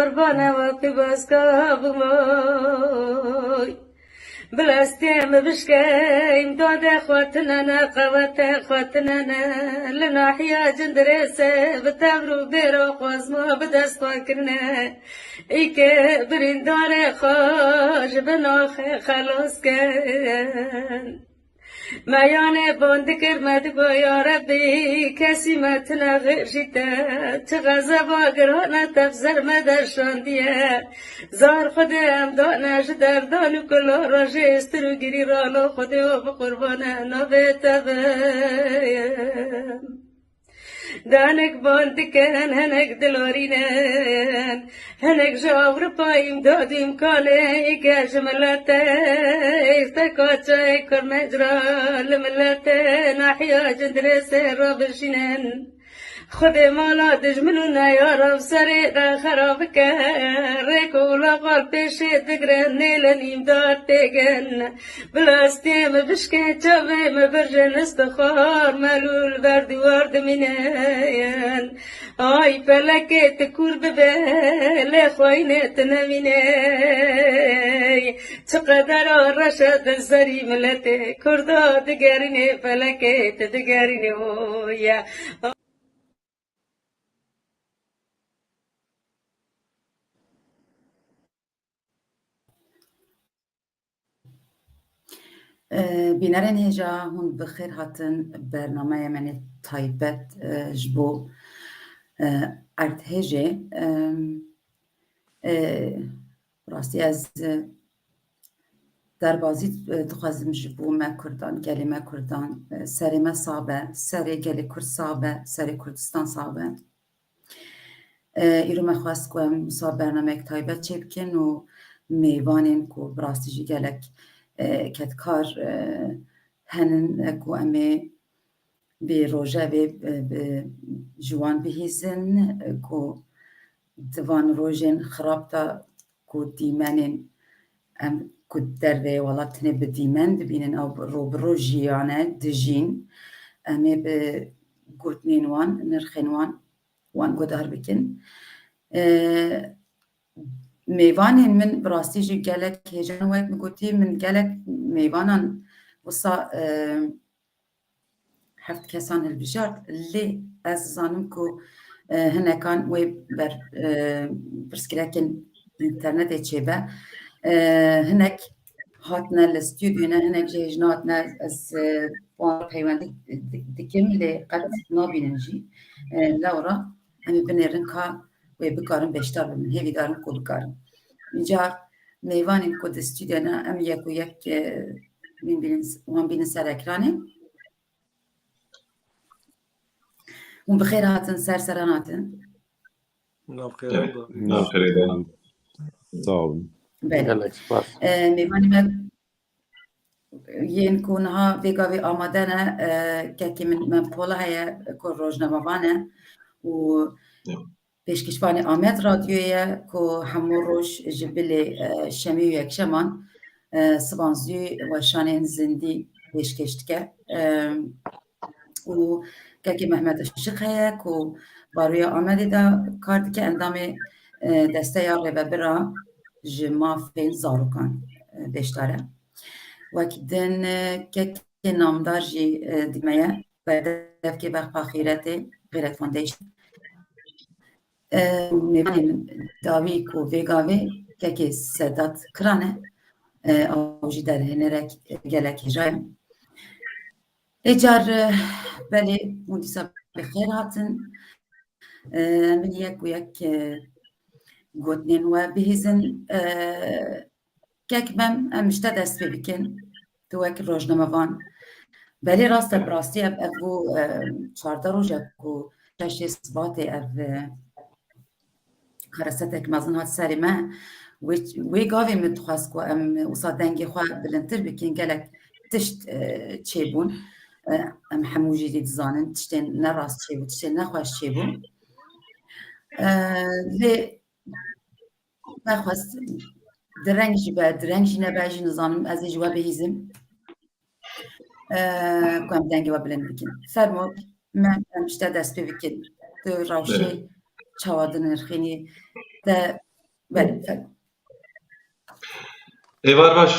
قربانه و پیبازگاه بمای بلاستیم بشکیم داده خواتنانا قوات خواتنانا لناحیا جندرسه بتبرو بیرو خوزما بدستا کرنه ای که بریندار خوش بناخ خلاص کن مایانه بند کرمد با یا ربی کسی متنا غرشیده چه غضب آگرانه تفسر مدرشان دیه زار خودم دانش دردان و کلا راجه استرو گیری رالو خودم بقربانه نبه تبه دانك بوندكن هنك دلورينن هنك جاور بايم داديم كالي كجملته افتكاتشي كرمجرا لملته ناحية جندرسي رابشينن خود مالا دجمنونا یا رب سری را خراب کن ریکو لقال پیشی دگرن نیلنیم دار تگن بلاستیم بشکن چاوه مبرجن استخار ملول بردوارد مینین آی فلکت کور ببه لخوینت نمینی چقدر رشد زری ملت کردا دگرینه فلکت دگرینه یا بینرین هجا هون بخیر هاتن برنامه من تایبت جبو ارت هجه راستی از در بازی دخوازم جبو ما کردان گلی ما کردان سری ما صابه سری گلی کرد صابه سری کردستان صابه ایرو ما خواست که مصاب برنامه تایبت چه بکن و میوانین که براستی جی گلک کتکار هنن کو امی به روژه به جوان بهیزن کو دوان روژن خراب تا کو دیمنن ام کو در ولاتنه به دیمن ببینن او رو بروژیانه دجین امی به گوتنین وان نرخین وان گدار بکن میوان من براستی جو گلک هجان وقت میگوتی من گلک میوانان وصا هفت کسان البجارت لی از زانم کو هنکان وی بر برسکلکن اینترنت چیبه هنک هاتنا الاستودیونا هنک جهجنا هاتنا از وان پیوندی دکم لی قد نابیننجی لورا همی بنیرن که و بکارم بیشتر بمن هیوی دارم کو بکارم اینجا میوانیم که استودیونا ام یک و یک وان بینن سر اکرانه اون بخیر هاتن سران هاتن نخير صعب بله میوانیم ین کونها ویگاوی آماده نه که من پوله های که روزنامه‌وانه و پیشکشوانی آمد رادیویه که همون روش جبل شمی و یکشمان سبانزی و شانین زندی پیشکشت که و که محمد شقیه که باروی آمده دا کارد که اندام دسته یا رببرا جمافین زاروکان بیشتره وکدن که نامدار جی دیمه و دف که بخ پاخیرته غیرت فاندیشن می‌بینیم داوی کو ویگاوی که صدات کرانه آوجی در هنرک گلک جایم اجار بله مدیسا بخیر هاتن من یک و یک گوتنین و بهیزن که من مشتا دست بکن تو یک روزنامه‌وان بله راست براستی ابو 14 روزه کو شش سبات خرستك مازن هاد ساري ما وي قاوي متخواست كو ام وصاد دنگي خوا بلنتر بكين قالك تشت تشيبون ام حموجي دي تزانن تشتين نراس تشيبو تشتين نخواش تشيبو لي ما خواست درنجي نباجي نظام ازي جوا بهيزم كوام دنگي وابلن بكين فرمو ما مشتا دست بكين تو راوشي چاوادن نرخيني ده بله فهم. ایوار باش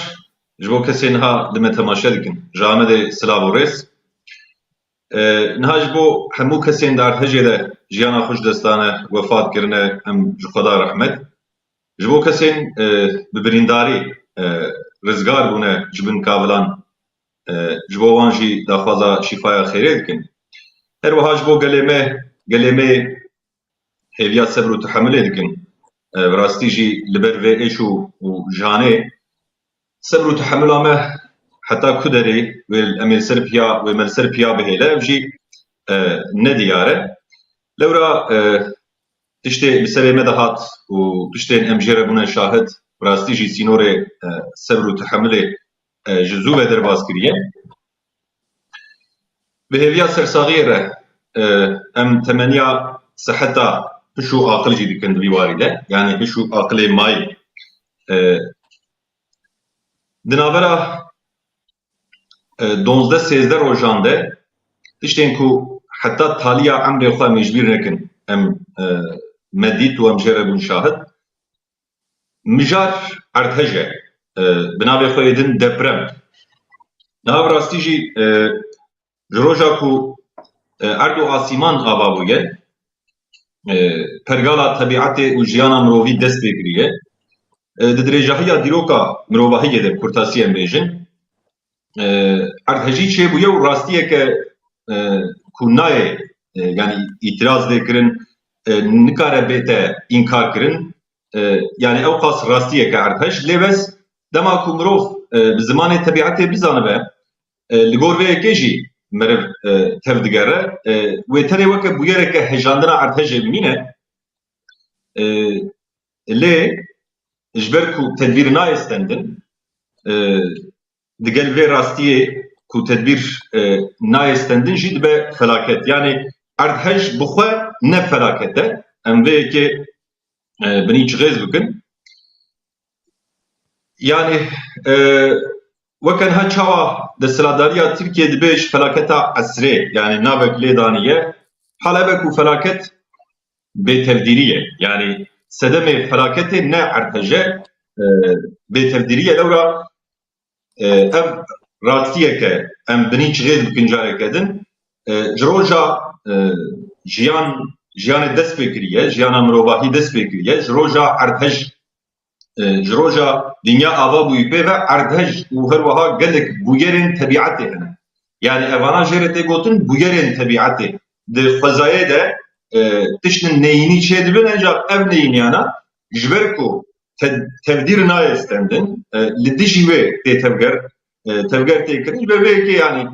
جبو کسی نها دم تماشا دکن جامده سلاو و ریس نها جبو همو کسی در هجده جیانا خوش دستانه وفات کرنه هم خدا رحمت جبو کسی ببرینداری رزگار بونه جبن کابلان جبو وانجی داخوازا شفایا خیره دکن هر وها جبو گلیمه هیویا صبر و تحمله دکن براستی جی لبر و ایشو و جانه صبر و تحمل ما حتى كدري والأمير سربيا ومن سربيا بهلا بجي ندياره لورا تشتي بسلامة دهات وتشتي أمجيرة بنا شاهد براستي جي سينوري صبر و تحمل جزوة درباز كريه بهذه سر صغيرة أم ثمانية صحتا هشو عاقل جي دكن بواردة يعني هشو عاقل ماي دنابرا 12-13 روجانده تشتين كو حتى تاليا عمري خواه مجبير نكن ام مديت و ام جربون شاهد مجار ارتهجه بنابي خواه يدن دبرم نهاب راستی جي جروجا كو اردو آسيمان آبابوية پرگالا طبيعتي و جيانا مروفي دست بگريه درجه‌یا دیروکا مروباهی ده کورتاسی امبیجن ارتجی چه بویه و راستیه که کنای yani itiraz dekirin nikare bete inkar kirin yani ev qas rastiye ke artej levez dema ku mirov bi zimanê tabiatê bizanibe li gor vê yekê meriv tev digere wê tenê weke bûyereke hejandina artejê bimîne lê جبر کو تدبیر نایستندن دگل وی راستیه کو تدبیر نایستندن جید به فلاکت یعنی اردهج بخواه نه فلاکته ام وی که بنی چغیز بکن یعنی وکن ها چاوا دستلاداریا ترکیه دبیش فلاکتا عصره یعنی نابک لیدانیه حالا بکو فلاکت به تبدیریه یعنی سدم فلاكت نه ارتجه بتبديريه لورا ام راستيه که ام بنيچ غير بكنجاره كدن جروجا جيان دست بكريه جيان مروباهي دست بكريه جروجا ارتج جروجا دنيا آوا بويبه و ارتج و هر وها قلك بويرن طبيعته هنا يعني اوانا جرته گوتن بويرن طبيعته ده خزايه ده تشتن neyini çedibin ancak ev neyini yana jberko tevdir nayestendin lidişi ve tevger tekrin ve ki yani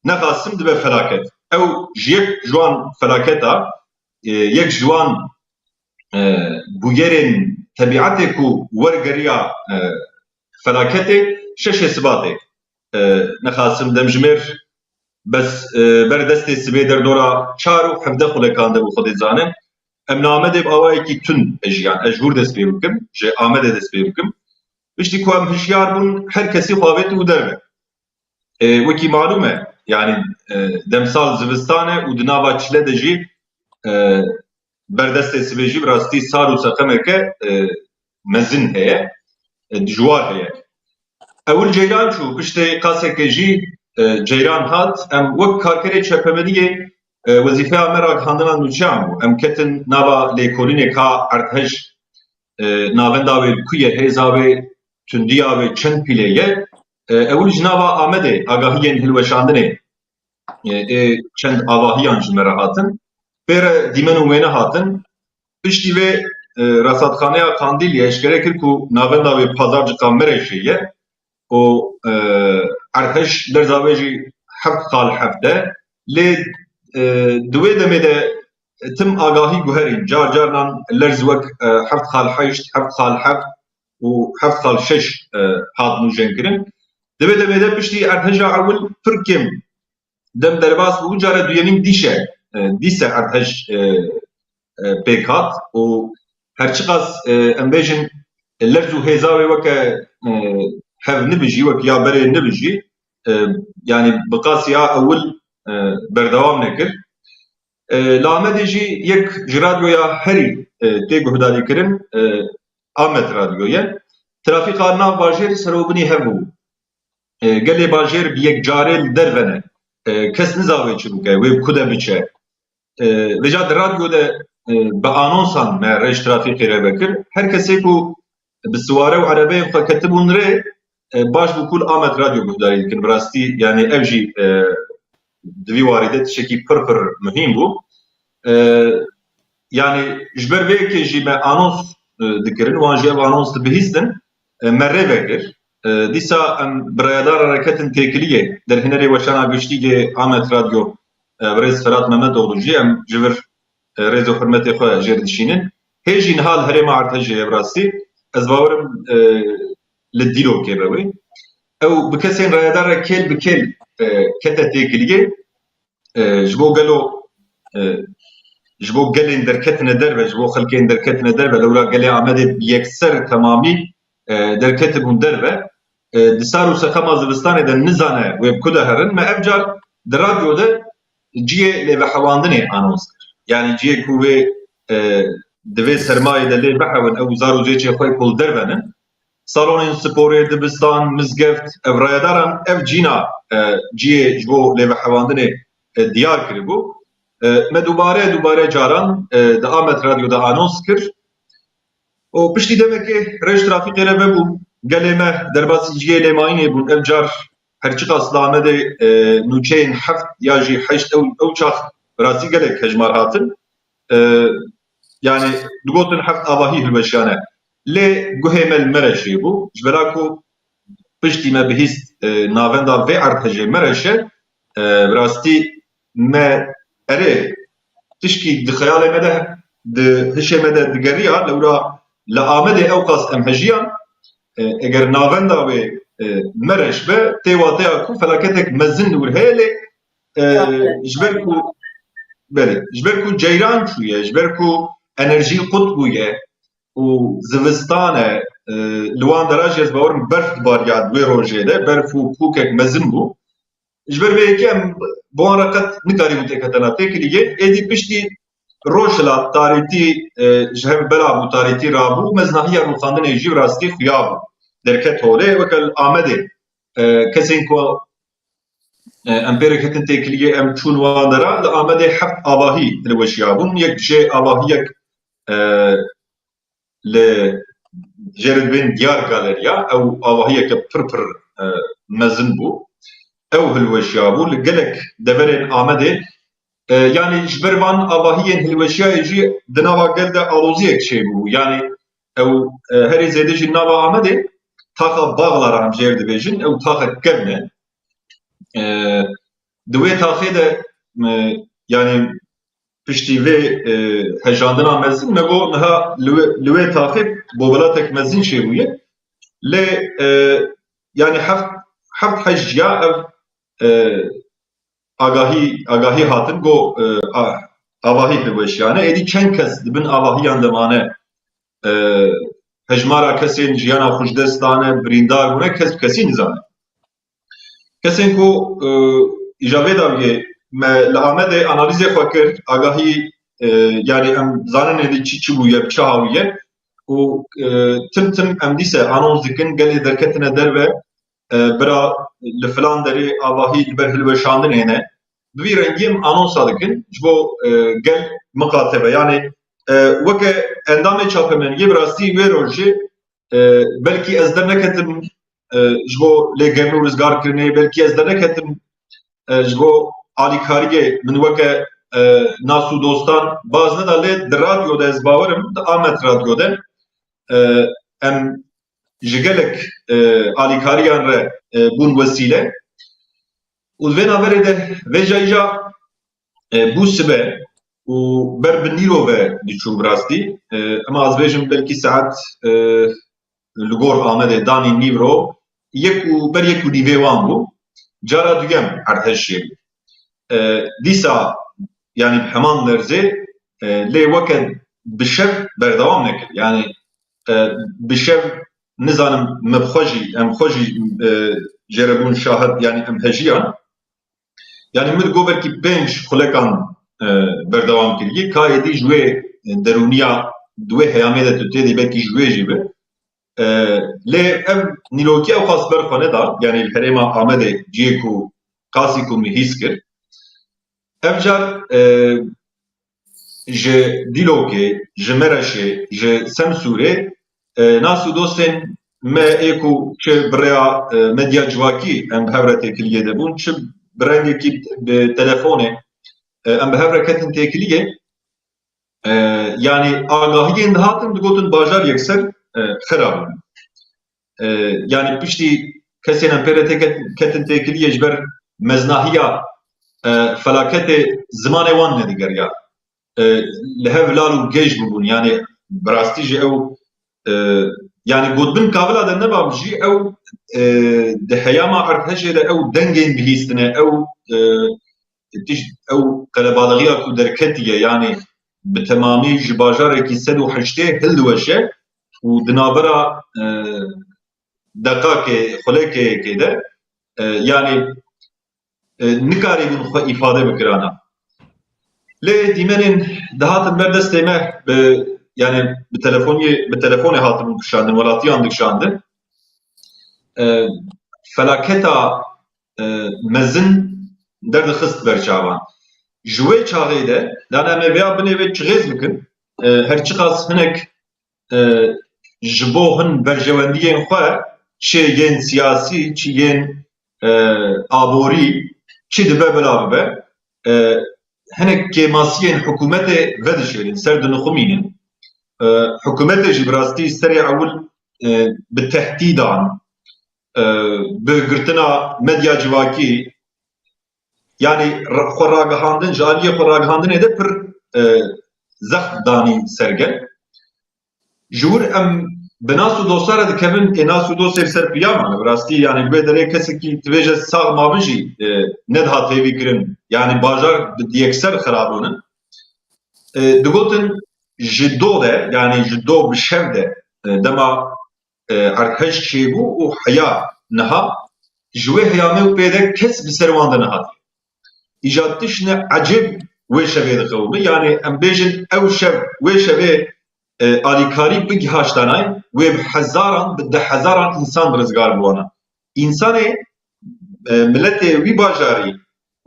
ne kasım dibe felaket ev jiyek juan felaketa yek juan bu yerin tabiatı ku vergeriya felaketi şeş esbatı ne kasım demjmer بس بردست سبی در دورا چارو حفده خلکانده و خود زانم ام نامده با آوائی که تون اجیان اجور دست بیرکم جه آمده دست بیرکم بشتی که هم هشیار بون هر کسی خوابت و درمه وکی معلومه yani demsal zivistane و دناوا چله دجی بردست سبی جی براستی سارو سقمه که مزن هیه دجوار هیه اول جیلان چو پشتی قاسه که جی جيران هات ام وك كاركري چپمديه وظيفه امراك هاندنا نوچام ام كتن ناوا ليكولينه كا ارتج ناوندا و كويه هزاوي تنديا و چن پيليه اول جناوا امده اگاهيين هلوشاندنه چند اواهيان جمراهاتن بر ديمنو مينه هاتن پشتي و رصادخانه قانديل يشكره كر کو ناوندا و پازارج قامره شيه و ارتش در زاویه هفت خال هفته لی دوی دمیده تم آگاهی گوهرین جار جارنان لرز وک هفت خال هشت هفت خال هفت و هفت خال شش هات نوجن کرن دوی دمیده پشتی ارتش اول پرکم دم درباس و جاره دویمین دیشه ارتش پیکات و هرچی قاس امبیجن لرز و هزاوی وک هف نبجي وك يا بري نبجي يعني بقاسيا اول بردوام نكر لامد يجي يك جراديو يا هري تê guhdarîkirin Amet Radyoye. Trafîka nav bajêr serobinî hebû. Gelê bajêr bi yek carê li derve ne. Kes nizavê çi bike, wê ku de biçe. Vêja di radyo de bi anonsan me rêj trafîkê re vekir. Her kesê ku bi siware û erebeyên xwe ketibûn rê, baş bû ku li Amet Radyo guhdarî dikin. Bi rastî yani ev jî di vî warî de tişekî pir muhîm bû. Yani ji ber vê yekê jî me anons dikirin, wan jî ev anons dibihîstin, me rê vekir. Dîsa em birayadara reketin têkiliyê derhînerê weşana giştîgê Amet Radyo Rêz Ferhat Mehmetoğlu jî em ji vir rêz û hurmetê xwe jêr dişînin. Hê jî niha li herêma Artêşê ev rastî, ez bawerim li dîrokê be wê. Ew bi kesên rayadar re kêl bi kêl kete têkiliyê ji bo gelo ji bo gelên derketine derve, ji bo xelkên derketine derve, lewra gelê Amedê yekser temamî derketibûn derve. Di sar û sexema zivistanê de nizane wê bi ku de herin, me ev car di radyo de ciyê lêvehewandinê anons kir. Yani ciyê ku wê di vê sermayê de lê vehewin ew zar û zêçê xwe kol dervenin. Salonên sporê, dibistan, mizgeft, ev rayadaran ev cîna ciyê ji bo lêvehewandinê diyar kiribû. Me dubare caran di Amet Radyo'da anons kir. O piştî demekê rêj trafîkê re vebû. Gelê me derbasî ciyê lêmayînê bûn. Ev car herçi qas li Amedê nûçeyên heft ya jî heşt ew çax bi rastî gelek hejmar hatin. Yani digotin heft avahî hilweşiyane. Lê guhê me li Mereşê bû. Ji bera ku piştî me bihîst navenda vê Artêşê Mereşe, bi rastî me erê tişkî di xeyalê me de di hişê me de digeriya lewra li Amedê ew qas em hejiyan eger navenda wê Mereş be tê wateya ku felaketek mezin li wir heye lê ji ber ku belê ji ber ku ceyran çûye, ji ber ku enerjî qut bûye û zivistan e li wan derajê ez bawerim berf dibariya di wê rojê de berf û pûkek mezin bû. Ji ber vê yekê em bi wan re qet nikarîbûn têketena têkiliyê, êdî piştî rojhila tarîtî ji hev bela bû tarîtî rabû, meznahiya rûxandinê jî bi rastî xuya bû. Derket holê weke li Amedê kesên ku em pê re ketin têkiliyê em çûn wan dera, li Amedê heft avahî hilweşiya bûn. Yek jê avahiyek li Jêrdibên Diyar Galeriya, ew avahiyeke pir mezin bû. Ew hilweşiya bû li gelek deverên Amedê. Yani ji ber van avahiyên hilweşiyayê jî di nava gel de aloziyek çêbû. Yani ew herî zêde jî nava Amedê taxa Baxlar em jêr dibêjin, ew taxek kevn e. Di wê taxê de yani piştî vê hejandina mezin me got niha li wê taxê bobelatek mezin çêbûye. Lê yani heft hejya ev agahî hatin got avahî hilweşiyane. Êdî çend kes dibin avahiyan de mane hejmara kesên jiyana xweşdestan e birîndar bûne kes bi kesî nizane. Kesên ku îjabê daviyê me li Amedê analîzê xwe kir, agahî yani em zanin êdî çi bûye, çi hawiye û tim em dîse anons dikin gelê derketine derve bira li filan derê avahî li ber hilweşandinê ne. Bi vî rengî em anonsa dikin ji bo gel miqatebe. Yani weke endamê çapemeniyê bi rastî wê rojê belkî ez derneketim ji bo lêgerîn û rizgarkirinê, belkî ez derneketim ji bo alîkariyê min weke nas û dostan baz neda. Lê di radyo de ez bawerim di Amet Radyo de em ji gelek alîkariyan re bûn wesîle û vê naverê de vê jayîja bû sibe û ber bi nîrove diçûn bi rastî. Em az bêjim belkî saet li gor Amedê danî nîvro ber yek û nîvê wan bû. Cara duyem Artêşê bû. Dîsa yani heman lerzê lê weke bi şev berdewam nekir. Yani bi şev nizanim me xwe jî em xwe jî jerebûn şahid yani em hejiyan. Yani min goberkî 5 xulekan berdewam kiriye ka êdî ji wê derûniya دوێ هەیامێ دە تو تێدی بەکی ژوێژی بێ لێ ئەم نیلۆکیە و خاص بەرخۆ نەدا یعنی هەرێما ئامەدێ جێک و قاسی کو میهیس کرد ئەم جار ji dîlokê ji Mereşê ji Semsûrê nas û dostên me ê ku çi bi rêya medya civakî em bi hev re têkiliyê debûn çi bi rengekî bi telefonê em bi hev re ketin têkiliyê yani agahiyên dihatin digotin bajar yekser xirab in yani piştî kesên em pê re ketin têkiliyê ji ber meznahiya felaketê zimanê wan nedigeriya li hev lal û gêj bibûn yani bi rastî jî ew yani gotbin kabila de nebam jî ew di heyama erdhejê de ew dengên bihîstine ew qelebalixîya ku derketiye yani bi temamî ji bajarekî sed û heştê hildiweşe û di navbera deqakê xulekeyekê de yani nikarîbûn xwe îfade bikirana lê dîmenên dihatin ber destê me yani bi telefonê hatibûn kişandin welatiyan dikişandin felaketa mezin derdixist berçavan ji wê çaxê de dan em ê vêya binêvê çixêz bikin her çi qas hinek ji bo hin berjewendiyên xwe çi yên siyasî çi yên aborî çi dibe bila bibe hinek kêmasiyên hikûmetê vedişêrin ser dinixumînin hikûmetê jî bi rastî serê ewil bi tehdîdan bi girtina medya civakî yani xwe ragihandin ji aliyê xwe ragihandinê de pir zext danî sergel ji wir em bi nas û dostlar re dikevin ê nas û dostê ser piyaman bi rastî yani wê derê kesekî dibêje sağ mavin jî nedihat hêvîkirin yani bajar yekser xirabûnin digotin ji do de yani ji do bi şev de dema erdhej çêbû û heya niha ji wê heyamê û pê de kes bi ser wan de nihatiye îjad tişne ecêb wê şevê dixewime yani em bêjin ew şev wê şevê alîkarî bigihaştanay wê bi hezaran bi de hezaran însan rizgar bûwana însanê milletê wî bajarî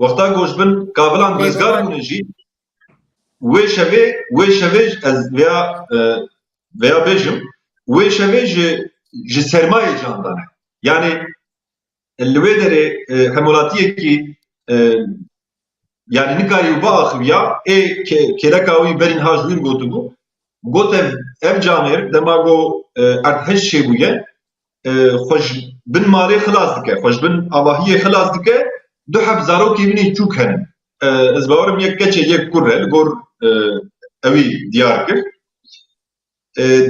wexta goşbin kabilan rizgar bûne jî wê şevê ez veya bêjim wê şevê ji sermayê candan e yani li wê derê hemolatiyekî yani nikarî û biaxiviya ê kêleka wî berîn ha ji wî gotibû got ev canêr dema got erdhej çêbûye xwe ji bin malê xilas dike xwe ji bin avahiyê xilas dike du heb zarokê wînê çûk henin ez bawerim yek keçê yek kur e li gor ewî diyar kir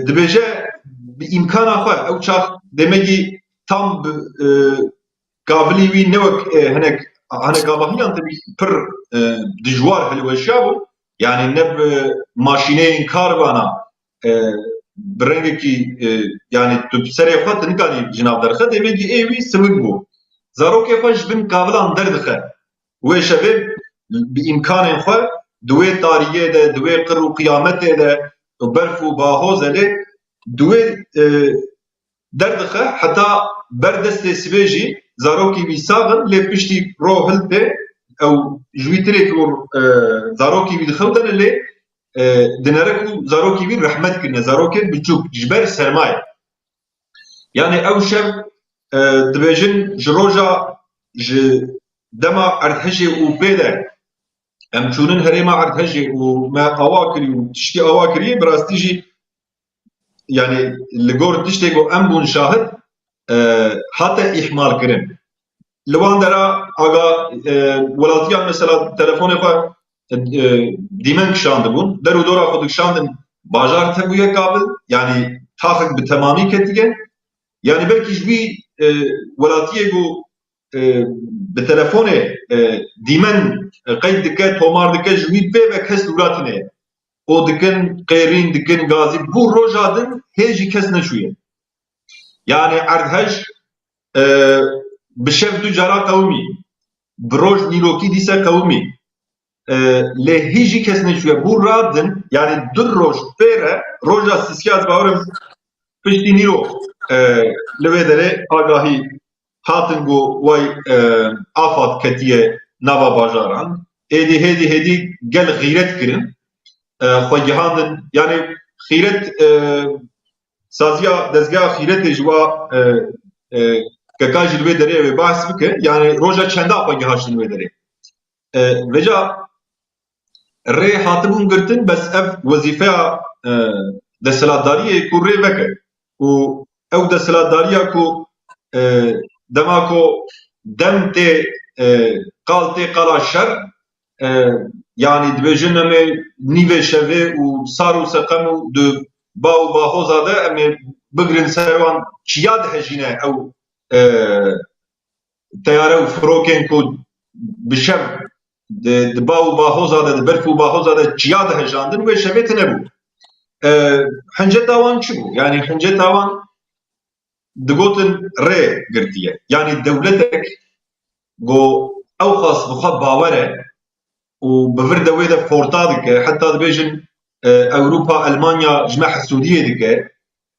dibêje bi îmkana xwe ew çax demekî tam bi kabilî wî ne wek hinek avahiyan tabii pir dijwar hilweşiya bû yani ne bi maşîneyên karvana bi rengekî yani tu serê xwe tu nikanî jinav derxe demekî ê wî sivik bû zarokê xwe ji bin kabilan derdixe wê şevê bi îmkanên xwe di wê tariyê de di wê qir û qiyametê de berf û bahozê lê di wê derdixe heta ber destê sibê jî zarokî wî saxin lê piştî ro hiltê ew ji wî tirê ku zarokî wî dixewdene lê dinere ku zarokî wî rehmet kirine zarokê biçûk ji ber sermaye yani ew şev dibêjin ji roja ji dema erdhejê û pê de em çûnin herêma erdhejê û me awa kirî û tiştî awa kiriye bi rastî jî yani li gor tiştê ku em bûn şahid hate ihmal kirin li wan dera aga welatiyan mesela telefonê xwe dîmen kişandibûn der û dora xwe dikişandin bajar tebûye kabil yani taxek bi temamî ketiye yani belkî ji wî welatiyê ku bi telefonê dîmen qeyd dike tomar dike ji wî pê ve kes dûratine o dikin qêrîn dikin gazî bû roja din hê jî kes neçûye yani erdhej bi şev du cara qewimî bi roj nîrokî dîse qewimî lê hîjî kes neçûye. Bû radin yani du roj pêre roja sîskiyaz bawerim piştî nîro li vê derê agahî hatin got way afat ketiye nava bajaran. Hêdî gel xîret kirin. Xwe gihandin yani xîret saziya dezgeha xîretê ji wa keka ji li vê derê wê behs bike yani roja çenda xwe gihaştin wê derê. Veca rê hatibûn girtin bes ev wezîfeya desthilatdariyê ku rê veke û ew desthilatdariya ku dema ku dem tê qal tê qala şer yani dibêjin em ê nîvê şevê û sar û seqem û di ba û bahoza de em ê bigirin ser wan çiya dihejîne ew teyare û firokên ku bi şev di ba û bahoza de di berf û bahoza de çiya dihejandin wê şevê tune bû. Hinceta wan çi bû? Yani hinceta wan digotin rê girtiye. Yani dewletek got ew xas bi xwe bawer e û bi vir de wê de forta dike heta dibêjin Ewropa, Almanya ji me hesûdiyê dike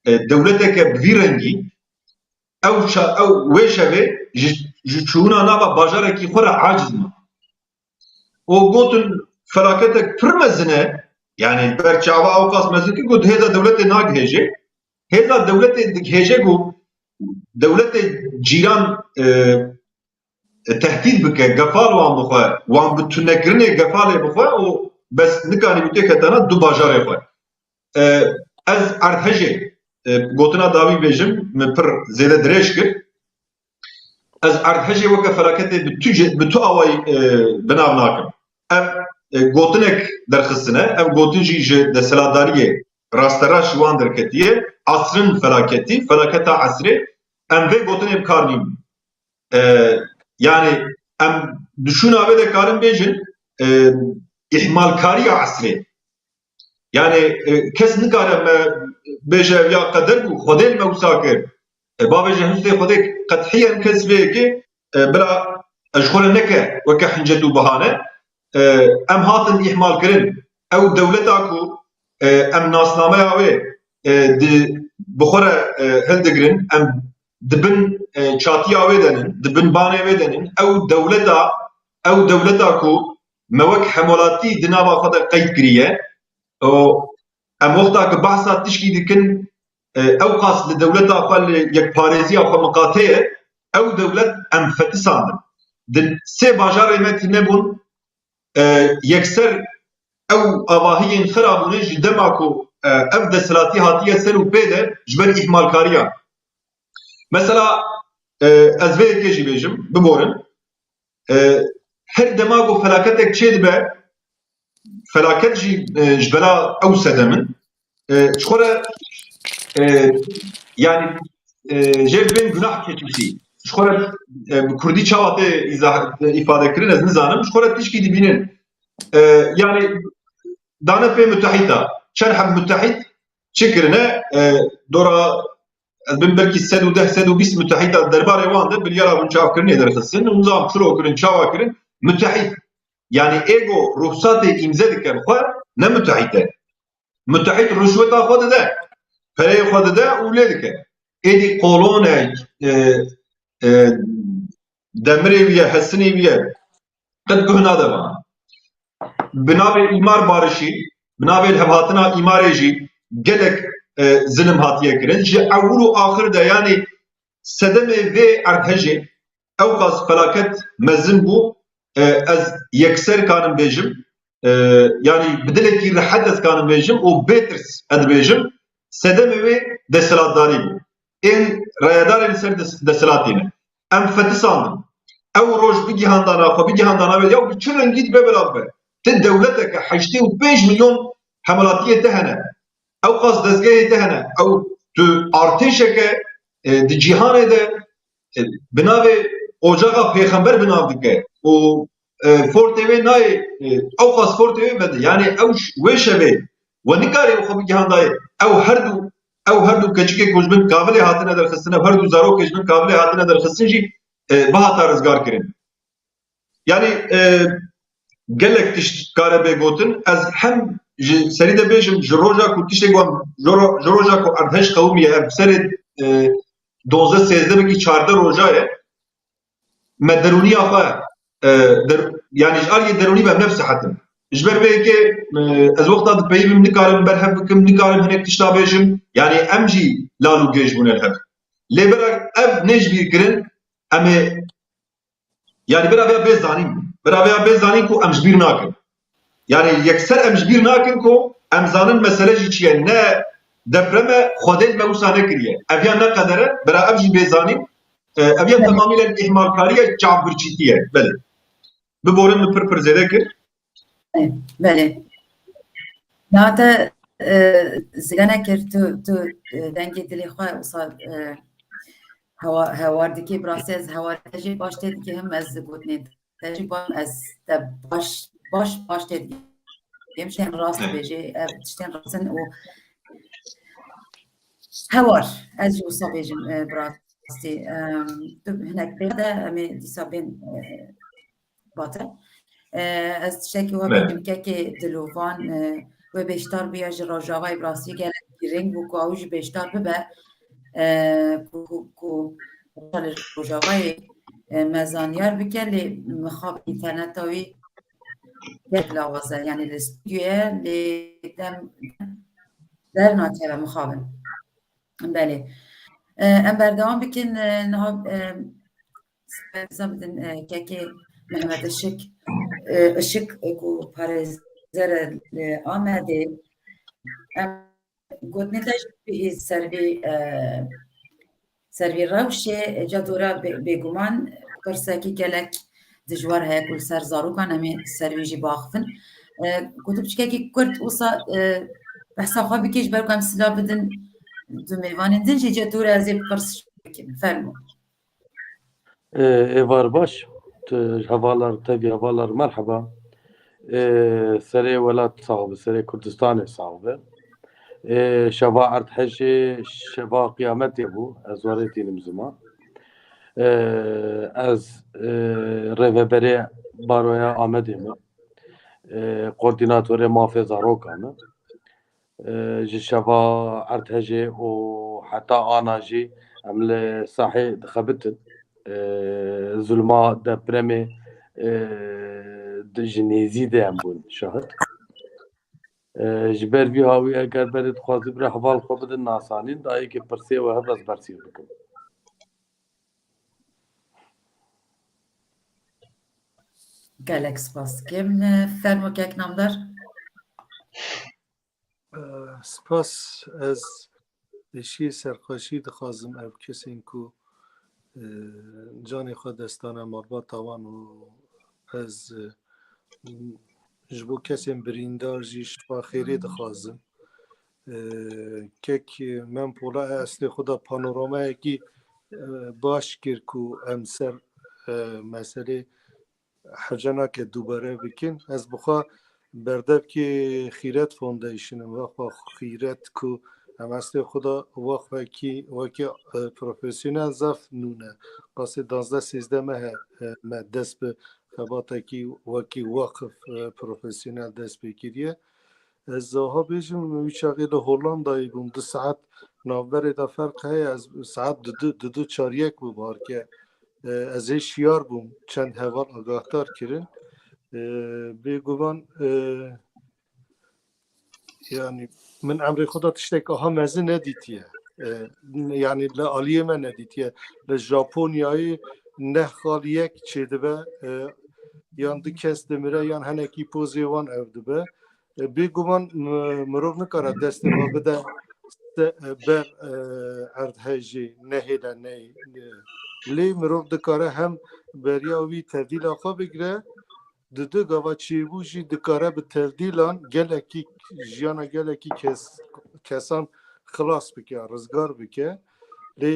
dewleteke bi vî rengî ew wê şevê ji çûna nava bajarekî xwe re aciz ma. O gotin felaketek pir mezin e yani berçava ew qas mezin kir got hêza dewletê nagihêje. Hêza dewletê digihêje got dewletê cîran tehdît bike gefal wan bixwe wan bi tunekirinê gefalê bixwe û bes nikanî bi tê ketana du bajarê xwe. Ez erdhejê gotina dawî bêjim min pir zêde dirêj kir. Ez erdhejê weke felaketê bi tu awayî binav nakim. Ev gotinek derxistine, ev gotin jî ji desthilatdariyê rasteraş ji wan derketiye, asrın felaketî, felaketa asrê em vê gotinê bikar nînin. Yani em düşûna wê de karin bêjin ihmalkariya asrê. Yani kes nikare me bêje ev ya qeder bû xwedê me wisa kir. Bavêje hûstê xwedê qethiyen kes vêyekê bila ji xwe re neke weke hincet û bihane em hatin ihmalkirin. Ew dewleta ku em nasnameya wê bi xwe re hildigirin em dibin çatiya wê denin, dibin banê wê denin ew dewleta ku me wek hemolatî di nava xwe de qeyd kiriye em wexta ki behsa tişkî dikin ew qas li dewleta xwe li yekparêziya xwe miqate ye ew dewlet em fetisandin. Di sê bajarê me tîne bûn yekser ew avahiyên xirabûnê ji dema ku ev desthilatî hatiye ser û pê de ji ber ihmalkariyan. Mesela ez vê yekê jî bêjim biborin her dema got felaketek çê dibe felaket jî ji bela ew sedemin ji xwe re yani jê bên günah keçûsî ji xwe re bi Kurdî çawa tê îfadekirin ez nizanim ji xwe re tişkî dibînin yani dane pê mütehîta çend heb mütehît çi kirine dora ez bin belkî 110-120 mütehîta derbarê wan de biryara bin çavkirinê derxistin û zam çiro kirin çawa kirin mütehît yani ego ruhsatê îmze dike bi xwe ne mütehît e. Mütehît rüşweta xwe dide pereyê xwe dide û lê dike. Êdî qolonek demirê wiye hesinê wiye qet guh nade wan. Bi navê îmar barişî bi navê hevhatina îmarê jî gelek zilim hatiye kirin ji ewil û axir de yani sedemê vê erdhejê ew qas felaket mezin bû ez yekser kanim bêjim yani bi dilekî rihet ez kanim bêjim û bêtirs ez dibêjim sedemê wê desthilatdarî bû. Ên rayedarên ser desthilatî ne. Em fetisandin. Ew roj bigîhandana xwe bigîhandana wê ya bi çi rengî dibe belav be. Ti dewleteke 85 milyon hemelatiyê te hene. Ew qas dezgehê te hene. Ew tu artêşeke di cîhanê de bi navê ocaqa pêxember binav dike û fortê wê nayê ew qas fortê wê vede yani ew wê şevê we nikarê xwe bigîhandayê ew her du keçikê ku ji bin kavilê hatine derxistin ev her du zarokê ji bin kavilê hatine derxistin jî bihata rizgar kirin. Yani gelek tişt kare bêgotin ez hem ji serî de bêjim ji roja ku tiştê wan ji roja ku erdhej qewmiye ev serê 12-13 wekî 14 roja ye me derûniya xwe yani ji aliyê derûnî me nevsihetin ji ber vê yekê ez wexta dipeyivim nikarim berhev bikim nikarim hinek tişta bêjim yani em jî lal û gêj bûne li hev lê bira ev nê ji bîr kirin em ê yani bira vêya bê zanîn ku em ji bîr nakin yani yekser em ji bîr nakin ku em zanin mesele jî çi ye ne depreme xwedê me wisa nekiriye ev ya ne qedere bira ev jî bê zanîn ev ya temamîlen ihmalkariye çavbirçîtî ye belê biborin min pir zêde kir بله ناته زلنا کرد تو دنگی دلی خواه اصلا هواردکی براسی از هواردکی باش تید که هم از بود نید تجربه از باش تید یمشن راست بیجی تشتن راستن و هوار از جو صابیجم براستی تو هناك بده امی دیسابین باطل از تشتکی و بیم که دلوفان و بیشتر بیاج راجعای براستی گله رنگ و کاوش بیشتر ببه کو راجعای مزانیار بکلی مخاب اینترنتاوی یک لوازه یعنی لستیه لیدم در ناتیه مخابن بله ام بردوام بکن نها زبدن که محمد اشک کو پارێزەر ئامادێ گوتنێتەش سەروی ڕەوشێ جا دۆرە بێگومان پرسێکی gelek dijwar heye ku ser zarokan em ê servî jî baxivin gotu piçkekî Kurd wisa behsa xwe bikê ji ber ku em silav bidin du mêvanên din jî dûr ez ê pirs bikim fermo Evar baş havalar tabii havalar merhaba سرê welat sahibi serê Kurdistanê sahibi şeva erdhejê şeva qiyametê bû ez warê tînim ziman ez rêveberê Baroya Amedê me koordinatorê mafê zarokan me ji şeva erdhejê û heta ana jî em li sahê dixebitin zulma depremê ji nêzî de em bûn şahid ji ber vî hawî eger berê dixwazî bire heval xwe bidin nasanîn dayêkê pirsê we hev ez bersî bikim gelek spas dikim fermo kek namdar سپاس از دشی سرخوشی دخوازم او کسین کو جانی خود دستانه مربوط توان و از جبو کسین بریندار جیش با خیری دخوازم که من پولا اصلی خدا پانوراما اکی باش کر کو امسر مسئله حجنا که دوباره بکن از بخوا بردب که خیرت فوندیشن و خیرت کو هم اصلی خدا وقتی پروفیسیونل زف نونه قاسی 12-13 مه دست به خباته کی وقتی وقف پروفیسیونل دست بگیریه از ها بیشم میشاقی ده هولندایی بوم 2 ساعت نوبره دا فرق هی از ساعت دو 4-1 بار که از شیار بوم چند هوار آگاهدار کردن بگوان yani من امر خدا تشتک ها مزه ندیتیه yani لعالیه من ندیتیه لژاپونیایی نه خال یک چیده به یان دو کس دمیره یان هنکی پوزیوان افده به بگوان مروف نکاره دست ما بده بر اردهجی نهیده نه لی مروف دکاره هم بریاوی تبدیل آخوا بگره دو گاوا چیبوشی دکاره به تبدیلان گلکی جیانا گلکی کسان خلاص بکه رزگار بکه لی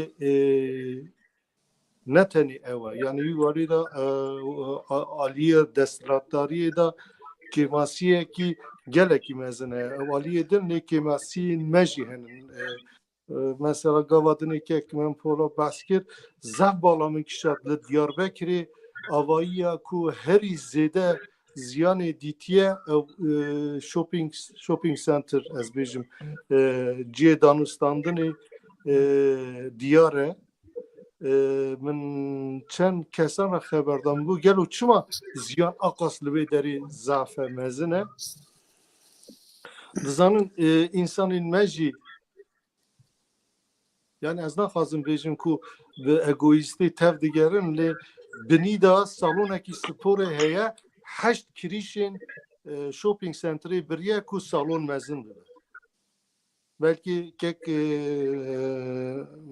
نتنی اوه یعنی واری دا آلیه دستلاتداری دا کماسیه کی گلکی مزنه آلیه دل نه کماسی مجی هنن مثلا گاوادنه که من پولا بحث کرد زب بالا من کشد لدیار بکری آوایی کو هری زیده زیان دیتیه او شوپینگ سنتر از بیجم جیه دانستاندنی دیاره من چند کسان را خبردم بو گلو چما زیان آقاس لبه داری ضعف مزنه دزانن انسان این مجی yani ez naxwazim bêjim ku bi egoîstî tev digerin lê binî da salonekî sporê heye 8 kirîşên shopping centerê biriye ku salon mezin dibe. Belkî kek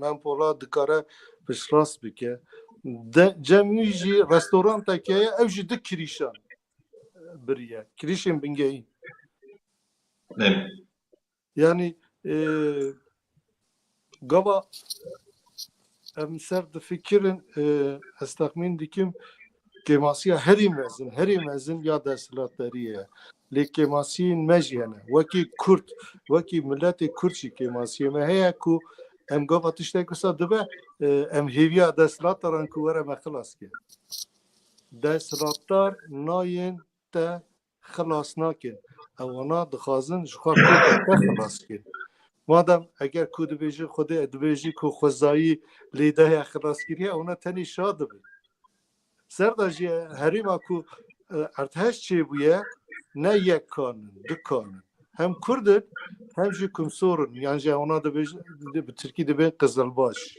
mempola dikare piştrast bike. Cemî jî restorantekê ye ew jî 2 kirîşan biriye. Kirîşên bingehîn. Evet. Yani gava em ser difikirin ez texmîn dikim kêmasiya herî mezin ya desthilatdariye lê kêmasiyên me jî hene wekî Kurd wekî milletê Kurd jî kêmasiyê me heye ku em gava tiştek wisa dibe em hêviya desthilatdaran ku were me xilas ke desthilatdar nayên te xilas nakin ewana dixwazin ji xwe Kurda te xilas kirin madem eger ku dibêjî Xwedê dibêjî ku xwezayî lêdaya xilaskiriye ona tenê şa dibe serda jî herîma ku erteş çêbûye ne yek kanin du kanin hem Kurdin hem jî kumsorin yan jî ona dibêjin bi Tirkî dibe Qizilbaş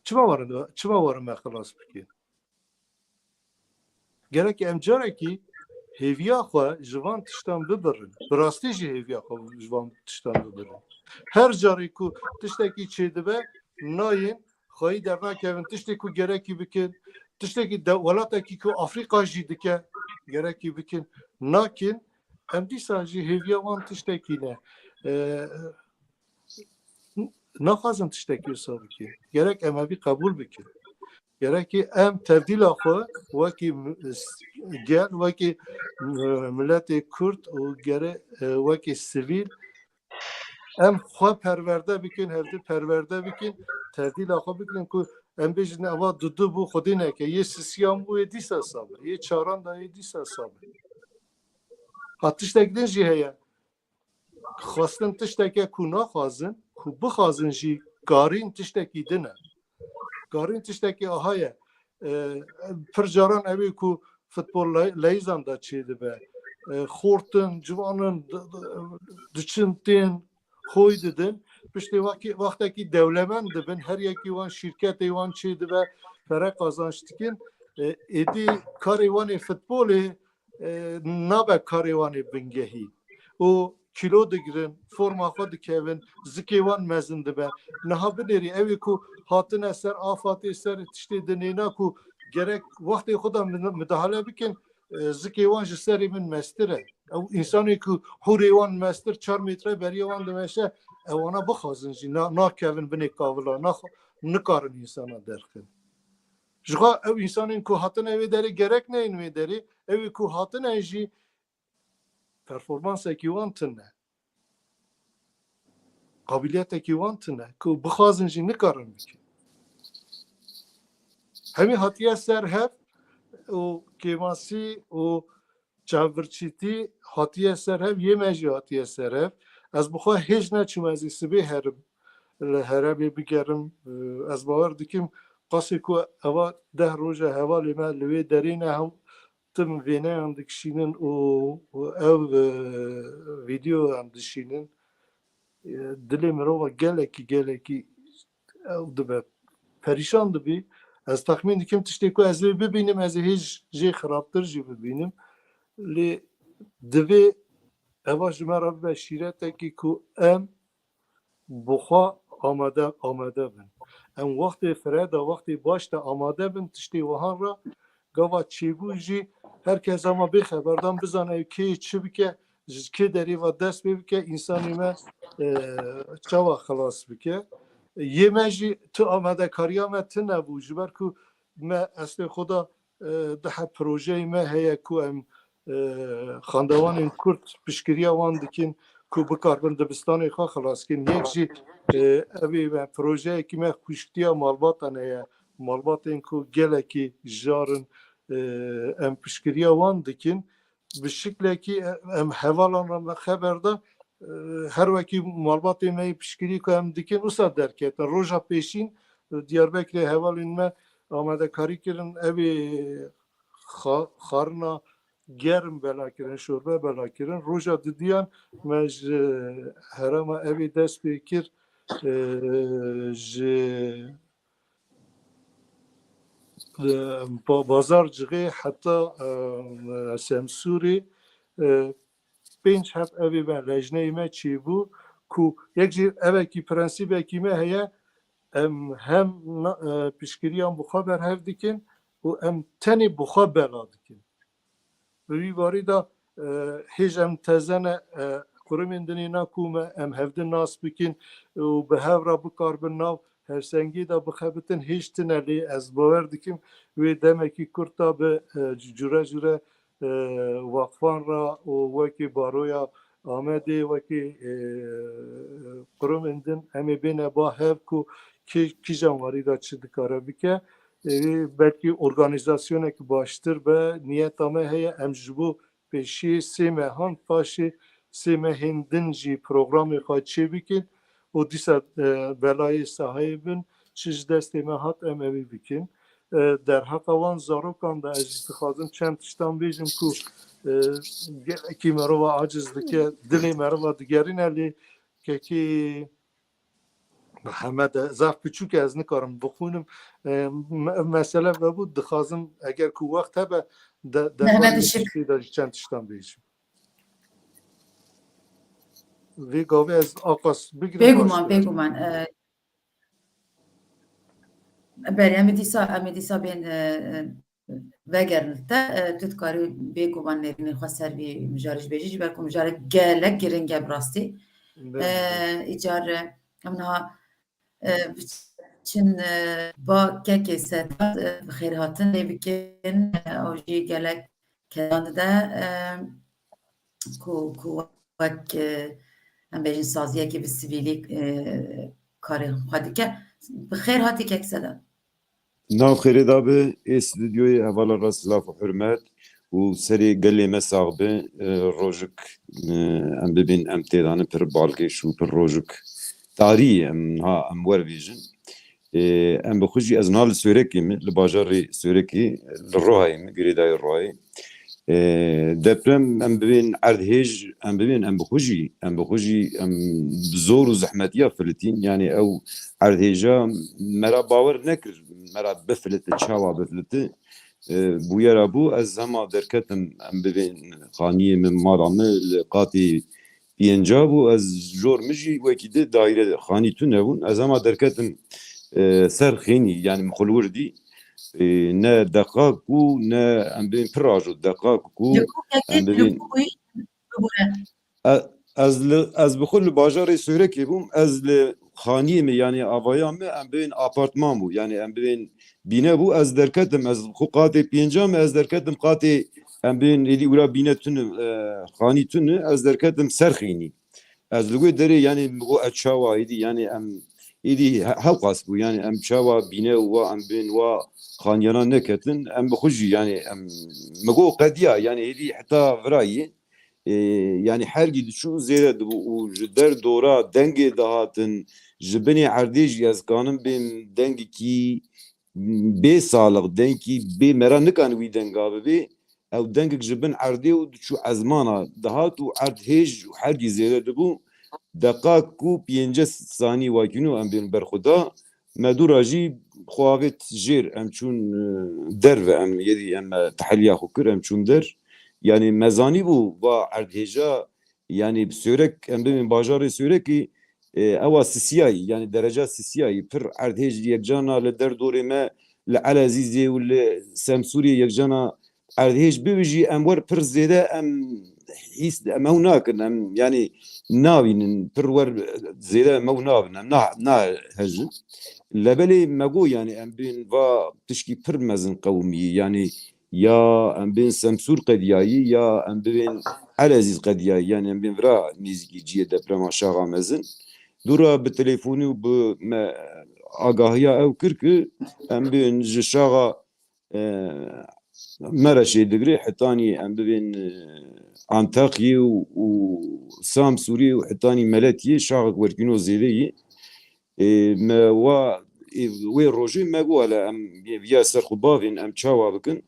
çima warin me xilas bikin gerek em carekî hêviya xwe ji van tiştan bibirin bi rastî jî hêviya xwe ji van tiştan bibirin her carê ku tiştekî çêdibe nayên xwayî dernakevin tiştê ku gerekî bikin tiştekî welatekî ku Afrika jî dike gerekî bikin nakin em dîsa jî hêviya wan tiştekî ne naxwazin tiştekî wisa bikin gerek em evî qebûl bikin gerekî em tevdîla xwe wekî gel wekî milletê Kurd û wekî sivîl em xwe perwerde bikin hevdî perwerde bikin tevdîla xwe bikin ku em bêjin eva dudu bû Xwedê neke yê sisiyan bû yê dîsa sabe yê çaran da yê dîsa sabe ha tiştek din jî heye xwastin tişteke ku naxwazin ku bixwazin jî garîn tiştekî din e garîn tiştekî aha ye pir caran ew ê ku futbol leyzan da çêdibe xortin ciwanin diçin tên xwe didin piştî wextekî dewlemend dibin her yekî wan şîrketê wan çêdibe pere qazanç dikin êdî karê wan ê futbolê nabe karê wan ê bingehî û kîlo digirin forma xwe dikevin zikê wan mezin dibe niha binêrî ew ê ku hatine ser afatê ser tiştê dinêna ku gerek wextê xwe da müdahale bikin zikê wan ji serê min mestir e ew însanê ku hûrê wan mestir 4 metre beriya wan dimeşe ewana bixwazin jî nakevin binê kavila nikarin însana derxin ji xwe ew însanên ku hatine wê derê gerek neyên wê derê ew ê ku hatine jî performansekî wan tune qabiliyetekî wan tune ku bixwazin jî nikarin bikin hemî hatiye ser hev û kêmasî û çavbirçîtî hatiye ser hev yê me jî hatiye ser hev ez bi xwe hêj neçûm ez ê sibê herim li herêmê bigerim ez bawer dikim qasê ku eva 10 roja hevalê me li wê derê ne hem tim vêneyan dikişînin û ew vîdyoyan dişînin dilê mirova gelekî ew dibe perîşan dibî ez texmîn dikim tiştê ku ez ê bibînim ez ê hêj jê xirabtir jî bibînim lê divê eva ji me re bibe şîretekî ku em bi xwe amade bin em wextê fireda wextê baş de amade bin tiştê wihan re gava çêbû jî herkes ama bêxeberdan bizane kê çi bike ji kê derê ve dest pê bike însanê me çawa xilas bike yê me jî tu amadekariya me ti nebû ji ber ku me estê xwe da dihe projeyê me heye ku em xandewanên Kurd piştgiriya wan dikin ku bikarbin dibistanê xwe xilas kirin yek jî ev ê projeyekî me xwiştiya malbatan heye malbatên ku gelekî jarin em pişkiriya wan dikin bi şeklekî em hevalan ve xeberda her wekî malbatê me pişkirî ku em dikin wisa derketin roja pêşîn Diyarbekirê hevalên me amadekarî kirin evê xarina germ bela kirin şorbe bela kirin roja didiyan me ji herema evê dest pê kir ji bazar cixê heta Semsûrê pênc hev evê me lejneyê me çêbû ku yek jî evekî prensîbekî me heye em hem pişkiriyan bi xwe berhev dikin û em tenê bi xwe bela dikin. Bi vî barî de hêj em tezene kurumên dinê naku me em hevdin nas bikin û bi hev re bikarbin nav hersengî de bixebitin hêj tune lê ez bawer dikim wê demekî Kurd da bi cure cure waqfan re û wekî baroya Amedê wekî kurumên din em ê bêne ba hev ku kîjan warî da çi dikare bike belkî organizasyonekî baştir be niyeta me heye em ji bo pêşî sê mehan paşê sê mehên din jî programê xwe çê bikin û dîsa belayê sahayê bin çi ji destê me hat em evî bikin. Derheqa wan zarokan da ez jî dixwazim çend tiştan bêjim ku gelekî merova aciz dike dilê merova digerîne lê kekî Hemed zaf piçûk ez nikarim bixwînim mesele vebû dixwazim eger ku wext hebe de çend tiştan bêjim. Vê gavê ez aqas bigirim بێگومان بەری ئەمە دیسا بێن vegerin te tu dikarî bêguman nêrînê xwe ser vî mijarî ji bêjî ji ber ku mijarek gelek giring e bi rastî îcar em niha çin ba kekê sedat bi xêr hatin lê bikin ew jî gelek kedan dide ku wek em bêjin saziyekê bi sivîlî karê xwe dike bi xêr hatî kek sedat. Nav xêrê dabe ê stûdyoyê hevala Rastîlaf û Hurmet û serê gelê me sax be rojik em bibin em têdanin pir balkêş û pir rojik tarî em werbêjin. Em bi xwe jî ez niha li Swêrekê me li bajarê Swêrekê li Rohayê me girêdayê Rohayê deprem em bibên erdhêj em bibên em bi xwe jî em zor û zehmetiya filîtîn yani ew erdhêja mera bawer nekir mera bifilite çawa bifilite bûyera bû ez hema derketim em bibên xaniyê min mala me li qatê pênca bû ez jor min jî wekî di daîre xanî tune bûn ez hema derketim ser xênî yani mixulwirdî ne deqak û ne em bibên pir ajo deqak û em bibên ez bi xwe li bajarê Swêrekê bûm ez li xaniyê me yani avaya me em bibên apartman bû yani em bibên bîne bû ez derketim ez xwe qatê pênca me ez derketim qatê em bibên êdî wira bîne tune xanî tune ez derketim ser xênî ez li wê derê yani ev çawa êdî yani em êdî hewqas bû yani em çawa bîne û wa em bibên wa xaniyana neketin em bi xwe jî yani em me got qediya yani êdî heta virayê yani hergî diçû zêre dibû û ji der dora dengê dihatin ji binê erdê jî ez kanim bêm dengekî bê saliq dengekî bê mera nikan wî denga bibê ew dengek ji bin erdê û diçû ezmana dihat û erdhêj hergî zêre dibû deqak û pênce sanî wakînû em bên berxweda medûra jî xwavêt jêr em çûn derve em yedî em tehliya xwe kir em çûn der yani mezanî bû va erdhêja yani Swêrek em bibên bajarê Swêrekê ewa sisiyayî yani dereca sisiyayî pir erdhêj yekcana li derdorê me li Elezîzê û li Semsûrê yekcana erdhêj bibe jî em wer pir zêde em hîs em ew nakin em yani nabînin pir wer zêde em ew nabin em nahejin lebelê me got yani em bên va tişkî pir mezin qewmî yani ya em bên Semsûr qediyayî ya em bibên Elezîz qediyayî yani em bên vira nêzîkî ciyê deprema şaxa mezin dûra bi telefûnî û bi agahiya ew kir ki em bên ji şaxa مرة شي دقري حتاني ام ببين انطاكيا وسام سوري وحتاني ملاتي شاغك وركينو زيدي ما وي روجي ما قوالا ام بيا سرخو بافين ام تشاوا بكن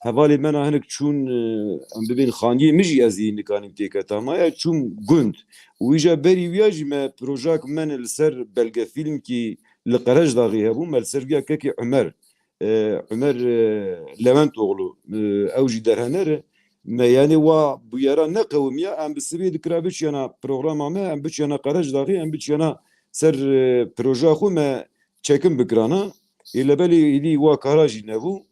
هفالي منا هنك تشون ام ببين خانية مجي ازي نكاني بتيكا تاما تشون قند ويجا بري وياجي ما بروجاك من السر بلغا فيلم كي لقرج داغي هبو ما السر بيا كاكي عمر لمنت oğlu اوجي درهنر ما يعني و بيرا نقوم يا ام بسبي دكرابش يانا بروغرام ما ام بيش يانا قرج داغي ام بيش يانا سر بروجا خو ما çekim بكرانا إلا بالي إلي وا كراجي نبو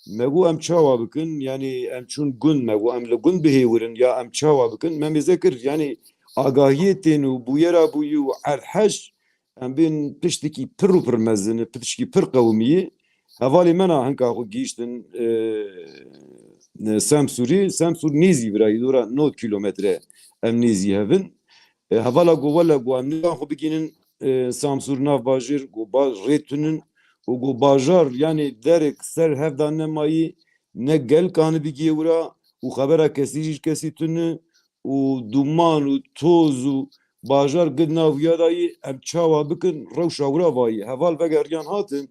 مگو ام چاوا بکن yani ام چون گون مگو ام لگون بهیورن یا ام چاوا بکن من مذکر yani آگاهیتین و بویرا بویو الحش ام بین پشتکی پر و پر مزن پشتکی پر قومیه هوالی منا هنکا خو گیشتن سامسور نیزی برای دورا 9 kilometre ام نیزی هفن هوالا گو ولا گو ام نگاه خو بگینن سامسور ناف باجر گو باز ریتونن و گو باجار yani derek ser hevdan nemayı ne gel kanı bir gevura u habera kesi tünü u duman u toz u bajar gidna viyadayı em çava bıkın revşa vura vayı heval ve geryan hatın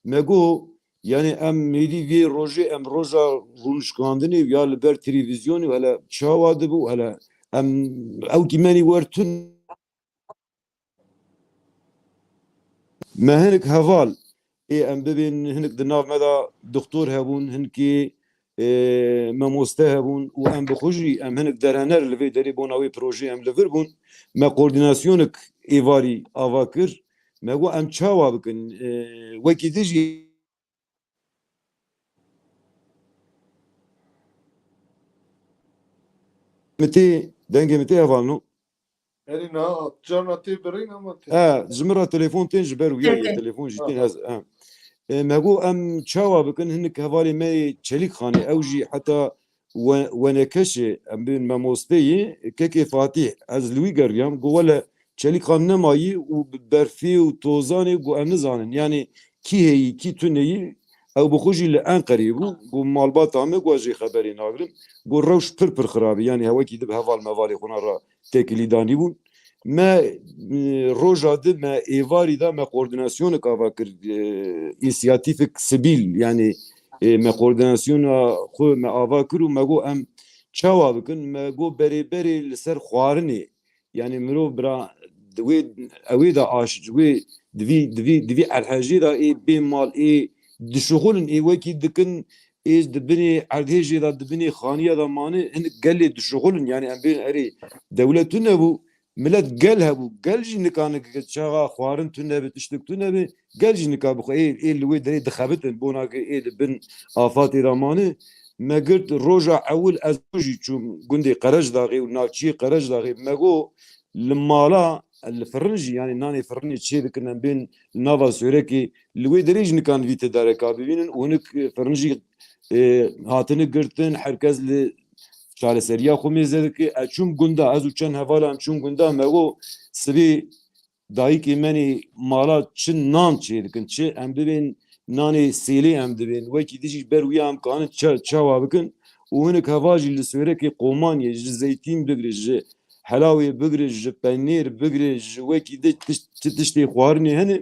mego yani em medi vi roje em roja runşkandını ya liber televizyonu hele çava bu hele em ev kimeni wertün mehenik heval ام ببین هنک دناف مدا دکتور هبون هنکی ماموسته هبون و ام بخوجی ام هنک درهنر لوی دری بوناوی پروژه ام لور بون ما کوردیناسیونک ایواری آواکر ما گو ام چاوا بکن وکی دیجی متی دنگ متی هفالنو Erina canatı birin ama زمرة تليفون تنج بر وياي اوكي تليفون جتين هز مگو ام چاوا بکن هنک هوالی می چلیک خانه اوجی حتی ونکش ام بین ماموستهی که فاتح از لوی گریم گو ولا چلیک خانه نمایی و برفی و توزانی گو ام نزانن yani کی هی کی تونهی او بخوجی لان قریبو گو مالبات همه گو اجی خبری ناگرم گو روش پر خرابی yani هوا کی دب هوال موالی خونه را تکلی دانی بون ما روجا دي ما ايفاري دا ما كورديناسيون كافاكر انسياتيفك سبيل يعني ما كورديناسيون خو ما افاكر وما جو ام تشاوا بكن ما جو بري بري لسر خوارني يعني مرو برا دوي اويدا اش دوي دفي الحاجي دا اي بمال اي دشغلن اي وكي دكن ايش دبني عرضيجي دا دبني خانيه دا ماني هن قال لي دشغلن يعني ام بين اري دولتنا بو ملت قالها بو قال جي نكانك شاغا خوارن تونه بتشتك تونه بي قال جي نكا بخو ايه اللي ويدري دخابتن بوناك ايه بن افاتي رماني ما قلت روجا اول ازوجي تشوم قندي قرج داغي وناكشي قرج داغي ما قو لما لا الفرنجي يعني ناني فرني تشي كنا بين نافا سوريكي اللي ويدريج نكان فيت داركا بينن ونك فرنجي هاتن قرتن حركز شال سریا خو میزد که اچوم گنده از چن حوالا چون گنده مگو سبی دایی که منی مالا چن نان چی دکن چه ام ببین نانی سیلی ام ببین و کی دیجی بروی ام کان چاوا بکن و هنک هواجی لسوره که قومان یه زیتین بگرج حلاوی بگرج پنیر بگرج و کی دی تشتی خوارنی هنه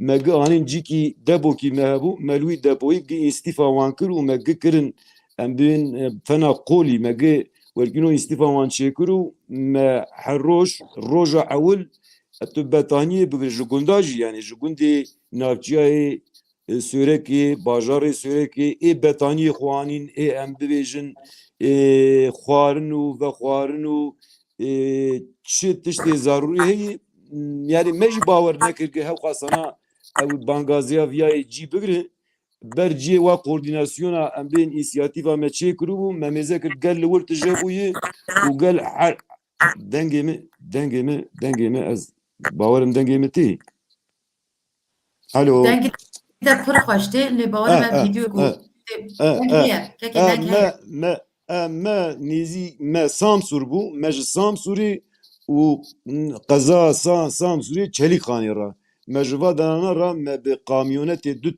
مگه آنین جی کی دبو کی مهبو ملوی دبوی کی استیفا وانکر و مگه کرن ام بين فنا قولي ما جي ولكنو يستيفا وان شيكرو ما حروش روجا اول التبتاني بجونداجي يعني جوندي نافجاي سوريكي باجاري سوريكي اي بتاني خوانين اي ام بيجن خوارنو و خوارنو تشي تشتي ضروري هي يعني ماشي باور نكر هاو خاصنا او بانغازيا فيا جي بغري برجي و کوردیناسیون ام بین اینسیاتیو ما چه کرو ما مذکر قال ورت جابويه وقال دنگمه از باورم دنگمه تي الو دنگ ده پر خوشته لباور ما ویدیو کو دنگ هيا كيكي دنگ هيا ما نيزي ما سامسور بو ماج سامسوري و قزا سامسوري چلي خاني را مجوا دانا را ما بقاميونات 2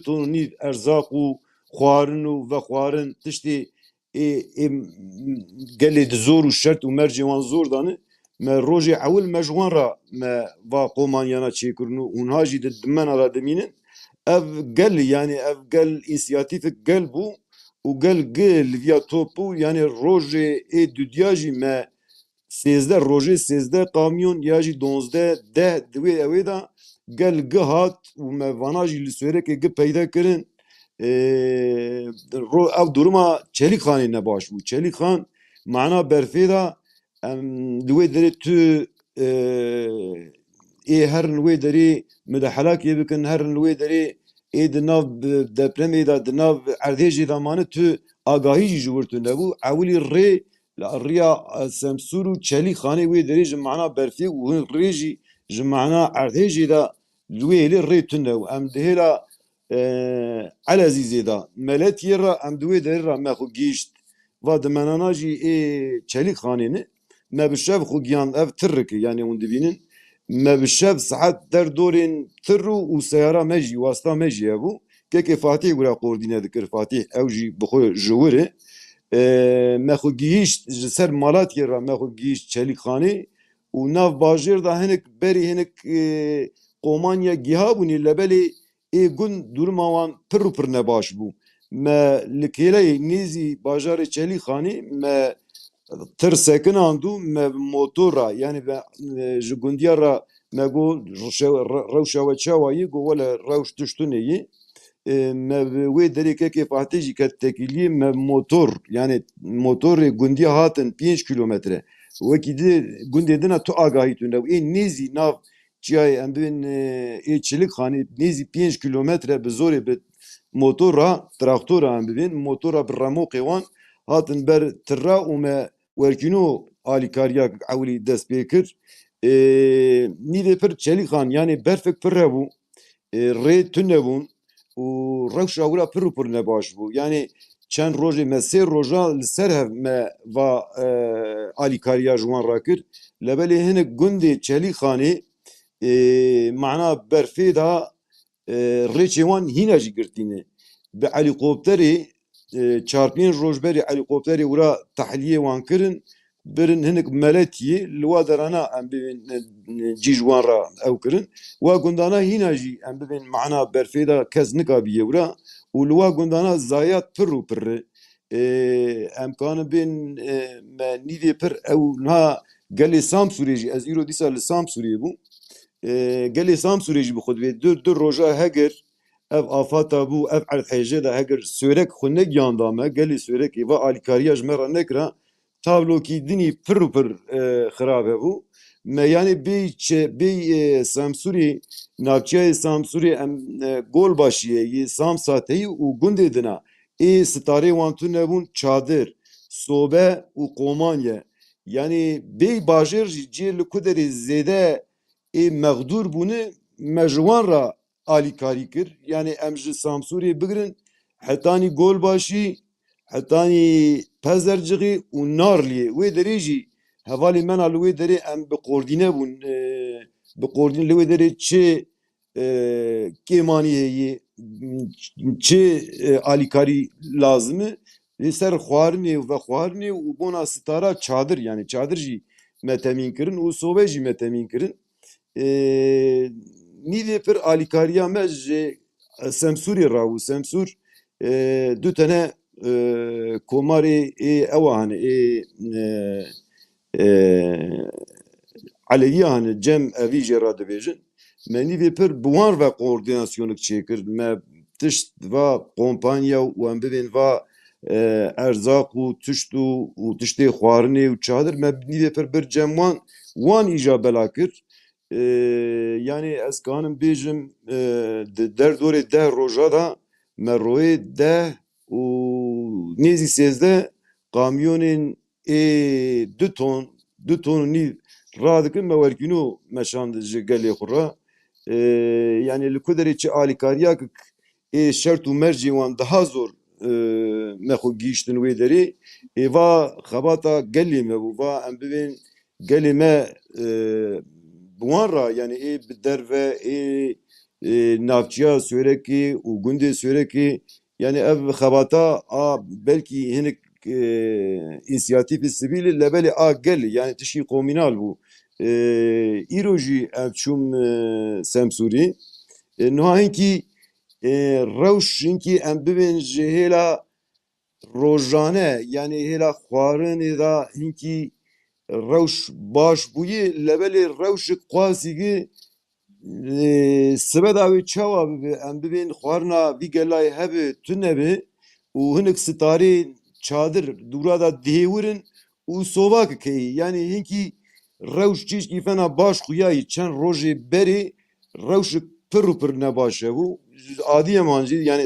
ton نيف ارزاق و خواردن و ve xwarin tiştê gelê di zor û şert û mercê wan zor danî me rojê ewil me ji wan re me va komanyana çêkirin û hûnha jî di dimena re dimînin ev gel yani ev gel însiyatîfek gel bû û gel liviya top bû yani rojê dudiya jî me 13 rojê 13 kamyon ya jî 12 10 di wê evê de gel hat û me vana jî li Swêrekê peyda kirin ev duruma Çelîkxanê ne baş bû. Çelîkxan mana berfê de li wê derê tu herin li wê derê midehelakê bikin herin li wê derê di nav depremê de di nav erdhêjê de mane tu agahî jî ji wir tu nebû ewilî rê rêya Semsûr û Çelîkxanê wê derê ji mana berfê û hin rê jî ji mana erdhêjê de li wê hêlê rê tune û em di hêla Elezîzê de meletiyê re em di wê derê re me xwe gîşt va di menana jî Çelîkxanê ne me bi şev xwe giyan ev tirrikê yani hûn dibînin me bi şev saet derdorên tir û seyara me jî wasta me jî hebû kekê Fatih wira qordîne dikir Fatih ew jî bi xwe ji wirê me xwe gihîşt ji ser Malatyê re me xwe gihîşt Çelîkxanê û nav bajêr de hinek berî hinek komanya giha bûnê lebelê gund duruma wan pir û pir nebaş bû me li kêleyê nêzî bajarê Çelîkxanê me tir sekinan dû me motora yani ji gundiya re me got rewşa we çawa yê got wele rewş tiştunê yê me wê derê kekê Fatih jî ket tekîliyê me motor yani motorê gundiya hatin 5 kilometre wekî di gundê din tu agahî tune nêzî nav çiyayê em bibin Çelîkxanê nêzî 5 kilometre bi zorê bi motora traktora em bibin motora bi remoqê wan hatin ber tira û me werkîno alîkariya ewilî dest pê kir nîvê pir Çelîkxan yani berfek pir hebû rê tune bûn û rewşa wira pir û pir nebaş bû yani çend rojê me sê roja li ser hev me va alîkariya ji wan rakir lebelê hinek gundê Çelîkxanê mana berfê da rêçê wan hîna jî girtîne bi helîkopterê çar-pênc roj berê helîkopterê wira tehliyê wan kirin birin hinek Meletiyê li wa derana em bibin cî ji wan re ew kirin wa gundana hîna jî em bibin mana berfê da kes nikabîye wira û li wa gundana zayat pir û pir e em kanin bên me nîvê pir ew niha gelê Samsûrê jî ez îro dîsa li Samsûrê bûm gelê Samsûrê jî bi xwe divê du roja hegir ev afata bû ev erdhêje de hegir Swêrek xwe negiyanda me gelê Swêrekê va alîkariya ji me re nekira tablokî dinî pir û pir xirab hebû me yani bê Samsûrê navçeyê Samsûrê em Golbaşiyê yê Samsateyî û gundê dina sitarê wan tune bûn çadir sobe û komanye yani bê bajêr jî cê li ku derê zêde mexdûr bûne me ji wan re alîkarî kir yani em ji Samsûrê bigirin hetanî Golbaşî hetanî Pezercixê û Narliyê wê derê jî hevalê me na li wê derê em bi qordîne bûn bi qordîn li wê derê çê kêmanî heye çê alîkarî lazim e lê ser xwarinê ve xwarinê û bona sitara çadir yani çadir jî me temîn kirin û sobe jî me temîn kirin nîvê pir alîkariya me ji Semsûrê rabû Semsûr du tane komarê ewa hene Eleviya hene Cem evî jê ra dibêjin me nîvê pir bi wan ve koordînasyonek çêkir me tişt va kompanya û em bibên va erzaq û tişt û tiştê xwarinê û çadir me nîvê pir bir cem wan îja bela kir yani ez kanim bêjim di derdorê 10 roja da me royê 10 û nêzî 13 kamyonên 2 ton û nîv radikin me werkîno meşand ji gelê xwe re yani li ku derê çi alîkariya kik şert û mercê wan daha zor me xwe gîştin wê derê va xebata gelê me bû va em bibên gelê me bi wan re yani bi derve navçeya Swêrekê û gundê Swêrekê yani ev xebata a belki hinek inisiyatifi sivil lebeli a gel yani tişi komünal bu. İroji ev çum Semsuri nuhahinki rewş hinki em bibin ji hêla rojane yani hêla xwarinê da hinkî rewş baş bûyê lebelê rewşek qasîgî sibeda wê çawa bibe em bibên xwarina vî gelayê hebe tu nebe û hinek sitarê çadir dûra da dihêwirin û sovak keyî yani hinkî rewş çîşkî fena baş xuyayî çend rojê berê rewşek pir û pir nebaş hebû adiyeman jî yani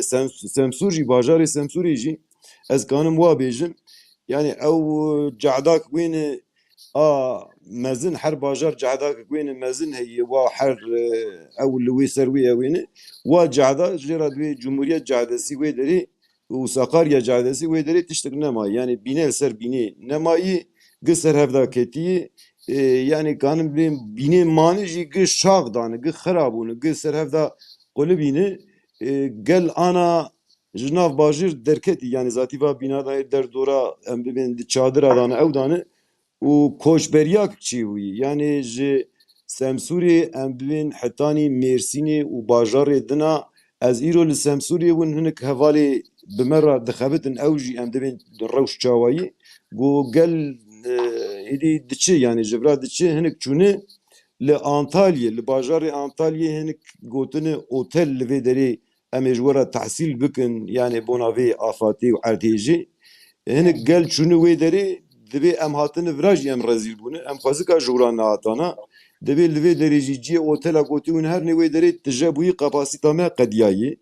Semsûr jî bajarê Semsûrê jî ez kanim wa bêjim yani ew cehdak wêne a mezin her bajar cehdak wêne mezin heye wa her ew li wê ser wê ewêne wa cehda jêra wê Cumhuriyet cehdesî wê derê û Sakarya cehdesî wê derê tiştek nemayî yani bînê li ser bînê nemayî gi ser hevda ketiyê yani kanim bê bînê manî jî gi şax dane gi xirab bûne gi ser hevda qulibîne gel ana ji nav bajêr derketî yani zatî va bînadayê derdora em bibên di çadira dane ew dane û koçberiyak çî wî yani ji Semsûrê em bibên hetanî Mêrsînê û bajarê dina ez îro li Semsûrê win hinek hevalê bi me re dixebitin ew jî em dibên rewş çawayî got gel êdî diçe yani ji vira diçe hinek çûne li Antalyê li bajarê Antalyê hinek gotine otel li vê derê em ê ji we re tehsîl bikin yani bona vê afatê û erdhêjê hinek gel çûne wê derê divê em hatine vira jî em rezîl bûne em xwezika ji wira nehatana divê li vê derê jî ciyê otela gotiwin her nê wê derê tije bûyî kapasîta me qediyayê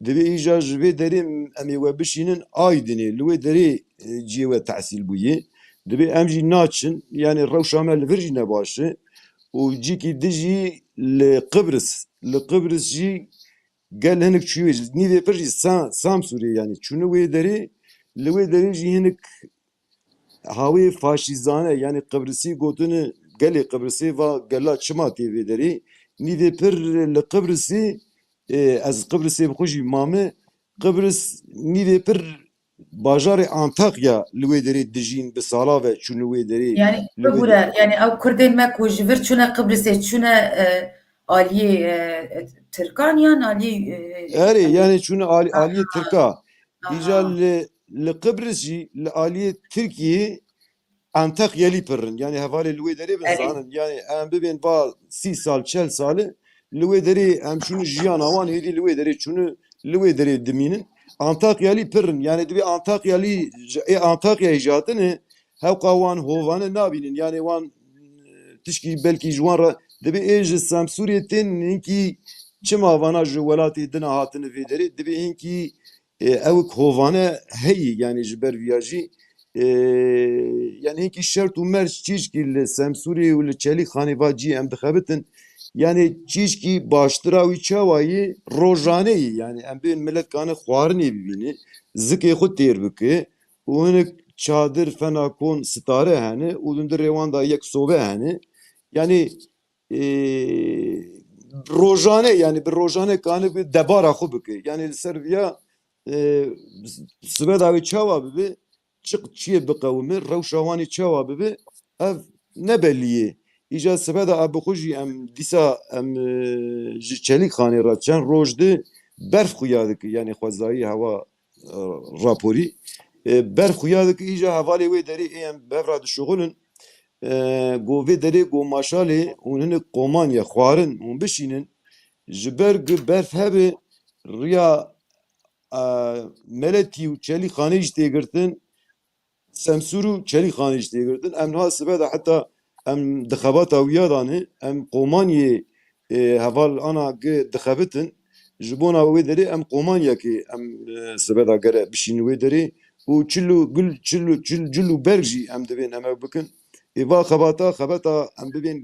divê îja ji vê derê em ê we bişînin Aydinê li wê derê ciyê we tehsîl bûyê divê em jî naçin yani rewşa me li vir jî nebaş e û cîkî di jî li Qibris jî gel hinek çûyê jî nîvê pir jî Samsûrê yani çûne wê derê li wê derê jî hinek hawê faşîzane yani Qibrisî gotine gelê Qibrisê va gela çima tê vê derê nîvê pir li Qibrisê ez Qibrisê bi xwe jî mame Qibris nîvê pir bajarê Antakya li wê derê dijîn bi sala ve çûne wê derê Yani li wê bigure yani ew Kurdên me ku ji vir çûne Qibrîsê çûne aliyê Tirkan yan aliyê erê yani çûne aliyê Tirka îja aha. li Qibris jî li aliyê Tirkiyê Antakyalî pirin yani hevalê li wê derê bin Erê. zanin yani em bibên va 30 sal 40 salê li wê derê em çûne jiyana wan êdî li wê derê çûne li wê derê dimînin Antakyalî pirin yani divê Antakyalî Antakyayê jî hatine hewqa wan hovane nabînin yani wan tişkî belkî ji wan re divê ê ji Semsûrê tên hinkî çima vana ji welatê dina hatine vê derê divê hinkî ewek hovane heyî yani ji ber vîya jî yani hinkî şert û merc çîşkî li Semsûrê û li Çelîxanê va cî em dixebitin yani çîşkî baştira wî çawayî rojaneyî yani em bên millet kane xwarinê bibîne zikê xwe têr bike û hinek çadir fena kon stare hene û li ndirê wan da yek sobe hene yani rojane yani bir rojane kane bi debara xwe bike yani li ser vîya sibeda wê çawa bibe çık çiye biqewime rewşa wanê çawa bibe ev nebelliyê îja sibeda ev bixwe jî em dîsa em ji Çelîxanê re çend roj di berf xuya dike yani xwezayî hewa raporî berf xuya dike îja hevalê wê derê ê em bevra dişuxulin got vê derê got maşalê hûn hinek komanya xwarin hûn bişînin ji ber gi berf hebe rêya Meletî û Çelîxanê jî tê girtin Semsûr û Çelîxanê jî tê girtin em niha sibeda heta em di xebata wîya danê em komanyê heval ana dixebitin ji bona wê derê em komanyekê em sibeda gere bişînin wê derê û çil û berg jî em dibên em ew bikin êva xebata em bibên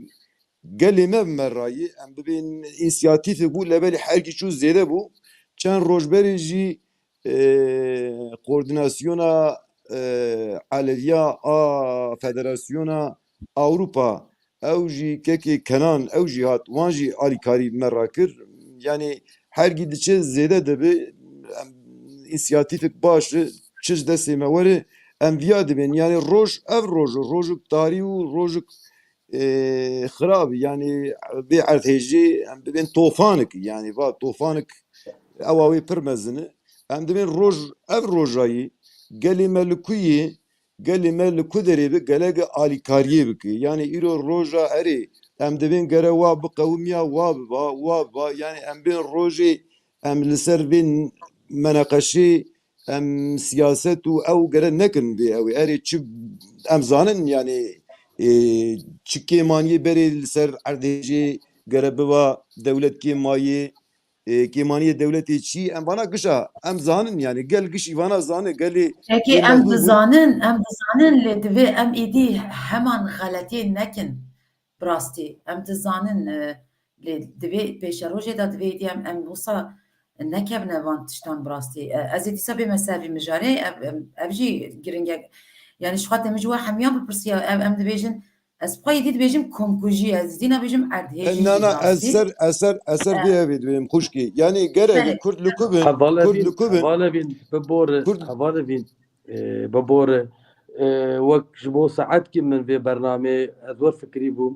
gelê me bi me rayî em bibên înisiyatîfê bû lebelê herkî çû zêde bû çend rojberê jî koordinasyona Aleviya a Federasyona Avrupa ew jî kekê Kenan ew jî hat wan jî alîkarî me rakir yani herkî diçe zêde dibe inisiyatifik baş çiz destê me were em viya dibin yani roj ev rojik tarî û rojik xirabî yani bê erdhêjî em bibên tofanik yani va tofanik ewa wê pir mezin e em dibin ev rojayî gelê me li ku yê gelê me li ku derê bi gelek alîkariyê bike yani îro roja erê em dibin gere wa biqewimiya wa biba yani em bên rojê em li ser vê meneqeşê em siyaset û ew gere nekin vê ew ê erê çi em zanin yani çi kêmaniyê berê li ser erdhêjê gere biba dewlet kêmayê kêmaniyê dewletê çi em vana gişa em zanin yani gel giş îvana zanî gelê Peki lê em mezû bûn dizanin lê divê em êdî heman xeletiyê nekin bi rastî em dizanin lê divê pêşerojê de divê êdî em wisa nekevne van tiştan bi rastî ez ê dîsa bême ser vî mijarê ev jî giring e yani ji xwe tê min ji we hemiyan bipirsiya em dibêjin ez xwe êdî dibêjim komkujî ez dî nebêjim erdhêjî jî na bi rastî eser vê evê dibêjim xuşkî yani gerek belê Kurd li ku bin Kurd li ku bin Hevalevîn bibore Kurd hevalevîn bibore wek ji bo saetkî min vê bernamê ez wer fikirî bûm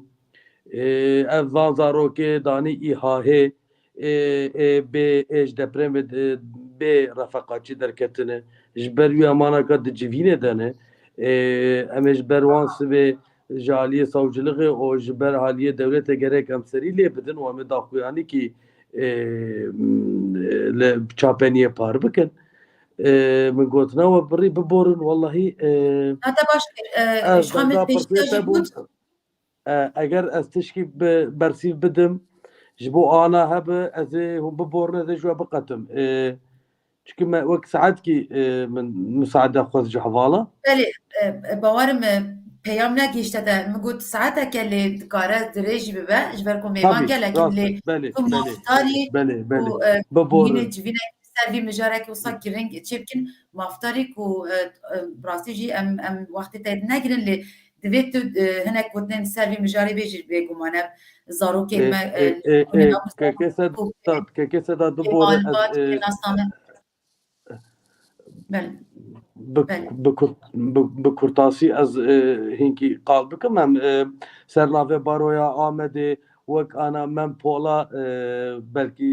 ev van zarokê danî îhahê bê ji depremê bê refeqaçî derketine ji ber wî emanaka di civînê de ne em ê ji ber wan sibê ji aliyê savcılığê û ji ber aliyê dewletê gerek em serî lê bidin û em ê daxuyanîkî li çapeniyê par bikin min gotina we birî biborin wellahî heta baş ez ji xwe min beza pêşî pirsê jî te bûn got eger ez tişkî bersîv bidim ji bo ana hebe ez ê hûn biborin ez ê ji we biqetim çünkü me wek saetkî min müsaade xwest ji hevala belê bawerim peyam negihîşte te min got saeteke lê dikare dirê jî bibe ji ber ku mêvan tabii gelekim lê rast belê ku maftarî belê û biborin civînê civînekî ser vî mijarekî wisa giring çê bikin maftarî ku bi rastî jî em wextê te negirin lê divê tu hinek gotinên ser vî mijarê bê jî bêguman ev zarokên me keke seda bibore ez malbat nasname belê bi kurtasî ez hinkî qal bikim em sernavê baroya Amedê wek ana me pola belkî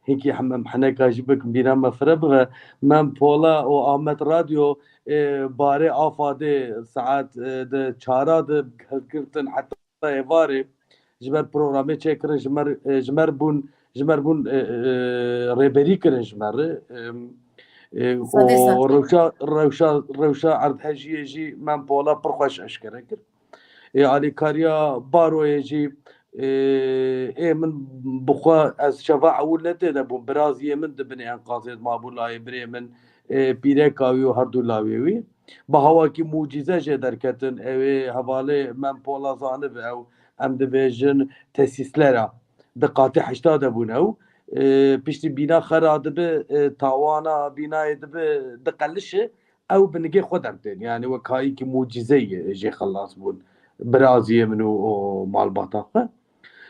hinkî em hineka jî bikim bîna me fire bibe me pola û Amed Radyo barê Afadê saet di çara de hevgirtin heta êvarê ji ber programê çêkirin ji mer bûn rêberî kirin ji me re rewşa erdhejiyê jî me pola pir xweş eşkere kir alîkariya baroyê jî min bixwe ez şeva ewil nedê de bûm biraziyê min dibinê enkazê mabû layê birê min pîreka wî û herdû lawê wî bi hewakî mucîze jê derketin ew ê hevalê me pola zanibe ew em dibêjin tesîslera di qatî heşta de bûn ew piştî bîna xera dibe tawana bînayê dibe diqelişe ew bi nigê xwe dertên yani wek hayîkî mucîzeyê jê xelas bûn biraziyê min û malbata xwe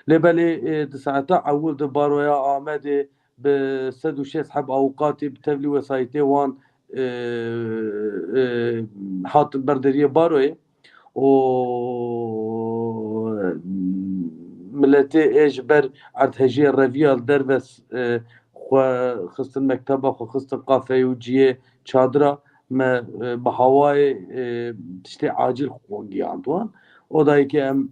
lêbelê di saeta ewil di baroya Amedê bi sed û şêst heb awqatê bi tevlî wesayetê wan hatin berderiyê baroyê û milletê ji ber erdhejiyê reviya li derves xwe xistin mekteba xwe xistin qafeyê û ciyê çadira me bi hewayê tiştê acîl gihand wan odayekî em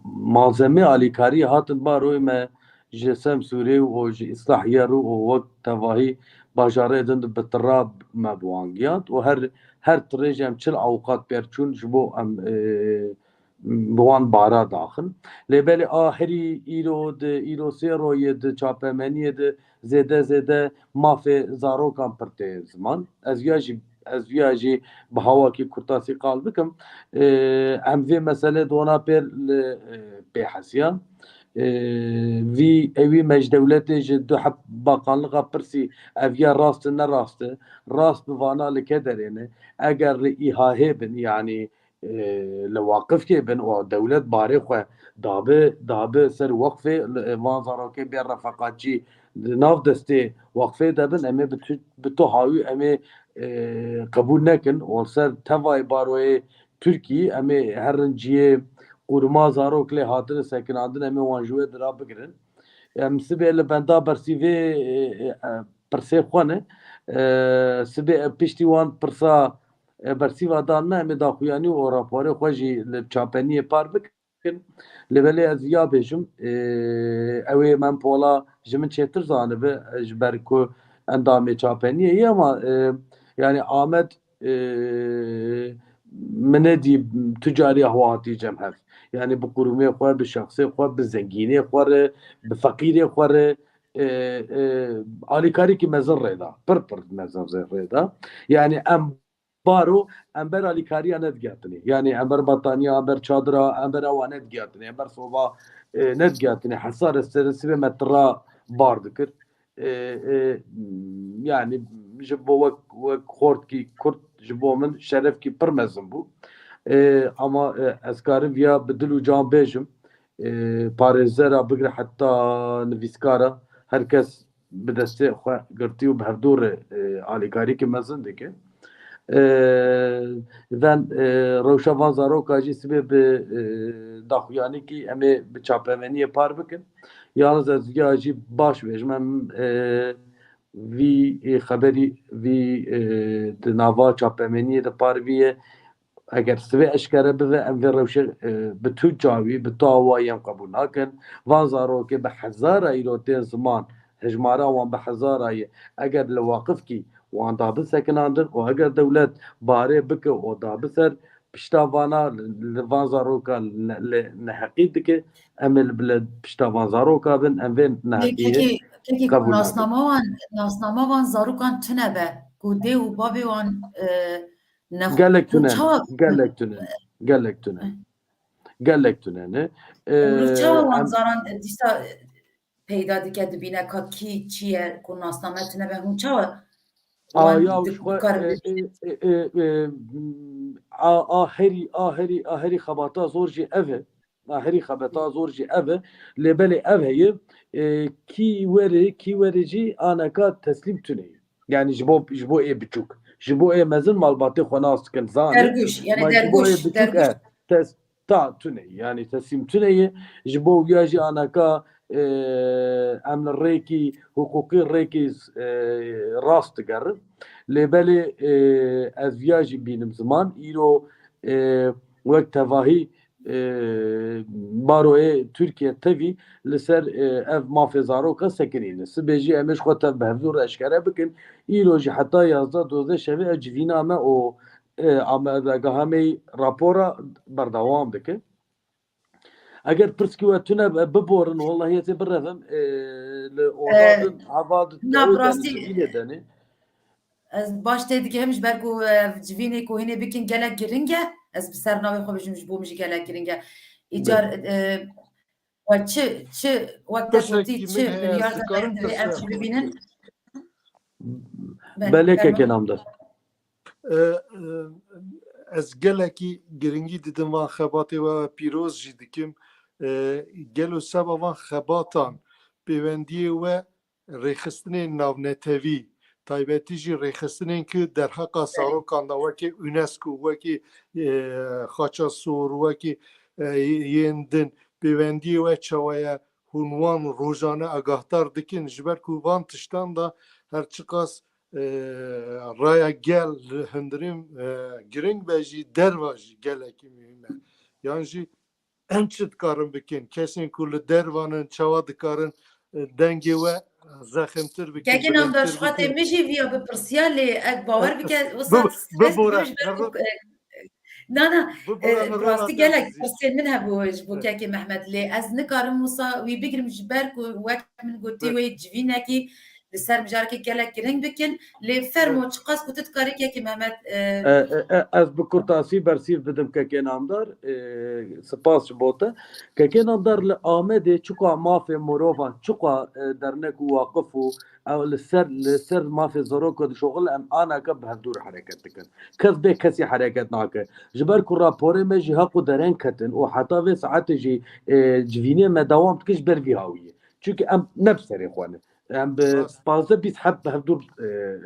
malzeme alîkariyê hatin baroyê me ji Semsûrê û ji İslahiya û wek tevahî bajarê din bi tira me bi wan gihand û her tirê jî em çil awqat pêrçûn ji bo em bi wan bara daxin lêbelê ahirî îro sê royê di çapemeniyê de zêde mafê zarokan pir tê ziman ez viya jî bi hewakî kurtasî qal bikim em vê meselê dona pêr li pêhesiyan vî evî mejdewletê ji du heb bakanlika pirsî ev ya rast e nerast e rast bi vana li ke derê ne eger li îhahê bin yanî li waqifkê bin û dewlet barê xwe dabe ser wexfê van zarokê bê refeqatçî ناف دستي وقفه دبن امي بتو هاوي امي قبول نكن ولسر تواي باروي تركي امي هرنجيه قرما زاروك لي هاتن ساكن عندنا امي وانجوه درا بگرن سبي اللي بندا برسيفي برسي خوانه سبي بيشتي وان برسا برسيفا دان ما امي داخوياني و راپوري خوجي لچاپنيه پار بكن لبلي ازيا بيجم اوي من بولا جمن چتر زانبه جبركو اندامي چاپنيه هي ama yani Ahmet مندي تجاري هواتي جمهر يعني بقرومي خوار بشخصي خوار بزنگيني خوار بفقيري خوار آلیکاری کی مزر ردا پر مزر ردا yani امبر آلیکاری ند گرتنی yani امبر بطانیه امبر çadıra امبر avanet گرتنی امبر soba net گرتنی حصار استرسی ve metra bardıkır yani جبو وك خورد کی kurd جبو من şeref ki پر mezin bu ama ezkarım ya bedil can bejim parêzera bigre heta nivîskara herkes bi destê xwe girtî û bi hevdûrê alîkarîkê mezin dike ven rewşa van zaroka jî sibê bi daxuyanîkî em ê bi çapemeniyê par bikin yalnız ez ya jî baş bêjim em vî xeberî vî di nava çapemeniyê de parviye eger sivê eşkere bibe em vê rewşê bi tu cawî bi tu awayên qebûl nakin van zarokê bi hezara îrotên ziman hejmara wan bi hezarayê eger li waqifkî wan dabin sekinandin û eger dewlet barê bike û dabiser pişta vana li van zaroka neheqî dike em ê li pişta van zaroka bin em vê neheqiyê قبول ناسنامه وان زاروکان تنه به گوده و بابی وان gelek tünen çava وان زاران دیستا پیدا دیگه دبینه که کی چیه که ناسنامه تنه به هون چوا aheri xebata zor jî ev e aheri xebata zor jî ev e lêbelê ev heye kî werê jî aneka teslîm tune yani ji bo ê biçûk ji bo ê mezin malbatê xwe nas dikin zanê derguş yani derguş ta tune yani teslîm tuneyê ji bo wiya jî aneka em li rêkî hukukî rêkî rast digerin lêbelê ez viya jî bînim ziman îro wek tevahî baroyê Türkiye tevî li ser ev mafê zaroka sekinîne sibê jî em ê ji xwe tev bi hevdûr eşkere bikin îro jî heta 11-12 şevê ev civîna me û amedegaha me rapora berdewam dike eger pirskî we tune biborin wallahiyetê birevim li odadin heva denê ez baş tê dike hemîş ber ku civînê ku hînê bikin gelek giring e ez bi ser navê xwe bijim ji bo min jî gelek giring e îcar çi wek te gotî çi milyar divê em jî bibînin belekeke namdar ez gelekî giringî didim van xebatê we pîroz jî dikim gelo seba van xebatan pêwendiyê we rêxistinên navnetevî taybetî jî rêxistinên ki derheqa sarokan da wekî UNESCO wekî xaça sor wekî yên din pêwendiyê we çawaye hûn wan rojane agahdar dikin ji ber ku van tiştan da her çi qas raya gel hundirîn giring ve jî derva jî gelekî mühim e yan jî em çi dikarin bikin kesên ku li dervanin çawa dikarin dengê we zexmtir bikin Kekin namdar şu hatê min jî viya bipirsiya lê ek bawer bike na rastî gelek pirsên min hebû ji bo kekê Mehmed lê ez nikarim wisa wî bigirim ji ber ku wek min gotî wê civînekî li ser mijarekê gelek giring bikin lê fermo çi qas ku tu dikarî kekê Mehmed ez bi kurtasî bersîv bidim kekê namdar spas ji bo te kekê namdar li Amedê çiqa mafê mirovan çiqa dernek û waqif û ew li ser mafê zarok dişoxil em anaka bi hevdûr hereket dikin kes bê kesî hereket nake ji ber ku raporê me jî heqû dereng ketin û heta vê saetê jî civînê me dewam dike ji ber vî hawiyê çünkü em ne bi serê xwe ne يعني بازه بيسحب بهدور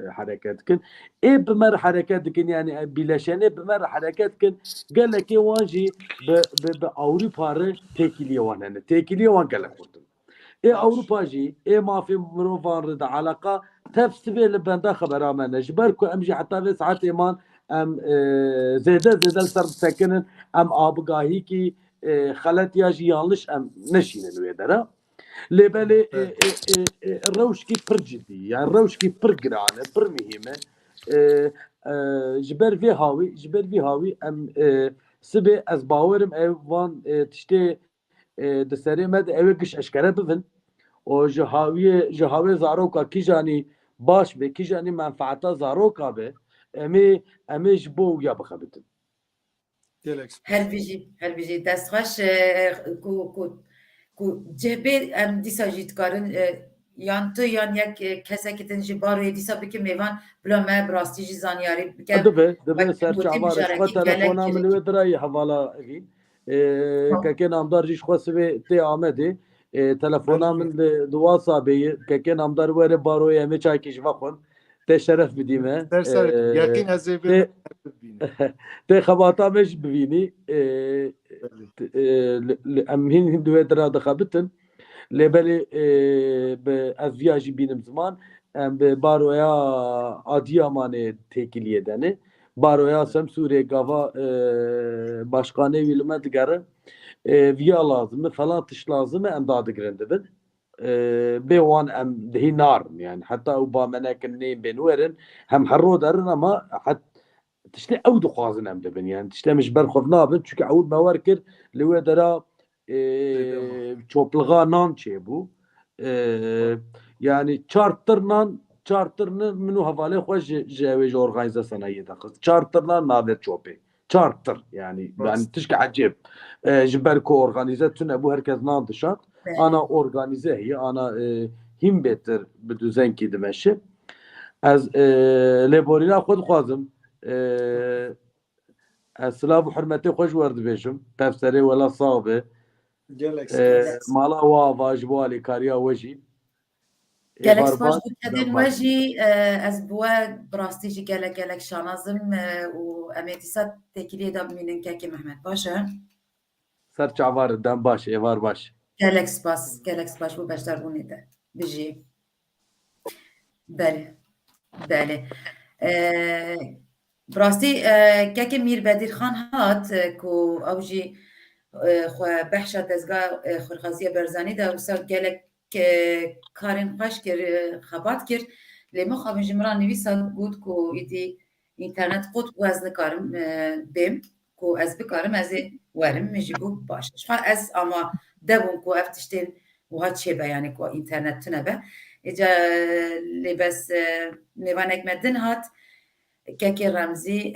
حركات كن ايه بمر حركات كن يعني بلاشانه بمر حركات كن قال لك واجي باوروبا تيكيلي وانا تيكيلي وان قال لك ايه اوروبا جي ايه ما في مروفان رد علاقه تفسبي لبندا خبر امانه جبركو امجي حتى في ساعات ايمان ام زيده السر ساكن ام ابغاهيكي خلت ياجي يانلش ام نشين الويدرا لبالي الروشكي برجدي يعني الروشكي برجرانه برمهمه جبر في هاوي ام سبي از باورم ايوان تشتي دسري مد اوكش اشكره بفن و جهاوی زاروکا کیجانی باش به کیجانی منفعتا زاروکا به امیش بو یا بخبتن gelek هەلبیژی دەستخۆش cehbê em dîsa jî dikarin yan tu yan yek kesekî din ji baroyê dîsa bikin mêvan bila me bi rastî jî zanyarî bike دبه سرچاوار شخوا تلفونا من ودرای حوالا evîn keke namdar jî şxwa sivê tê amedê تلفونا من دواسا bê keke namdar were baroyê em ê çaykî ji vexwin tê şeref bidîme yakin ez ê tê xebata me jî bivînî em hîn wê dira dixebitin lêbelê bi ez viya jî bînim ziman em bi baroya Adıyamanê têkiliye denê baroya Semsûrê gava başkanê wî li me digerin viya lazim e falan tiş lazim e em dadigirin dibin bê wan em dihî narin yani heta ew bamenekin nê bên werin hem herro derin ama tiştê ew dixwazin em dibin yani tiştê min ji ber xwe nabin çünkü ew me wer kir li wê dera çopliğa nan çêbû yani çartirnin min û hevalê xwe ji ew ê ji organîzasyona yê dixist çartirnan navê çopê çartir yani tişkî ecêb ji ber ku organîze tune bû herkes nan dişat ana organîze heye ana hîn bêtir bi düzenkî dimeşi ez lêborîna xwe dixwazim ez silav û hurmetê xwe ji werdibêjim tevserê wela sax be mala wa ji bo alîkariya we jî gelek spas bûkedên we jî ez bi we bi rastî jî gelek şanazim û em ê dîsa têkiliyê de bimînin kekê Mehmet baş e ser çavar dem baş êvar baş gelek spas bû beşdarbûnê de bijî belê bi rastî kekê Mîrbedîrxan hat ku ew jî xwe behşa dezgah xwirxaziya Berzanî de wisa gelek karên xweş kir xebat kir lê min xwe min ji miran nivîsa got ku îdî înternet qut û ez nikarim bêm ku ez bikarim ez ê werim min jî bû baş xwe ez ama debûm ku ev tiştên wiha çêbe yani ku înternet tune be êca lê bes mêvanek me din hat kekê Remzî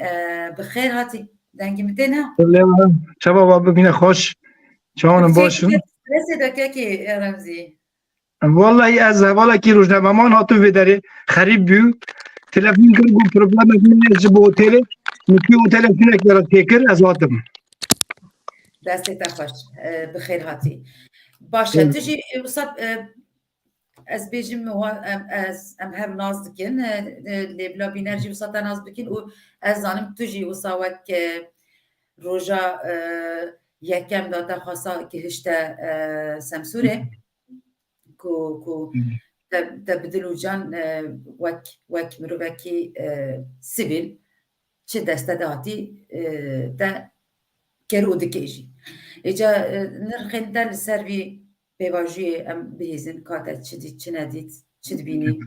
bi xêr hatî dengê min tê ne çaba bibîne xweş çawanım başin stresê de kekê Remzî vallahi ez hevalekî rojnameman hatû vê derê xerîb bû telefon kir got problemek min ji bo otelê mikî otelê hinek were têkir ez hatim destê te xweş bi xêr hatî baş e tu jî wisa ez bêjim em hev naz dikin lê bila bîner jî wisa te naz bikin û ez zanim tu jî wisa wek roja yekem da te xwesa gihişte Semsûrê ku te bi dil û can wek mirovekî sivîl çi deste de hatî te ker û dikê jî êca nirxên te li ser vî pêvajiyê em bihêzin ka te çi nedît çi dibînî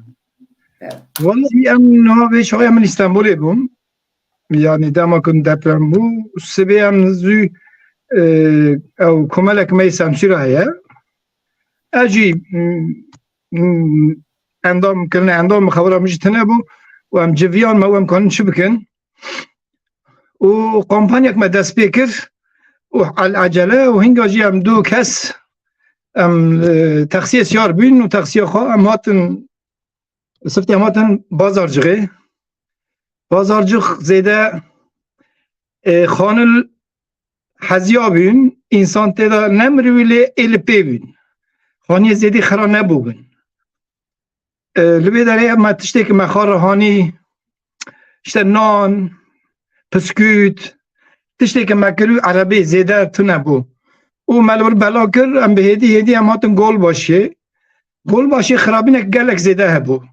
vallahi em niha vê çaxê min İstanbulê bûm yani dema ku deprem bû sibê em zû ew komelek me Semsûra heye ez jî endam kirine endam xewira min jî tune bû û em civiyan me em karin çi bikin û kampanyek me dest pê kir û elacele û hinga jî em du kes em texsiyê siyar bûn û texsiya xwe em hatin siftê em hatin bazarcix zêde xanil heziya bûn însan tê de nemirî lê ê li pê bûn xaniyê zêdî xera nebûbin لبی داره ما تشتی که مخار هانی işte نان پسکوت تشتی که مکرو عربی زیده تو نبو او ملور بلا کر ام به هدی هم هاتن گل باشه خرابی نک گلک زیده هبو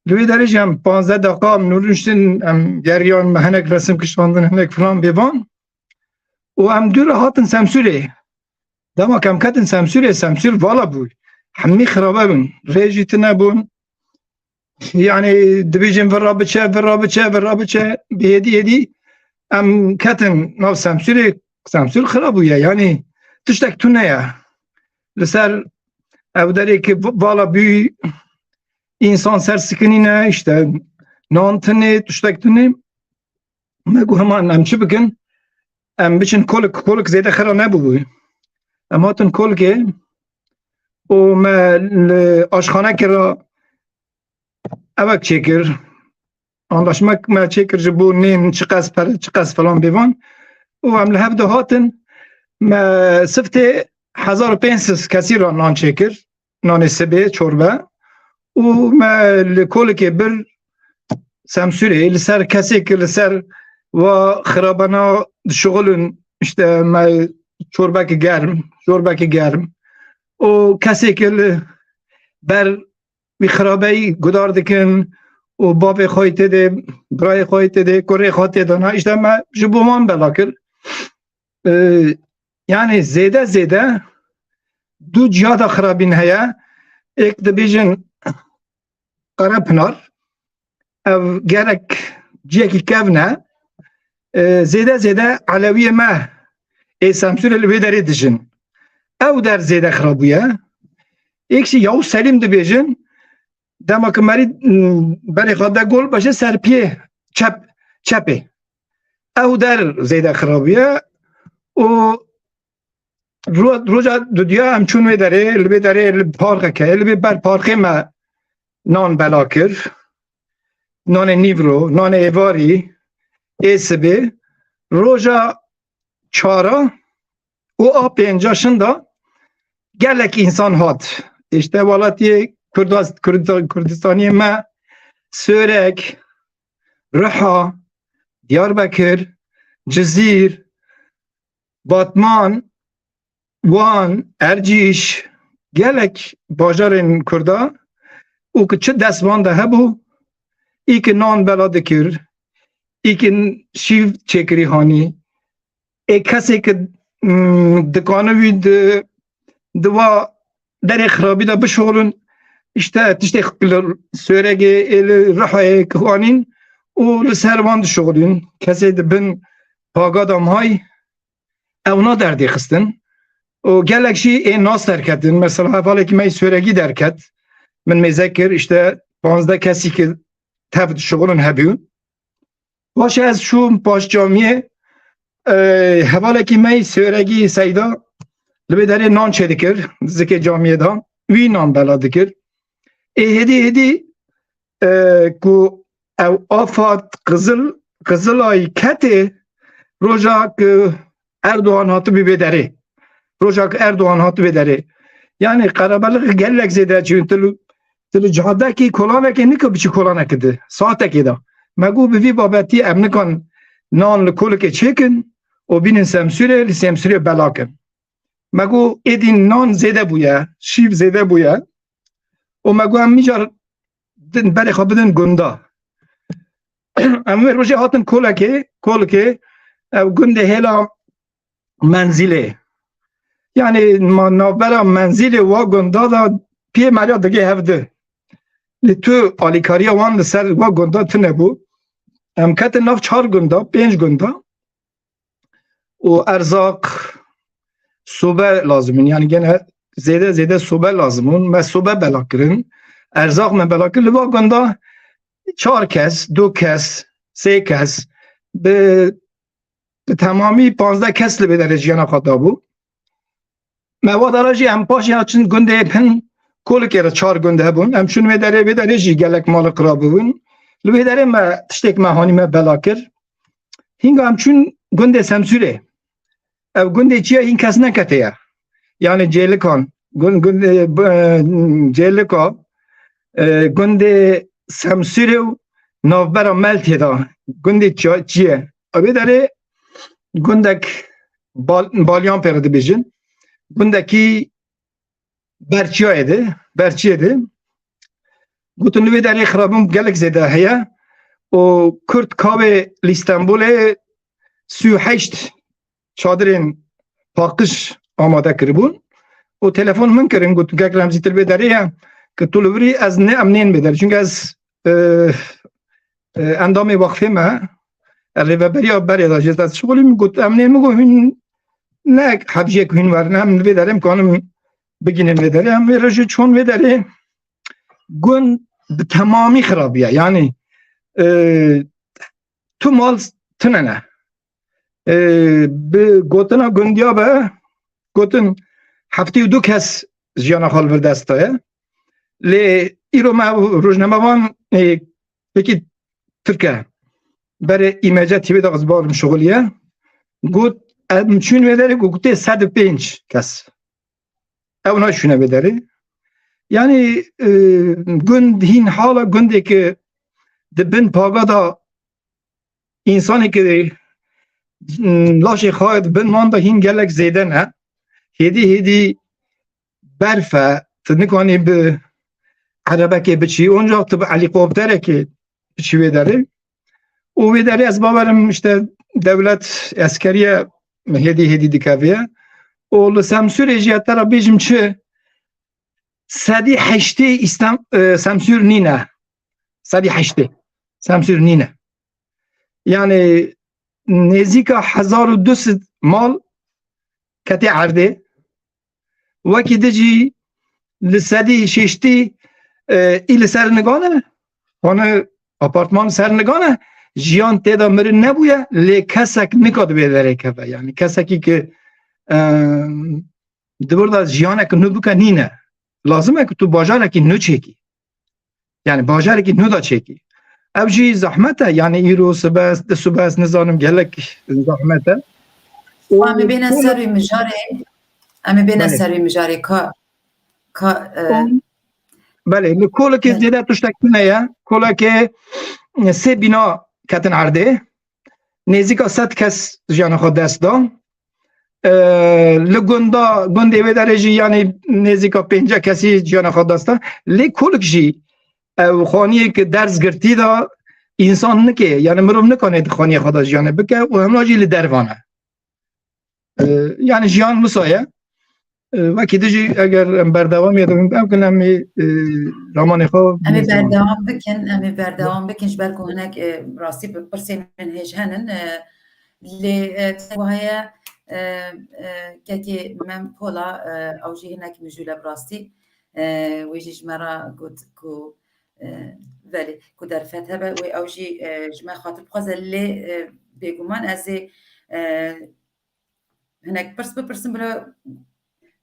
لوی درش هم 15 دقیقه هم نورشتن هم گریان مهنک رسم کشواندن هنک فلان بیوان و هم دور هاتن سمسوره دما کم کتن سمسور والا بود همی خرابه بون ریجیت نبون يعني دبيجن في الرابطة بهدي ام كاتن ناو سامسور خرابويا يعني تشتك تونيا لسر او داري كي بالا بي انسان سر سكنينه işte نانتني تشتك توني مگو همان ام چه بکن ام بچن کولک زیده خرا نبو ام هاتن کولکه و ما آشخانه کرا اوک چکر anlaşmak ما چکر جبو نیم چقاس فلان بیوان و هم لحب ده هاتن ما سفت 1500 کسی را نان چکر نان سبه چوربه و ما لکول که بر سمسوره لسر کسی که لسر و خرابانا شغلون işte ما چوربه که گرم و کسی که بر وی خرابه گدار دکن و باب خواهیت ده برای خواهیت ده کره خواهیت ده نه işte ما جبومان بلا کر yani زیده دو جاده خرابین هیا ایک ده بیجن قرب پنار او گرک جیکی کونه زیده علوی ما ای سمسور الوی داری دجن او در زیده خرابویه ایکشی یاو سلیم ده بیجن دما که مری برای خواهده گل باشه سرپیه چپه او در زیده خرابیه و روزا دودیا هم چون لبی داره پارقه که لبی بر پارقه ما نان بلا کر نان نیورو نان ایواری ایسبه روزا چارا و آب اینجا شنده گلک انسان هات işte والاتی کردستانی ما سورک رحا دیاربکر جزیر باتمان وان ارجیش گلک باجارن کردا او که چه دستمان ده هبو ای که نان بلا دکر ای که شیف چکری هانی ای کسی که دکانوی دوا در خرابی دا بشغلون işte sörege rahaya kıvanin o servan şoğlun kese bin pagadam hay evna derdi xistin o gelekşi nas derketin mesela havaleki mey söregi derket min mezekir işte 15 kesi ki tevd şoğlun hebu baş az şu baş camiye havaleki mey söregi sayda libedere nan çedikir zike camiyeda vi nan bela dikir هدی کو او آفات قزلای کته روزا که اردوغان هاتو بیداره yani qarabalık gellek zede çün tulu jahada ki kolana ki nikab çi kolana kede saate ki da magu bi babati emnikan nan lekol ke çekin o binin semsüre belaken magu edin nan zede buya şiv zede buya و مگو هم میجار برای خواب بدن گنده اما روژه هاتن کل که گنده هلا منزله یعنی نابرا منزله و گنده دا پیه مریا دگه هفته لی تو آلیکاری وان لسر و گنده تو نبو هم کت ناف 4 گنده 5 گنده و ارزاق صوبه لازمین یعنی گنه زیده صوبه لازمون ما صوبه بلا کرن ارزاق ما بلا کرن لبا گنده 4 کس 2 کس 3 کس به تمامی 15 کس لبه در جیانا خدا بو مواد راجی هم پاشی هاچن گنده پن کل که 4 گنده بون هم چون به در جی گلک مال قرابه بون لبه در ما تشتک مهانی ما بلا کر هنگا هم چون گنده سمسوره او گنده چیه این کس نکته yani Ceylikan Ceyliko گند سمسور و نوبر ملت دا گند چیه اوی داره گندک بالیان پرده بیجن گندکی برچیه ده گوتن نوی داره خرابم گلک زیده هیا و کرد کابه لیستانبول 38 چادرین پاکش آماده کربون و تلفن من کردن گفت که رمزی تل بداره که طلوری از نه امنین بداره چون از اندام وقفه ما ریوبری آبری داشت از شغلی میگفت امنین میگم نه حبیه که این ورنه هم بداره امکانم بگینم بداره هم رجوع چون بداره گون تمامی خرابیه یعنی تو مال تنه به گوتنا گندیا به گوتن 72 کس جیان خال ور دستایه لی ایرو ما روزنامه‌وان یکی ترکه برای ایمیجه تیوی دا غزبارم شغلیه گوت چون بداره گوته 105 کس اونا شونه بداره یعنی گند هین حالا گنده که دبن پاگا دا انسانی که لاش خواهد بن مانده هین گلک زیده نه هدی برفه تنکانی به عربه که بچی اونجا تو به هلیکوپتره که بچی داره او داره از باورم اشته دولت عسکری هدی دکاویه و لسامسور اجیات را بیجم چه 108 سامسور نینه 108 سامسور نینه یعنی نزدیکا 1200 مال کتی عرده وکی دجی لسدی ششتی ایل سرنگانه خانه اپارتمان سرنگانه جیان تیدا مره نبویه لی کسک نکاد بیداره که یعنی کسکی که دبرد از جیانه که نو بکن نینه لازمه که تو باجاره که نو چکی یعنی باجاره که نو دا چکی او جی زحمته یعنی ایرو سباس نظانم گلک زحمته امی بین سروی مجاره بله کولا که زیده توشتک نیا کولا که 3 بینا کتن عرده نزدیکا 100 کس جان خود دست دا گنده به درجه یعنی نزدیکا 50 کسی جان خود دست دا لی کولک جی او خانیه که درس گرتی دا انسان نکه یعنی مروم نکنه خانیه خود از جانه بکه و همنا جی لدروانه یعنی جیان مسایه و که دیجی اگر بردوام یادم بکنم امی رامان خواه امی بردوام بکنش برکو هنک راستی برسی من هجهنن لی تواهی که من پولا اوجی هنک مجوله براستی ویجیش مرا گود کو ولی کو در فتحه با و اوجی جمع خاطر بخوازه لی بگومان از هنک بپرسم بلا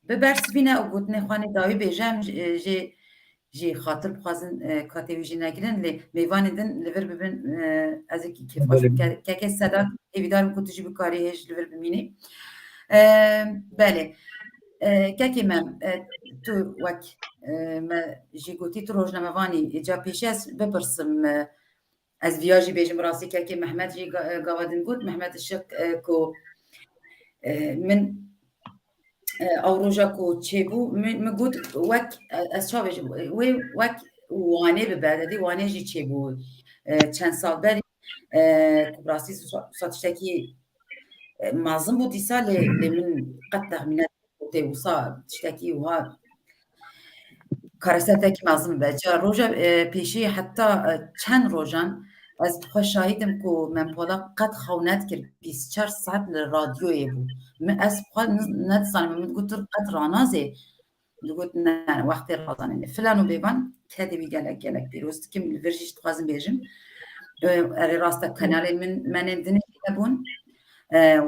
ببرس بینه و گوتنه خوانه داوی بیجم جی خاطر بخوازن کاتوی جی نگیرن لی میوان دن لور ببین از اکی کیف خوش که صدا ایویدارم کتو جی بکاری هش لور بمینی بله که من تو وک ما جی گوتی تو روزنامه‌وانی جا پیش از بپرسم از ویاجی بیجم راستی که محمد جی گاودن بود محمد الشق کو من او روزا کو چیبو مگود وک از چاوش وک وانه ببرده وانه جی چیبو چند سال بعد راستی ساتشتکی معظم بود سال من قد تخمینات وصا تشتكي وها كارثتك معظم بجا روجا پیشی حتی چند روزان از خوش شاهدم که من پولا قد خونت کرد 24 ساعت رادیوی بود من از خود ندستانم من گوتر قد رانازه گوت نه وقتی رازانه فلانو بیبان کدی بیگلک بیروست که من ورژیش توازم بیجم اری راستا کانال من دنی بون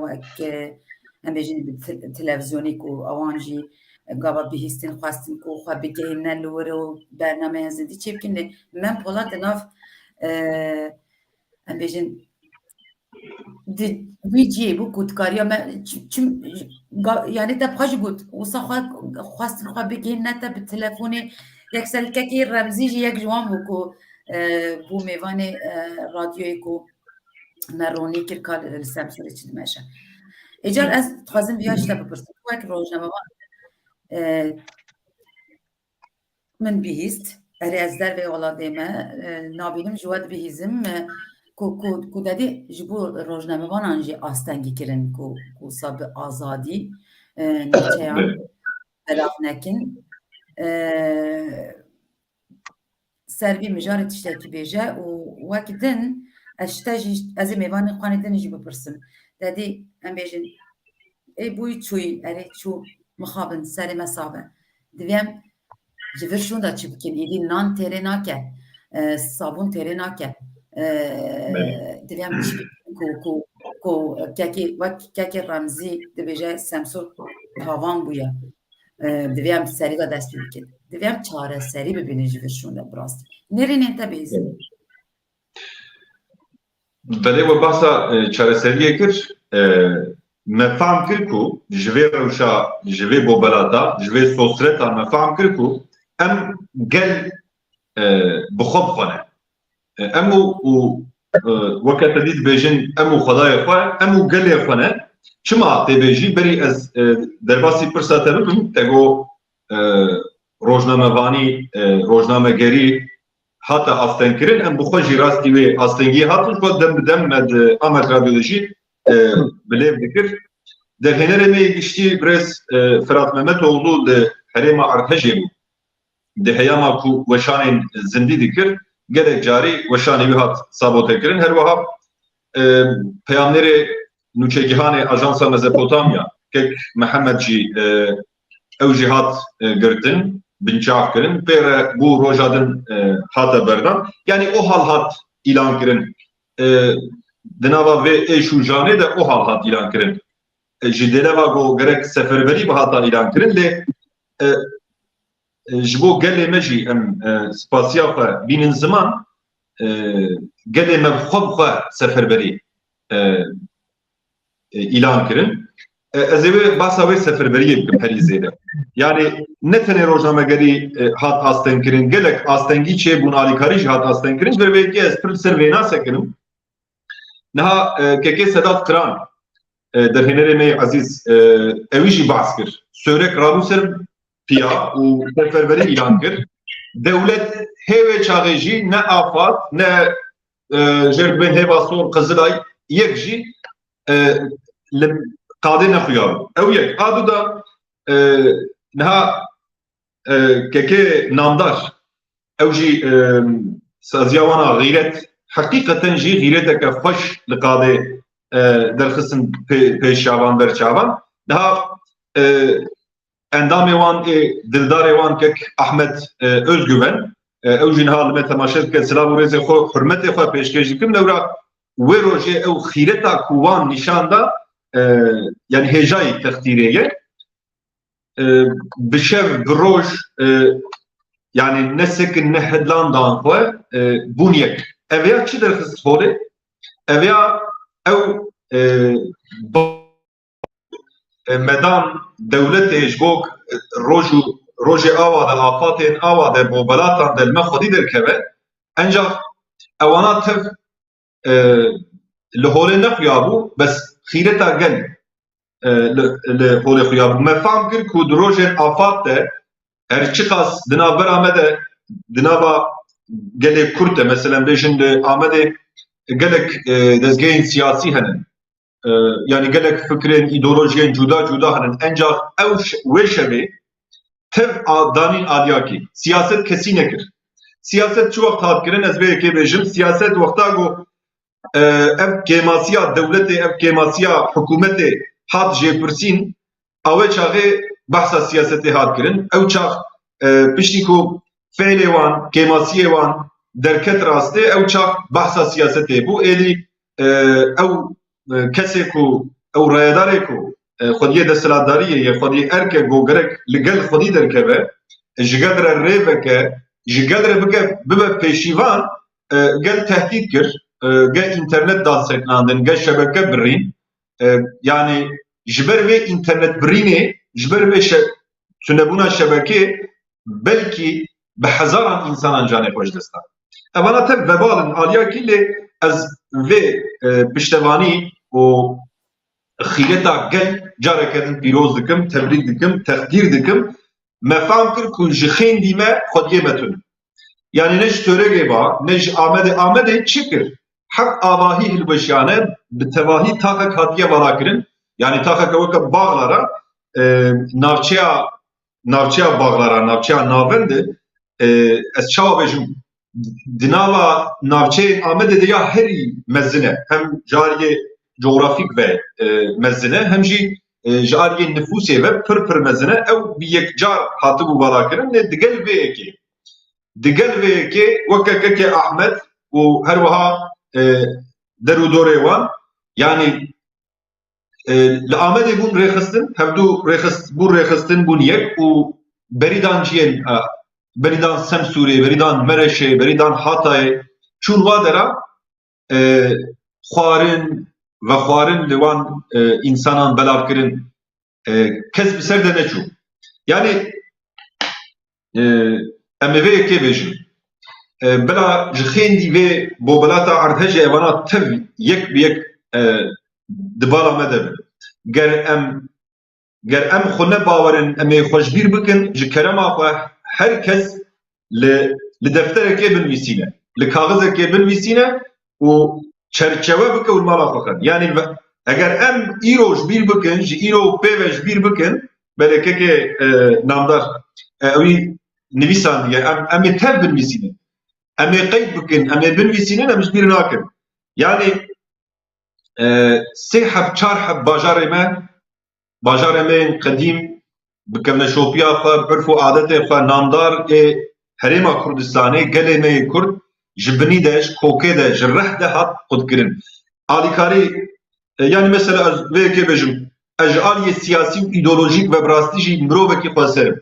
و که هم بیجین تلویزیونی کو آوانجی گاوا بیهستین خواستین کو خوا بگین نلوره و برنامه هزندی چی بکنه من پولا دناف هم بیجین ویجی بو کودکاری من یعنی تا بخواش بود وصا خواستین خوا بگین نتا به تلفن یەکسەرکەکی ڕەمزیژ یەک جوان بوو کو بوو میوانێ رادیۆی کو مەڕۆنی کرد کار li Semsûrê çi dimeşe. Êcar ez dixwazim vîya ji te bipirsim wek rojnamevan min bihîst erê ez dervê welatê me nabînim ji we dibihîzim ku dedî ji bo rojnamevanan jî astengî kirin ku sabı azadî nîçeyan belav nekin servî mijarê tiştekî bêje û wek din ez ji te jî ez ê mêvanên xwanê din jî bipirsim dedî em bêjin ê bûyî çûyî erê çû mixabin serê me sav e divêm ji vir şûnda çi bikin êdî nan têrê nake sabûn têrê nake divêm çi bikin ku kekê wek kekê remzî dibêje Semsûr tavan bûye divêm serî da dest pê bikin divêm çareserî bibînin ji vir şûnda bi rastî nêrînên te bêzin Belê we behsa çareseriyê kir me fehm kir ku ji vê rewşa ji vê bobelata ji vê sosretan me fehm kir ku em gel bi xwe bixwene em û weke te dî dibêjin em û xwedayê xwe em û gelê xwe ne çima tê bêjî berî ez derbasî pirsa te bibim te got rojnamevanî rojnamegerî hata astenkirin em bi xwe jî rastî wê astengiyê hatin xwe dem bi dem me di Amed Radyo'da jî bilêv dikir derhênerê me giştî birêz Firat Mehmetoğlu li herêma Artêşê bû di heyama ku weşanên zindî dikir gelek carî weşanê wî hat sabotekirin her wiha peyamnerê nûçegihanê Ajansa Mezopotamya kek Mihemed jî ew jî hat girtin binçav kirin pêre bû roja din hate berdan yanî o hal hat îlan kirin di nava vê êş û janê de o hal hat îlan kirin ji dêleva got gerek seferberî bi hata îlan kirin lê ji bo gelê me jî em spasiya xwe bînin ziman gelê me bi xwe bi xwe seferberî îlan kirin ez ê wê behsa wê seferberiyê bikim herî zêde yani ne tenê rojnamegerî hat astenkirin gelek astengî çêbûn alîkarî jî hat astenkirin ji ber vêkê ez pir li ser vê nasekirim niha kekê Sedat Kiran derhênerê me ezîz ewî jî behs kir sörek rabû ser piya û seferberî îlan kir dewlet hêvê çaxê jî ne afat ne jêrbên hêva sor Qizilay yek jî li qadê nexuya ew yek adu da niha kekê namdar ew jî saziya wana xîret heqîqeten jî xîreteke xweş li qadê derxistin pêşavan berçavan niha endamê wan ê dildarê wan kek Ahmed Özgüven ew jî niha li me temaşe dike silav û rêzê xwe hurmetê xwe pêşkêş dikim lewra wê rojê ew xîreta ku wan nîşan da yani hêjayê textîrê ye bi şev bi roj yani ne sekin ne hedlan dan xwe bûn yek ev ya çi derxist holê ev ya ew medan dewletê ji bo rojê awa de afatên awa de bobelatan de li me xwedî derkeve encaq ewana tev li holê nexuyabû bes xîreta gel li holê xuyabû me fehm kir ku di rojên afat de her çi qas di navbera me de di nava gelê Kurd de mesela bêjin li Amedê gelek dezgehên siyasî henin yani gelek fikrên îdeolojiyên cuda cuda henin encaq ew wê şevê tev danîn aliyakî siyaset kesî nekir siyaset çi wext hat kirin ez vê yekê bêjim siyaset wexta got ev kêmasiya dewletê ev kêmasiya hikûmetê hat jêpirsîn ew çaxê behsa siyasetê hat kirin ew çax piştî ku fêlê wan kêmasiyê wan derket rastê ew çax behsa siyasetê bû êdî ew kesê ku ew rayedarê ku xwediyê desthilatdariyê ye xwediyê erke got gerek li gel xwedî derkeve ji gedre rêveke ji gedre bike bibe pêşîvan gel tehdît kir gel internet daseknandin gel şebeke birîn yani ji ber vê internet birînê ji ber vê tunebûna şebekê belkî بهزاران انسانان جانê xweş distan. Evana te vebalin aliya kîlê ez vê piştevanî û xîreta gel careke din pîroz dikim, tebrik dikim, teqdîr dikim, me fehm kir ku ji xêndî me xwediyê me tune. Yani ne ji törekê ba, ne ji Amedê çi kir? Hek avahî hilweşiyane bi tevahî taxek hatiye verakirin, yani taxeke weke bağlara navçeya bağlara, navçeya navendê ez çawa bêjim di nava navçeyên Amedê de ya herî mezin e, hem cariyê coğrafîk ve mezin e, hem jî ji aliyê nüfusê ve pir mezin e, ew bi yekcar hatibû verakirin lê digel vê yekê. Digel vê yekê weke kekê Ahmed û her wiha derûdorê wan, yani li Amedê bûn rêxistin, hevdû bûn rêxistin bûn yek û berîdan ciyên berîdan Semsûrê, berîdan Mereşê, berîdan Hatayê çûn wa dera xwarin ve xwarin li wan însanan belav kirin kes bi ser de neçû. Yani em ê vê yekê bêjin. Bila ji xêndî vê bobilata erdhejê evana tev yek bi yek di bala me de bin. Ger em xwe nebawerin, em ê xweşbîr bikin ji kerema xwe her kes li defterekê binivîsîne, li kaxizekê binivîsîne û çerçeve bike û mala xwe xin. Yani eger em îro ji bîr bikin, ji îro û pêve ji bîr bikin, belê kekê namdar ewî nivîsan diye em ê tev binivîsînin. Em ê qeyd bikin, em ê binivîsînin, em ji bîr nakin. Yani sê heb çar heb bajarê me, bajarê me yên qedîm bi kevneşopiya xwe, bi urf û adetê xwe namdar ê Herêma Kurdistanê, gelê me yê Kurd ji binî de, ji kokê de, ji reh de hat xwedkirin. Alîkarî, yani mesela ez vê yekê bêjim, ez ji aliyê siyasî û îdeolojîk ve bi rastî jî mirovekî xweserim.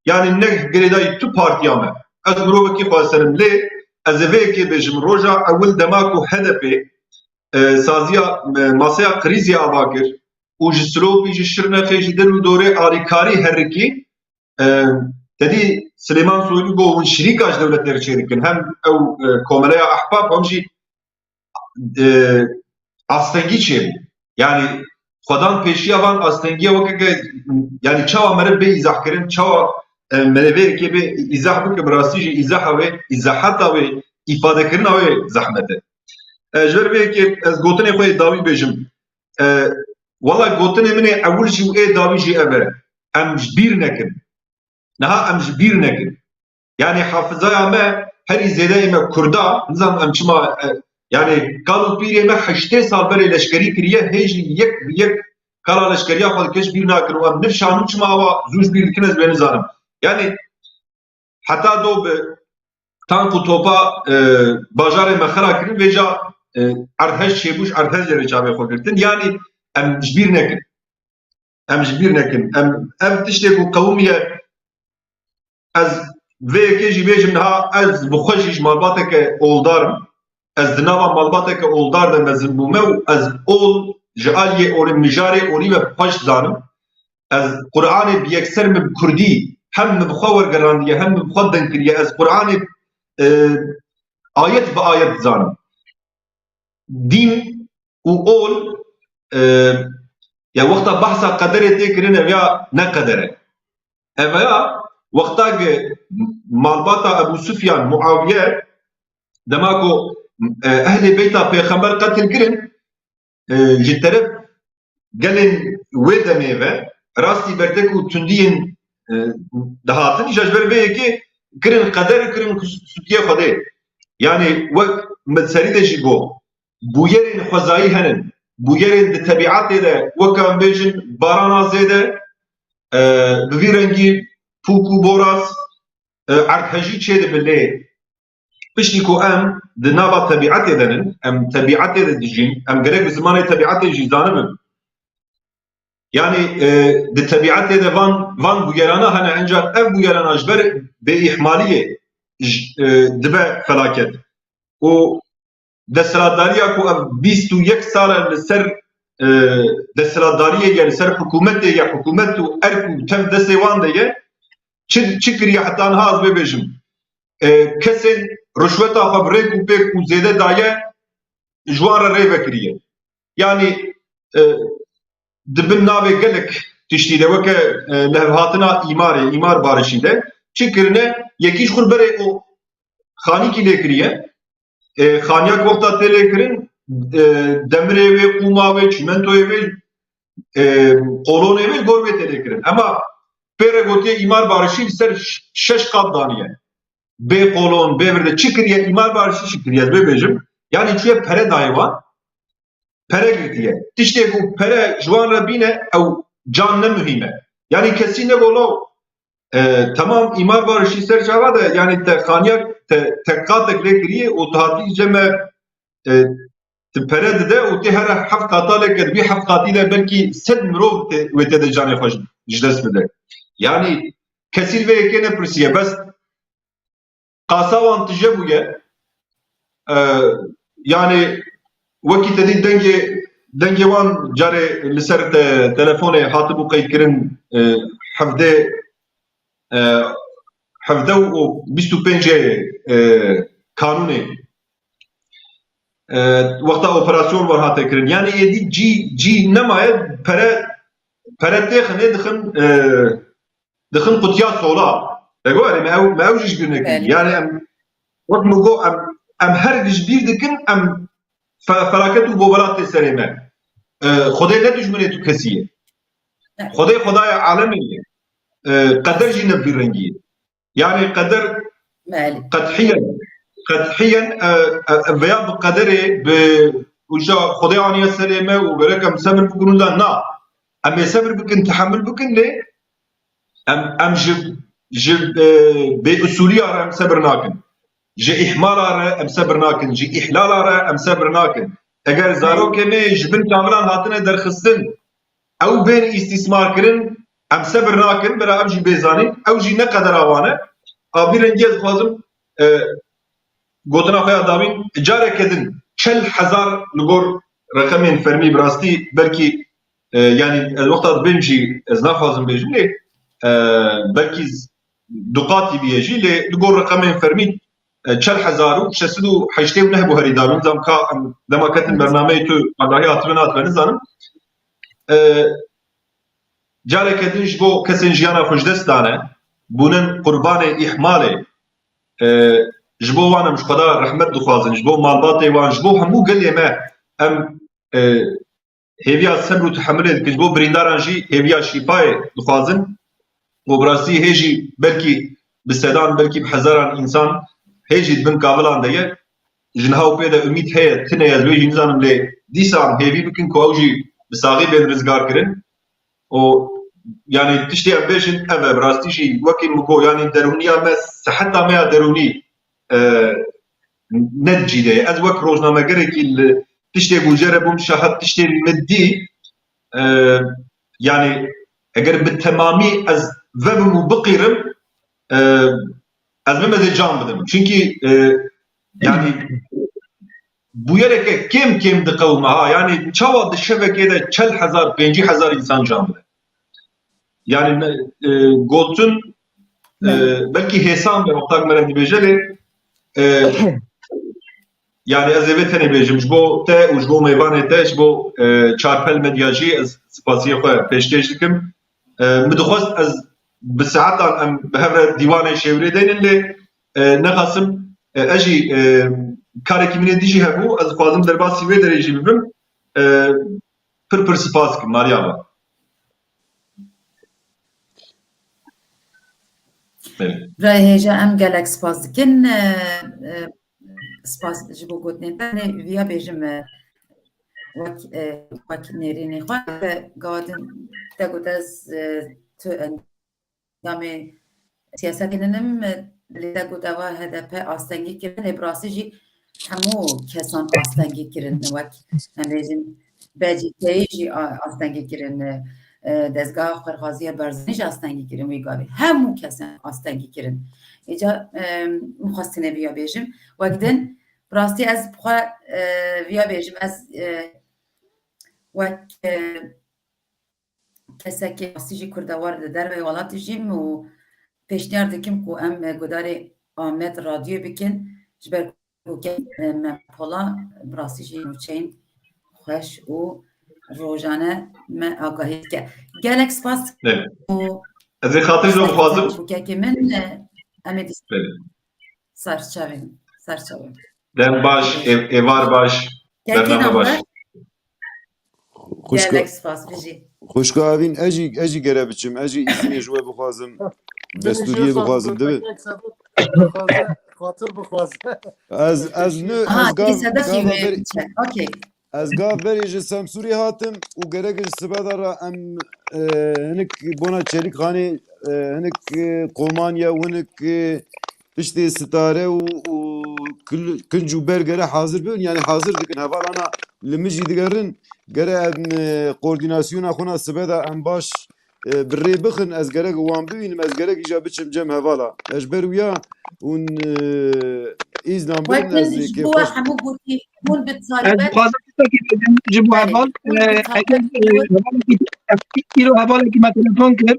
Yani ne girêdayî tu partiya me, ez mirovekî xweserim lê ez ê vê yekê bêjim roja ewil dema ku HDP saziya masaya krîzê ava kir û ji Silopî, ji Şirnexê, ji Derûdorê alîkarî herikî tedî Silêman Soylu got hûn şirîka ji dewletê re çê dikin. Hem ew komeleya Ehbab hem jî astengî çê bû. Yani xwedan pêşiya van astengiya wekeke, yani çawa mere bê îzahkirin, çawa mere vê yekê bê îzah bike, bi rastî jî îzaha wê, îzahata wê, îfadekirina wê zehmet e. Ji ber vê yekê ez gotinê xwe ê dawî bêjim. Wala gotinê min ê ewil jî û ê dawî jî ev e. Em ji bîr nekin. Niha em ji bîr nekin. Yani hafızaya me herî zêdeyê me Kurda, nizanim em çima, yani kal û pîrê me 8 sal berê leşkerî kiriye, hê jî yek bi yek kala leşkeriya xwe dike ji bîr nakin û em nifşanin çima awa zû ji bîr dikin ez bê nizanim. Yani heta do bi tank û topa bajarê me xera kirin, vêja erdhej çêbû ji erdhejê re çavê xwe girtin. Yani em ji bîr nekin. Em ji bîr nekin. Em tiştê ku qewmiye ez vê yekê jî bêjim niha ez bi xwe jî ji malbateke oldarim. Ez di nava malbateke oldar de mezin bûme û ez ol ji aliyê olê mijarê olî ve xweş dizanim. Ez Qur'anê bi yekser min Kurdî hem min bi xwe wergerandiye hem min bi xwe din kiriye. Ez Qur'anê ayet bi ayet dizanim. Dîn û ol ya wexta behsa qederê tê kirin ev ya ne qeder e. Ev ya wexta ki malbata Ebu Sufyan, Muaviye dema ku ehlê beyta pêxember qetil kirin ji teref gelên wê demê ve rastî berdek û tundiyên dihatin îja ji ber vê yekê kirin qeder kirin sûtiyê Xwedê. Yani wek min serî de jî got bûyerên xwezayî henin, bûyerên di tebiatê de wek em bêjin barana zêde, bi vî rengî pûk û boras erdhejî çê dibin lê piştî ku em di nava tebiatê de nin, em tebiatê de dijîn, em gerek bi zimanê tebiatê jî zanibin. Yani di tebiatê de van bûyerana hene, encak ev bûyerana ji ber bêîhmaliyê dibe felaket. û desthilatdariya ku ev 21 sal e li ser desthilatdariyê ye, li ser hikûmetê ye, hikûmet û erk û tev destê wan de ye, çi kiriye heta niha ez vê bêjim. kesên rüşweta xwe bi rêk û pêk û zêde daye ji wan re rê vekiriye. Yani dibin navê gelek tiştî de weke li hevhatina îmarê, îmar barişî de çi kirine yekî ji xwe berê û xanîkî lê kiriye. Xaniyak wexta tê lê kirin demirê wê, qûma wê, çîmentoyê wê, qolonê wê gor wê tê lê kirin. Ema pêre gotiye îmar barişî li ser 6 qat daniye. Bê qolon, bê vir de çi kiriye îmar barişî çi kiriye bê bêjim. Yani çûye pere daye wan, pere girtiye. Tiştê ku pere ji wan re bîne ew can ne mühîm e. Yani kesî ne golo tamam îmar barişî ser çawa de yani te xaniyak te qatek lê kiriye û tu hatî ceme ti pere dide û tê here heft qata lê kir, bî heft qatî de belkî 100 mirov wê tê de canê xwe ji dest bide. Yani kesî vê yekê nepirsiye bes qasa wan tije bûye yani wekî te dî dengê wan carê li ser telefonê hatibû qeykirin hevdê û bîst û pêncê kanûnê wexta operasyon wan hate kirin. Yani êdî cî nemaye pere têxine dixin qutiya sola. Ew me ew jî ji bir nekiriye. Yani em wek min got em her giş bîr dikin em felaket û bobelat tê serê me. Xwedê ne dijminê tu kesî ye. Xwedê xwedaya alemê ye. Qeder jî ne bîrrengî ye. Yani qeder qedhiyen veya bi qederê bi wisa Xwedê aniye serê me û gerek em sebir bikin da na. Em ê sebir bikin, tehemmül bikin lê em ji bêusulîya re em sebir nakin. Ji ihmala re em sebir nakin, ji ihlala re em sebir nakin. Eger zarokê me ji bin kamilan hatine derxistin, ew bên îstîsmar kirin, em sebir nakin, bira ew jî bêzanîn, ew jî ne qedera wan e. A vî rengî ez dixwazim gotina xwe ya dawîn careke din 40,000 li gor reqemên fermî bi rastî belkî yani ez wexta dibêm jî ez naxwazim bêjim lê belkî du qatî bîye jî lê li gor reqemên fermî 40,680 ne hebû herî dawîn zam ka em dema ketin bernameyê tu agahî hatibê hatibê nizanim careke din ji bo kesên jiyana xwe ji dest dane bûnin qurbanê îhmalê ji bo wan em ji Xweda rehmet dixwazin, ji bo malbatê wan, ji bo hemû gelê me em hêviya sebr û tehemmülê dikin, ji bo birîndaran jî hêviya şîfayê dixwazin û bi rastî hê jî belkî bi sedan belkî bi hezaran însan hê jî dibin kavilan de ye ji niha û pê de umîd heye tune ez wê jî nizanim lê dîsan hêvî bikin ku ew jî bi saxî bên rizgar kirin û yani tiştê em bêjin ev e bi rastî jî wekî min got yani derûniya me seheta me ya derûnî ne dicîde ye. Ez wek rojnamegerekî li tiştê bûjere bûm şahet tiştê middî yani eger bi temamî ez vebim û biqîrim ez bimezê can bidim. Çünkü yani bûyereke kêm diqewme ha yani çawa di şevekê de 40,000 50,000 însan can bide. Yani gotin belkî hêsan be wexta me re dibêje lê yani ez ê vê tenê bêjim ji bo te û ji bo mêvanê te ji bo çarpel medya jî ez spasiyê xwe pêşkêş dikim. Min dixwest ez bi saetan em bi hev re dîwanê şêwirê deynin lê nexwasim ez jî karekî min ê dî jî hebû ez dixwazim derbasî wê derê jî bibim pir spas dikim Maryama. Hêja em gelek spas dikin spas ji bo gotinên te vîya bêjim wek nêrînê xwe gawadin te got ez tu endamê siyasetê dinim lê te got eva HDP astengî kirin lê bi rastî jî hemû kesan astengî kirin wek em bêjin BCT'yê jî astengî kirin dezgaha xwerxwaziya Barzanî jî astengî kirin wî gavê hemû kesan astengî kirin. Îca mixwastinê vîya bêjim wek din bi rastî ez bixwe vîya bêjim ez wek kesekê rastî jî kurdewar di derveyê welatê jîm û pêşniyar dikim ku em gudarê Ahmet radyo bikin ji ber ku me pola bi rastî jî nûçeyên xweş û rojane me agahî dike. Gelek spas Evet. û Ez ê xatirî xwe bixwazim. çûkekê min em ê Belê. serçavin. Dem baş, êvar baş, Kekê bername baş. namber Xuşka gelek spas bijî. xuşka evîn ejî gere biçim ejî îzmê ji we bixwazim destûriyê bixwazim dibe خاطر بخواز ez nû Aha, ez gav sedefî gava wê berê biçe. Okey. ez gav berê ji Semsûrê hatim û gerek ji sibeda ra em hinek bona çelîkxanê hinek komanya û hinek piştê sitare û kinc û ber gere hazir bin yani hazir dikin hevalana li min jî digerin gere em koordînasyona xwe na sibeda em baş bi rê bixin ez gerek wan bibînim ez gerek îja biçim cem hevala ez ber wîya hûn îznan birin ez Wetin ji kê bo xweş hemû gotî hûn bi Ez talibet dixwazim bitekî bidim ji bo heval îro hevalekî me telefon kir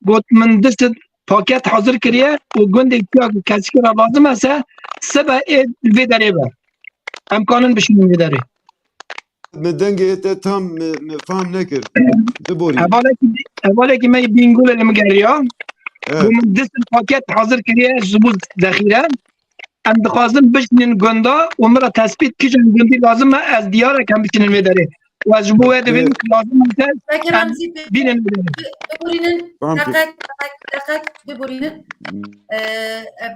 got min distit paket hazir kiriye û gundê çiya ku kesikê re lazim ese sibe ê li vê derê be. Em kanin bişînin vê derê. min dengê te tam me fehm nekir biborî Hevalekî me bîngûlê li min geriya evet. bu min distit paket hazir kiriye ji bo zexîre em dixwazim bişînin gunda û min re tespît kîjan gundî lazim e ez diyarek em bişînin vê derê. We ji bo wê divêrin ku lazim ese Peki em Ramzî bînin vê derê. biborînin Tamam ki. deqek biborînin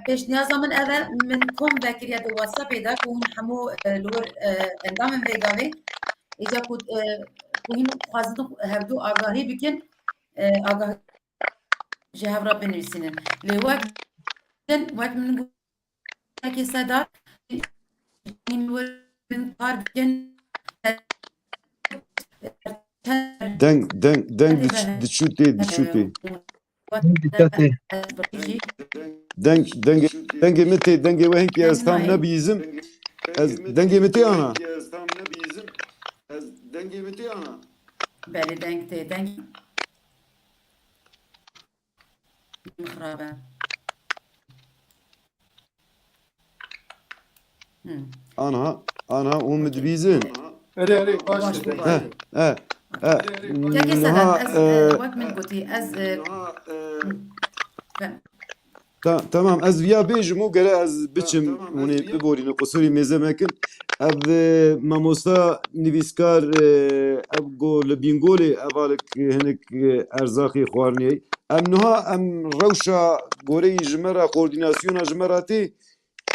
pêşniyaza min ev e min kom vekiriye bi WhatsAppê de ku hûn hemû li wir endamên vê gavê îca ku hîn xwazin hevdû agahî bikin agahî ji hev re binivîsînin. Lê wek min goteke seda hîn wir kar bikin deng diçûtê dengê min tê dengê we hinkî ez tam nebîzim ez dengê min tê ana Belê deng tê deng xirabe. ana hûn mi dibîzin Ere baş Baş bu he he he Kekê sedem ez wek min gotî ez tamam ez viya bêjim û gere ez biçim hûnê biborînin qusurî mêze mekin ev mamosta nivîskar ev got li bîngolê evalek hinek erzaqê xwariniyê em niha em rewşa goreyî ji me re koordînasyona ji me re tê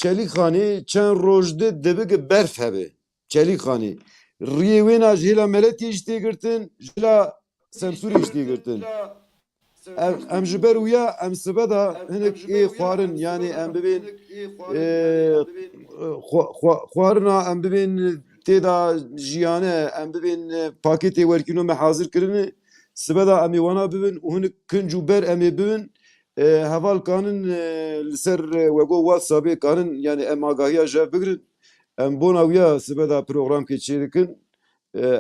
çelîkxanê çend roj dibige berf hebe çelîkxanê riyê wê na ji hêla Meletiyê jî tê girtin ji hêla Semsûrê jî tê girtin em ji ber wîya em sibeda hinek ê xwarin yanî em bibên xwarina em bibên têda jiyane em bibên pakêtê werkîno me hazir kirinê sibeda em ê wana bibin û hinek kinc û ber em ê bibin heval kanin li ser wego WhatsAppê kanin yani em agahiya ji hev bigirin em bona wîya sibeda programkê çê dikin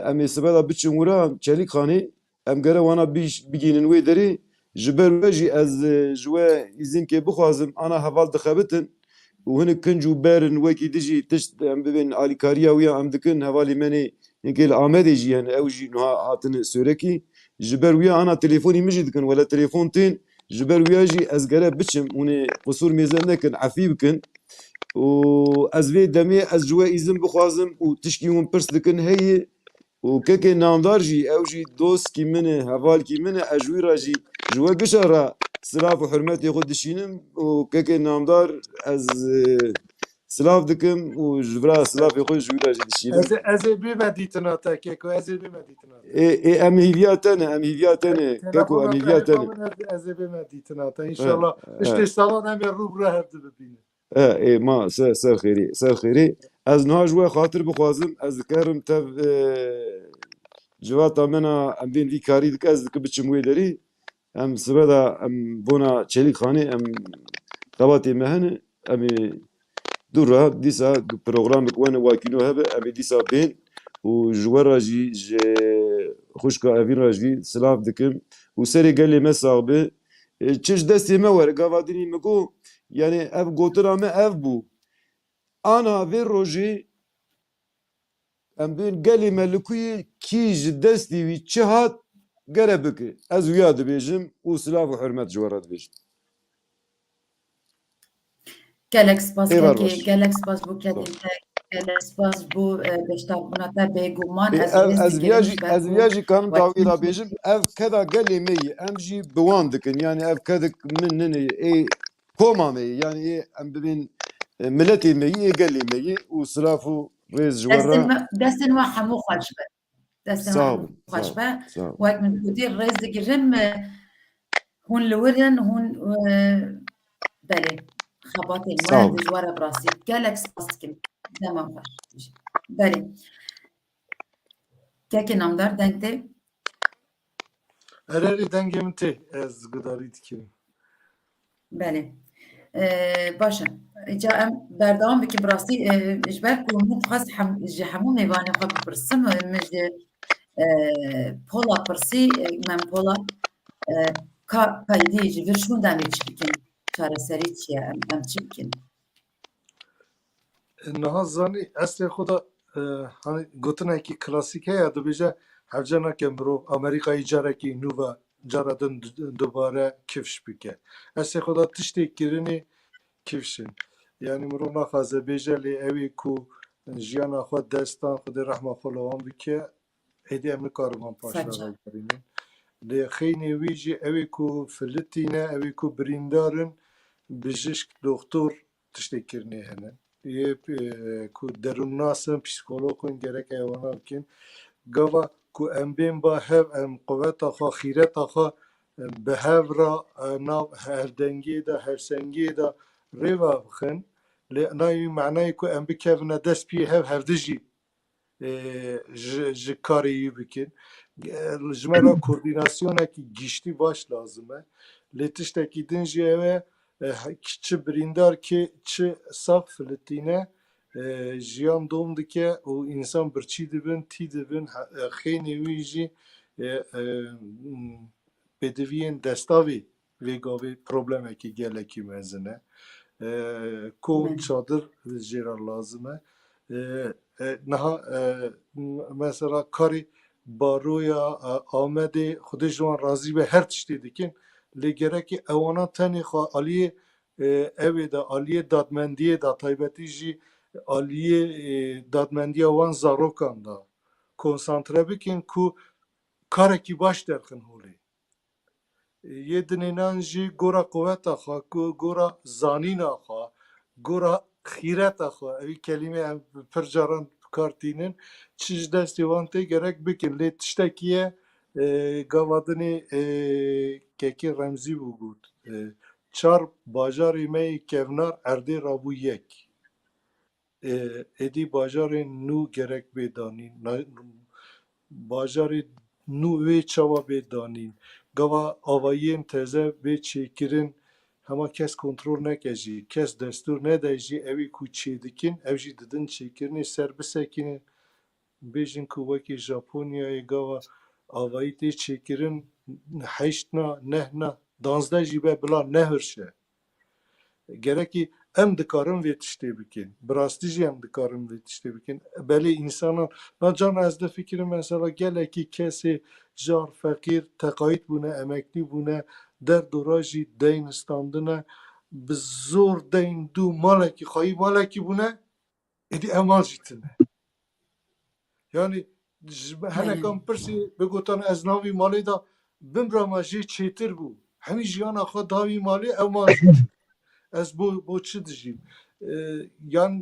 em ê sibeda biçin wira çelîkxanê em gere wana bigînin wê derê ji ber we jî ez ji we îzinkê bixwazim ana heval dixebitin û hinek kinc û berin wekî dijî tişt em bibên alîkariya wîya em dikin hevalê menê hinkê li Amedê jî hene ew jî niha hatine Sûrekî ji ber wîya ana telêfonî min jî dikin wele telêfon tên ji ber wîya jî ez gere biçim hûnê qusûr mêze nekin efî bikin û ez vê demê ez ji we îzin bixwazim û tişkî hûn pirs dikin heyê û kekê namdar jî ew jî dostkî min e hevalkî min e ez wî ra jî ji we gişa ra silav û hurmetê xwe dişînim û kekê namdar ez silav dikim û ji vira silavê xwe ji wî ra jî dişînim Ez ê bime dîtina te keko ez ê bime dîtina em hîviya te ne keko em hîviya te ne ez ê bime dîtina te inşallah işte salan em ê rû bira hev dibînin ma ser xêrê ez niha ji we xatir bixwazim ez dikerim tev civata me na em bên vî karî dike ez dike biçim wê derê em sibeda em bona çelîkxanê em xebatê me hene em ê dûra dîsa programek wene wakîno hebe em ê dîsa bên û ji we ra jî ji xuşka evîn ra jî silav dikim û serê gelê me sax be çi ji destê me were gavadinî me got yani ev gotina me ev bû ana vê rojê em bên gelê me li ku yê kî ji destê wî çi hat gere bike ez wiya dibêjim û silav û hurmet ji we re dibêjim. gelek spas Êvar kekê, baş. gelek spas bû kedên te, gelek spas bû beşdarbûna te bêguman ez Ev rêz ez digirim viya ji ber ez ku viya jî karim dawî wekî ra bêjim ev keda gelê me yê em jî bi wan dikin yani ev kedik min ninê ê koma me yê yani ê em bibên milletê me yê ê gelê me yê û silav û rêz ji we re destên we hemû xweş be. Destên we sağ hemû olun xweş sağ be. olun sağ olun. Wek min gotî rêz digirim hûn li wir in hûn belê xebatên Sağ we olun. dijwar e bi rastî gelek spas dikim dema xweş belê kekê namdar deng tê Ererê dengê min tê ez gudarî dikirim. belê baş e ca em berdewam bikin bi rastî ji ber ku min dixwast ji hemû mêvanên xwe bipirsim min ji Pola pirsî Pola ka peydî ji vir şûndan çi bikin çareserî çi ye em çi bikin Niha zanî eslê xwe da hani gotinekî klasîk heye dibêje hevceneke mirov Amerîkayê carekî nû ve cara din dubare kifş bike. Eslê xwe da tiştê kirinê kifşin. Yani mirov naxwaze bêje lê ew ê ku jiyana xwe destan Xwedê rehma xwe li wan bike êdî em nikarin wan paşda vegerînin. Lê xeynê wî jî ew ê ku filitîne ew ê ku birîndarin bijîşk doktor tiştê kirinê hene. Yê ku derûnnasin psîkologin gerek êwana bikin. Gava ku em bên ba hev em quvveta xwe xîreta xwe bi hev ra nav hevdengê de hevsengê de rêva bixin lê nayê meعنayê ku em bikevine dest pê hev hevdî jî ji karê wî bikin. Ji me re koordînasyonekî giştî baş lazim e. Lê tiştekî din jî ew e çi birîndar kê çi sax filitîne jiyan dom dike û însan birçî dibin tî dibin xeynê wî jî pêdiviyên destavê vê gavê problemekî gelekî mezin e. Kom çadir jê re lazim e. Niha mesela karê baroya Amedê Xwedê ji wan razî be her tiştê dikin lê gerekê ewana tenê xwe aliyê evê de aliyê dadmendiyê de taybetî jî aliyê dadmendiya wan zarokan da konsantre bikin ku karekî baş derxin holê. Yê dinênan jî gora quvveta xwe gora zanîna xwe gora xîreta xwe evî kelîme em pir caran kartînin çi ji destê wan tê gerek bikin lê tiştekî ye gava dinê kekê Remzî bû got çar bajarê me yê kevnar erdê rabû yek êdî bajarên nû gerek bê danîn bajarê nû wê çawa bê danîn gava avayiyên teze bê çêkirin hema kes kontrol neke jî kes destûr nede jî evî ku çê dikin ev jî didin çêkirinê ser bisekînin bêjin ku wekî Japonyayê gava avayî tê çêkirin heşt na neh na danzdeh jî be bila nehirşe gerekî em dikarin vê tiştê bikin bi rastî jî em dikarin vê tiştê bikin belê însanan na can ez difikirim mesela gelekî kesê jar feqîr teqayîd bûne emeklî bûne derdora jî deyn standine bi zor deyn dû malekî xayî malekî bûne êdî ev mal jî tune yani henekan pirsî bigotan ez navî malê da bimbra me jê çêtir bû hemî jiyana xwe dawî malê ew mal jî ez bo çi dijîm yan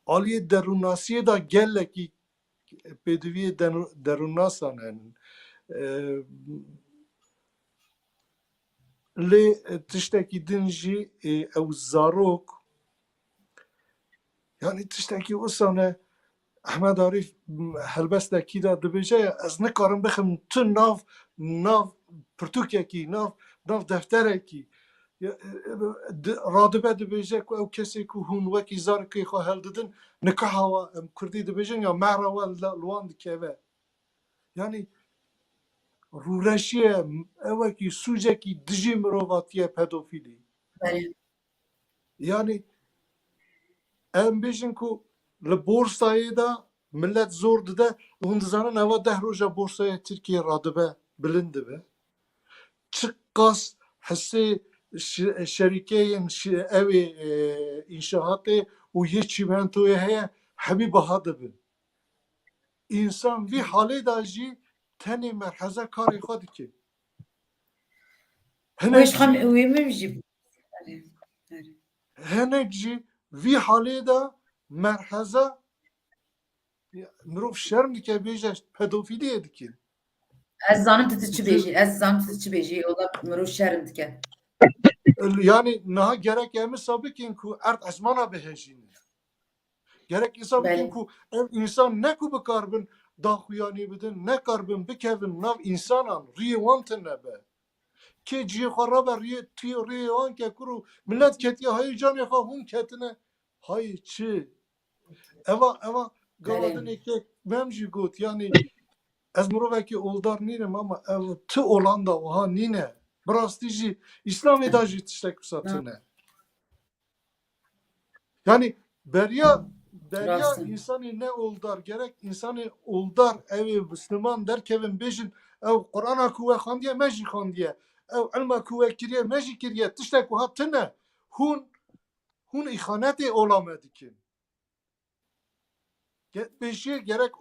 aliyê derûnnasiyê da gelekî pêdiviyê derûnnasan henin lê tiştekî din jî ew zarok yanî tiştekî wisan e Ehmed Arîf helbestekî da dibêje ez nikarim bixim tu nav pirtûkekî nav defterekî radibe dibêje ku ew kesê ku hûn wekî zarokê xwe heldidin nikaha we em Kurdî dibêjin ya mehra we li wan dikeve yanî rûreşiye ew wekî sûcekî dijî mirovatiye pedofîlî yani em bêjin ku li borsayê de millet zor dide hûn dizanin eva 10 roja borsaya Tirkiye radibe bilind dibe çi qas hissê şerîkeyên evê înşaatê û yê çîmentoyê heye hemî biha dibin. İnsan vî halê de jî tenê merheze karê xwe dike. Hinek ويش خم jî ويمجي hinek jî vî halê de merheze mirov şerm dike bêje pedofîliyê dikin. Ez zanım tı beji, ez zanım tı beji, o da mırov şerim dike. Yani naha gerek emi sabikin ku ert esmana behejîne. Gerek sabikin Bəli. ku ev insan ne ku bikarbin daxuyanî bidin, ne karbin bikevin nav insanan riyê wan tune be. Kê ciyê xwe rabe riyê wan ke kur û millet ketiye hayê canê xwe hûn ketine hayê çi? Eva galadinê kek mem jî got yani ez mirovekî oldar nînim ama ev ti olan da wiha nîne. Bi rastî jî İslamê da jî tiştek wisa tune. Yani beriya Rastın. insanê ne oldar gerek insanê oldar evê Müslüman derkevin bêjin ew Qur'ana ku we xandiye me jî xandiye ew ilma ku we kiriye me jî kiriye tiştek wiha tune hûn îxanetê ola me dikin. Bêjiye gerek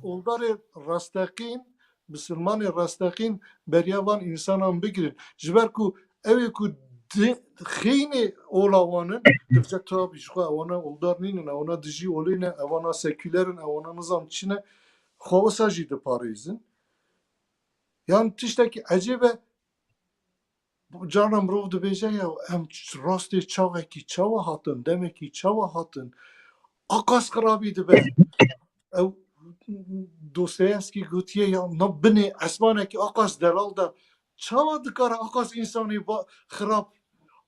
oldarê rasteqîn Müslümanê rasteqîn beriya van însanan bigirin ji ber ku evê ku xînê ola wanin dibce tabi ji xwe ewana oldar nînin ewana dijî olîne ewana sekülerin ewana nizam çi ne xwe wisa jî diparêzin yan tiştekî ecêbe carna mirov dibêje ya em rastê çavekî çawa hatin demekî çawa hatin aqas xirabî dibe ew Dostoyevskî gotiye ya na binê esmanekî aqas delal da çawa dikare aqas însanê xirab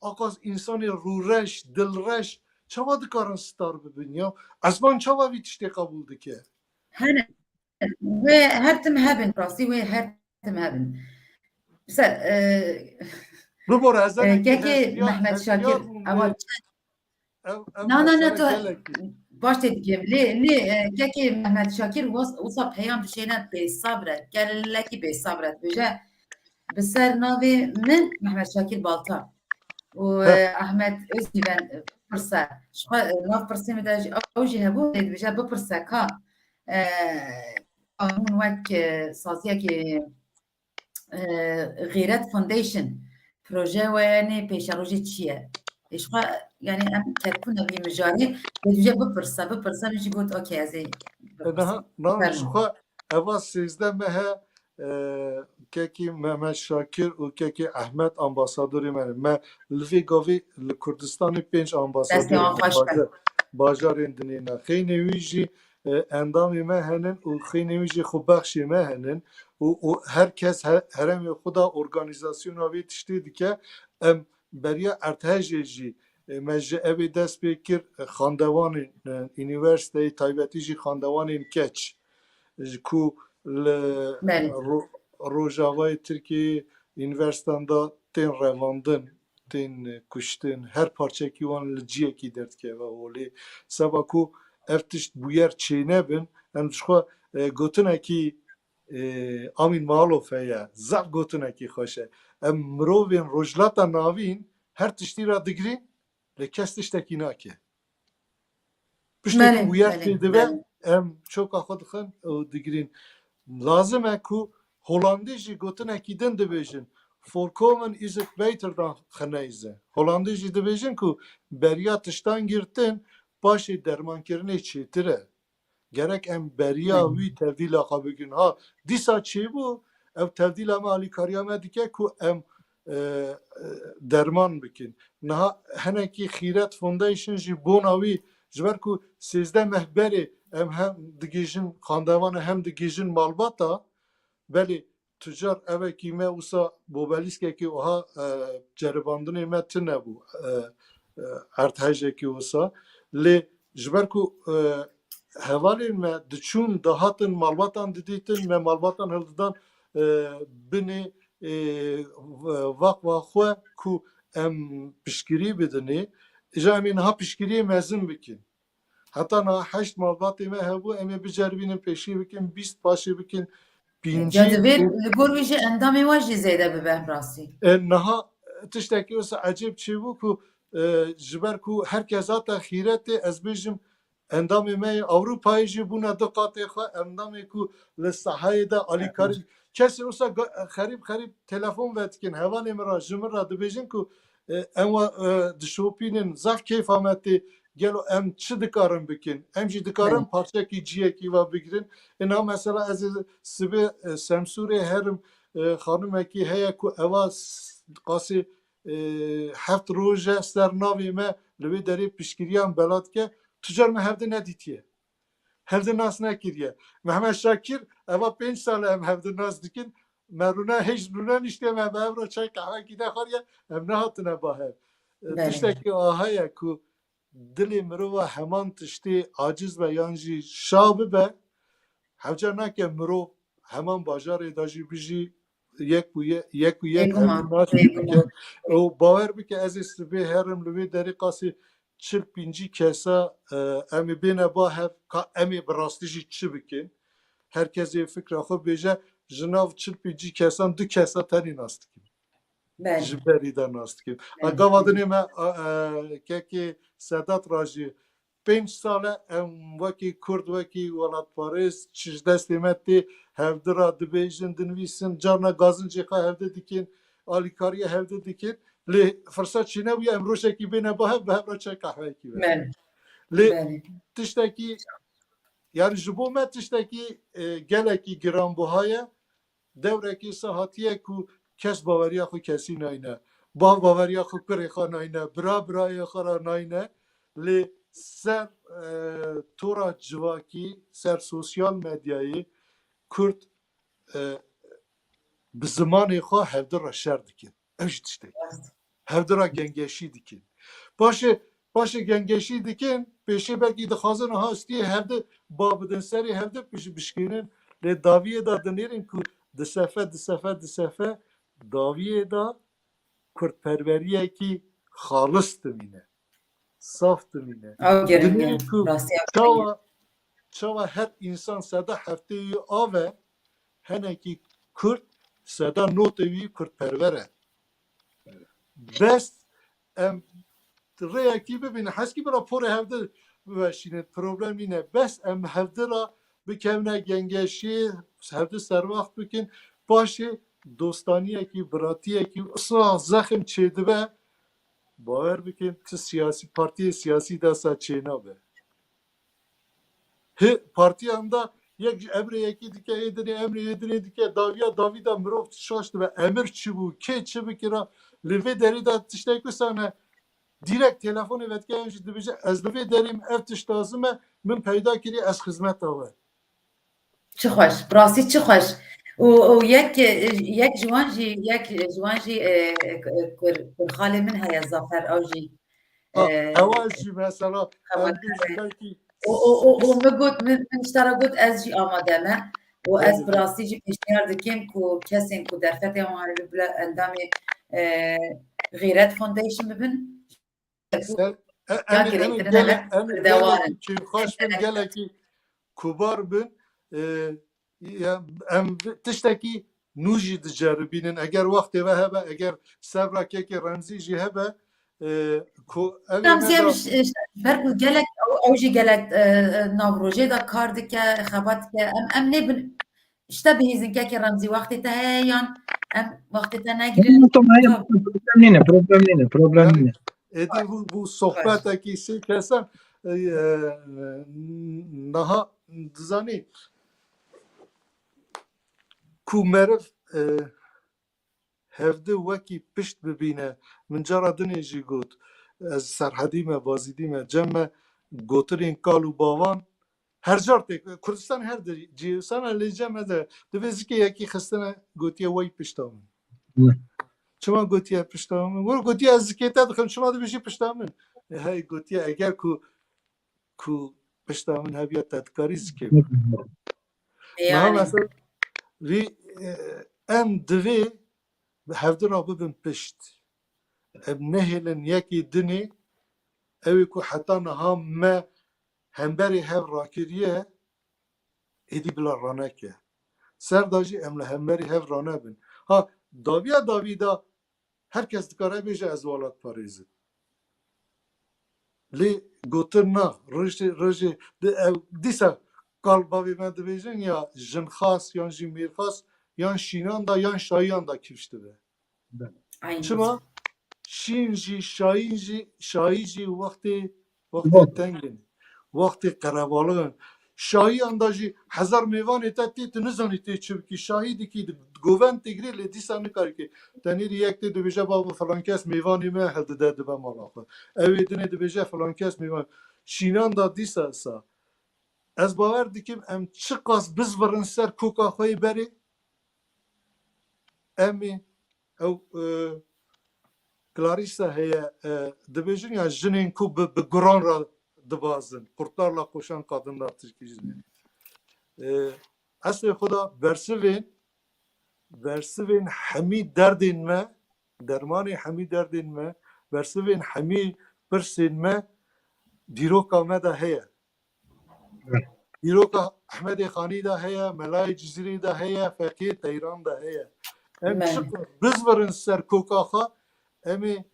aqas însanê rûreş dilreş çawa dikarin star bibin ya esman çawa vî tiştê qebûl dike Hene ve her tim hebin rastî ve her tim hebin. Mesela bibore ezenekî keki Mehmet Şakir ama na to baş dedim li keki Mehmet Şakir wasa peyam dişene be sabret geleki be sabret beje beser navi min Mehmet Şakir Balta و Ahmet Özgüven pırsa şu nav pırsa mı da avcı hebu dedi beje bu pırsa ka قانون وک سازیه که غیرت فاندیشن پروژه و یعنی پیشروژی چیه اشقا یعنی ام تکون نوی مجاری بجوجه بپرسه میشه گفت اوکی از این نه شخوا اوا سیزده مه ککی محمد شاکر و ککی احمد امباسادوری منه من لفی گاوی لکردستان 5 امباسادور باجارین دنینا خیلی ویجی اندامی me henin û xînê jî xwebexşê me henin û herkes heremê xwe da organizasyona wê tiştê dike em beriya ertehejê jî me ji evê dest pê kir xandewanên înîversîteyê taybetî jî xandewanên keç ku li Rojavayê Tirkiyeyê înîversîteyan da tên revandin tên kuştin her parçekî wan li ciyekî derdikeve olê seba ku ev tişt bûyer çênebin em jixwe gotinekî Amîn Malov heye zev gotinekî xweş e em mirovên rojhilata navîn her tiştî ra digirîn lê kes tiştekî nake piştekî bûyer çê dibe em çoka xwe dixin û digirîn lazim e ku Holandî jî gotinekî din dibêjin Voorkomen is it beter dan genezen Holandî jî dibêjin ku beriya tiştan girtin paşê dermankirinê çêtir e gerek em beriya wî tevdîla xwe bigirin ha dîsa çêbû ev tevdîla me alîkariya me dike ku em derman bikin niha hinekî xîret foundation jî bona wî ji ber ku 13 mehberê em hem digêjin xandevan hem digêjin malbata belê tucar evekî me wisa bobelîskekî wiha ceribandinê me tune bû erthejekî wisa lê ji ber ku hevalên me diçûn dihatin malbatan didîtin me malbatan hildidan binê vaqwa xwe ku em piştgirî bidinê جا امین ها پشگیری مزن بکن حتی نه 8 مالباتی ما هبو امی بجربینم پیشی بکن 20 پاشی بکن یا پینجی دویر لگور ویژه اندامی واجی زیده ببه راستی نها تشتکی واسه عجیب چی بو کو جبر کو هر کسات خیرت از بیشم اندام می اروپایی جی بونا دقات خو اندام کو لسحای دا الیکاری کسی واسه خریب تلفن وتکن هوان مرا جمر را دبیجن کو اما دشوپینن زف کیف آمدی گلو ام چی دکارم بکن ام جی دکارم پارچه کی جیه کی و بگیرن اینا مثلا از سبه سمسوره هرم خانم کی هیا کو اواز قاسی 7 روزه سر ناوی ما لوی داری پیشگیریان بلاد که تجار ما هفته ندیتیه هفته ناس نکریه محمد شاکر اوا 5 سال هم هفته ناس دیکن مرونه هیچ رونه نشته ما به رو چای قهوه کی نخوریه هم نهاتونه با هم تشتکی آهایا کو دلی مرو و همان تشتی عاجز و یانجی شابه به هفجا نکه مرو همان باجار داجی بیجی یک هفته ناس بکه و باور بکه از استبه هرم لوی داری قاسی 45 کسا امی بینه با هف که امی براستیجی چی بکن herkese fikra xo beje jinav 45 kesan 2 kesa tani nastikim jiberi da nastikim agavadını me keki Sedat Raji 5 sale em vaki Kurd vaki Welat Paris çiz destemetti hevdira dibejin dinvisin carna gazınca hevde dikin alikariye hevde dikin li fırsat çine bu emroşeki bine bahe behra çay kahve ki li tişteki yani jibo me tişteki geleki giranbuhaya devreki sahatiye ku kes bavariya xu kesi nayne bav bavariya xu kure xa nayne bra xara nayne li ser tora civaki ser sosyal medyayı Kürt bi zimanê xwe hevdira şer dikin ev jî tiştek hevdira gengeşî dikin paşê gengeşî dikin pêşê belkî dixwazin hastiyê hevde babidin serê hevde bişkînin lê daviyê da dinêrin ku di sefe daviyê da Kurtperveriyekî xalis dimîne saf dimîne dinêrin ku çawa her insan seda hefteyî ave henekî Kürt seda notê wî Kurtperver e bes em rêyekî bibînin heskî bi raporê hevde biweşînin problemî ne bes em hevdira bikevne gengeşî hevde servaxt bikin paşê dostaniyekî biratiyekî isra zexim çêdibe bawer bikin ti siyasî partiyê siyasî desa çênabe partiyan da yek emreyekî dike emrê dike daviya mirov şaştı ve emir çi bû kê çi bikira li vê derî da tiştek bisane direkt telefonê vetkeyên jî dibêje ez li vê derîm ev tişt lazim e min peyda kirî ez xizmeta we çi xweş rastî çi xweş û yek ciwan jî kurxalê min heye Zafer ew jî ewa jî mesela belkî û min ji te re got ez jî amade me û ez bi rastî jî pêşniyar dikim ku kesên ku derfetê wan li bile endamê Gîret Foundation bibin xweş bin gelekî kubar bin em tiştekî nû jî diceribînin eger wextê ve hebe eger sevra kekê remzî jî hebe ku ber ku gelek ew jî gelek navrojê da kar dike xebat dike em nebin işte bihîzin kekê remzî wextê te heye yan em wextê te negirin problem nîne êdî bu sohbetekî sê kesan niha dizanî ku meriv hevde wekî pişt bibîne min cara dinê jî got ez serhedî me bazîdî me cem me gotirên kal û bavan her car tê Kurdistan her cîsana lê cem me de divê zikê yekî xistine gotiye wey pişta min çima gotiye pişta min wir gotiye ez zikê te dixim çima dibêjî pişta min hey gotiye eger ku pişta min hebiya te dikarî zikê mesela vî em divê hevdira bibin pişt em nehêlin yekî dinê اوی کو حتی نها ما همبری هف راکریه ایدی بلا رانکه سر داجی امله همبری هف رانه بین ها داویدا herkes dikare bêje ez welat parêzim lê gotin na rojê dîsa kalbavê me dibêjin ya jinxas yan jî mêrxas yan şînan da yan şayiyan da kîvş dibe Aynen. çima şîn jî şayî jî wextê tengin wextê qerebalığin şayiyan da jî hezar mêvanê te tê tu nizanî tê çi bikî şahî dikî goven tê girê lê dîsa nikarî kê tenêrî yek tê dibêje baba filan kes mêvanê me hildide dibe mala xwe evê dinê dibêje filan kes mêvan şînan da dîsa sa ez bawer dikim em çi qas bizvirin ser koka xwe berê em ê ew Clarissa heye dibêjin ya jinên ku bi guran ra dibazin kurtlarla koşan kadınlar Tirkiyeyê eslê xuda bersivên hemî derdên me dermanê hemî derdên me bersivên hemî pirsên me dîroka me de heye dîroka Ehmedê Xanî de heye Melayê Cizîrê de heye Fekê Teyran de heye em çi bizvirin ser koka xwe em ê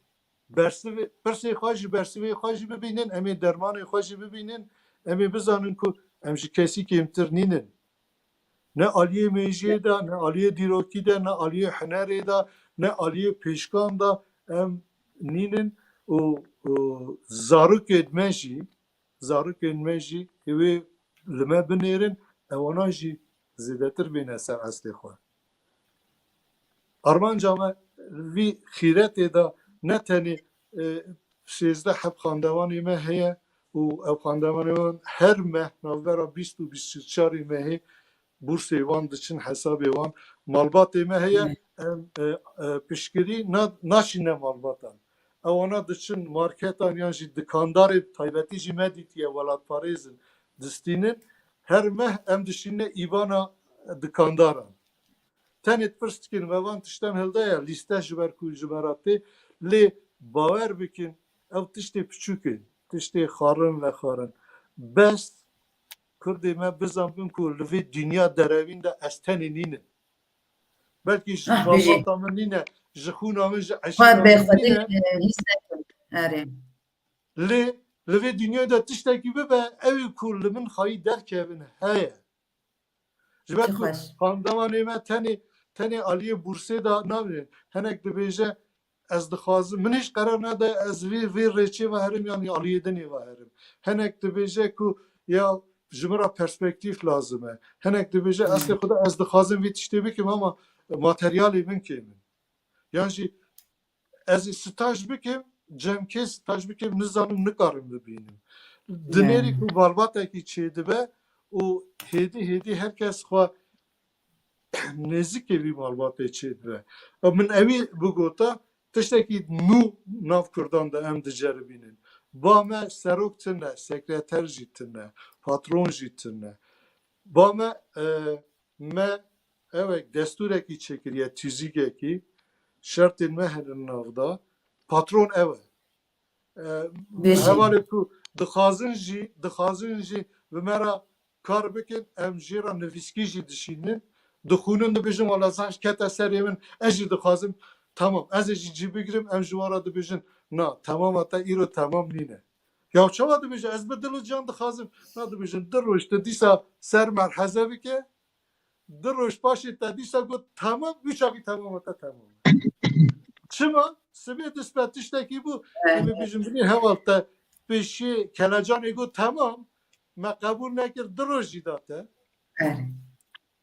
pirsê xwe jî bersivê xwe jî bibînin em ê dermanê xwe jî bibînin em ê bizanin ku em ji kesî kêmtir nînin ne aliyê mêjiyê de ne aliyê dîrokî de ne aliyê hunerê de ne aliyê pêşkan de em nînin û zarokên me jî hêvê li me binêrin ewanan jî zêdetir bêne ser eslê xwe armanca me vî xîretê de ne tenê 16 xandewanê me heye û ew xandewanê wan her meh navbera 20 û 24 mehê bursê wan diçin hesabê wan malbatê me heye em piştgirî naçîne malbatan ewana diçin marketan yan jî dikandarê taybetî jî me dîtiye welatparêzin distînin her meh em dişîne îvana dikandaran tenê pirs dikin vevan tiştan hilde ya lîste ji ber ku ji me re tê lê bawer bikin ew tiştê piçûk in tiştê xarin vexarin best Kurdê me bizanbin ku li vê dünya derevîn de ez tenê nînim belkî ji malbata min nîne ji xûna min ji eşîna min nîne lê li vê dünyayê de tiştekî bibe ew ê ku li min xayî derkevin heye ji ber ku xandewanê me tenê aliyê bursê da nabînin hinek dibêje ez dixwazim min hiç qerar nede ez vê rêçê veherim yanî aliyê dinê veherim hinek dibêje ku ya ji min re perspektîv lazim e hinek dibêje eslê xuda ez dixwazim vê tiştê bikim ama materyalê min kê min yan jî ez ê staj bikim cemkê staj bikim nizanim nikarim bibînim dinêrî ku balbatekî çêdibe û hêdî herkes xwe nêzîkê vî malbatê çêdibe min evî bigota tiştekî nû nav Kurdan de em diceribînin ba me serok tune sekreter jî tune patron jî tune ba me evek destûrekî çêkiriye tîzîkekî şertên me herin navda patron ew e hevalê ku dixwazin jî bi me re kar bikin em jê re nivîskî jî dişînin dixwînin dibêjin wala zaş kete serê min ez jî dixwazim tamam ez ê jî cî bigirim em ji wan re dibêjin na temam te îro temam nîne ya çawa dibêje ez bi dil û can dixwazim na dibêjin di roj te dîsa ser merheze bike di roj paşê te dîsa got temam wî temam te temam çima sibê dispe tiştekî bû em ê bêjin binê heval te pêşî kelecanê got temam me qebûl nekir di roj jî da te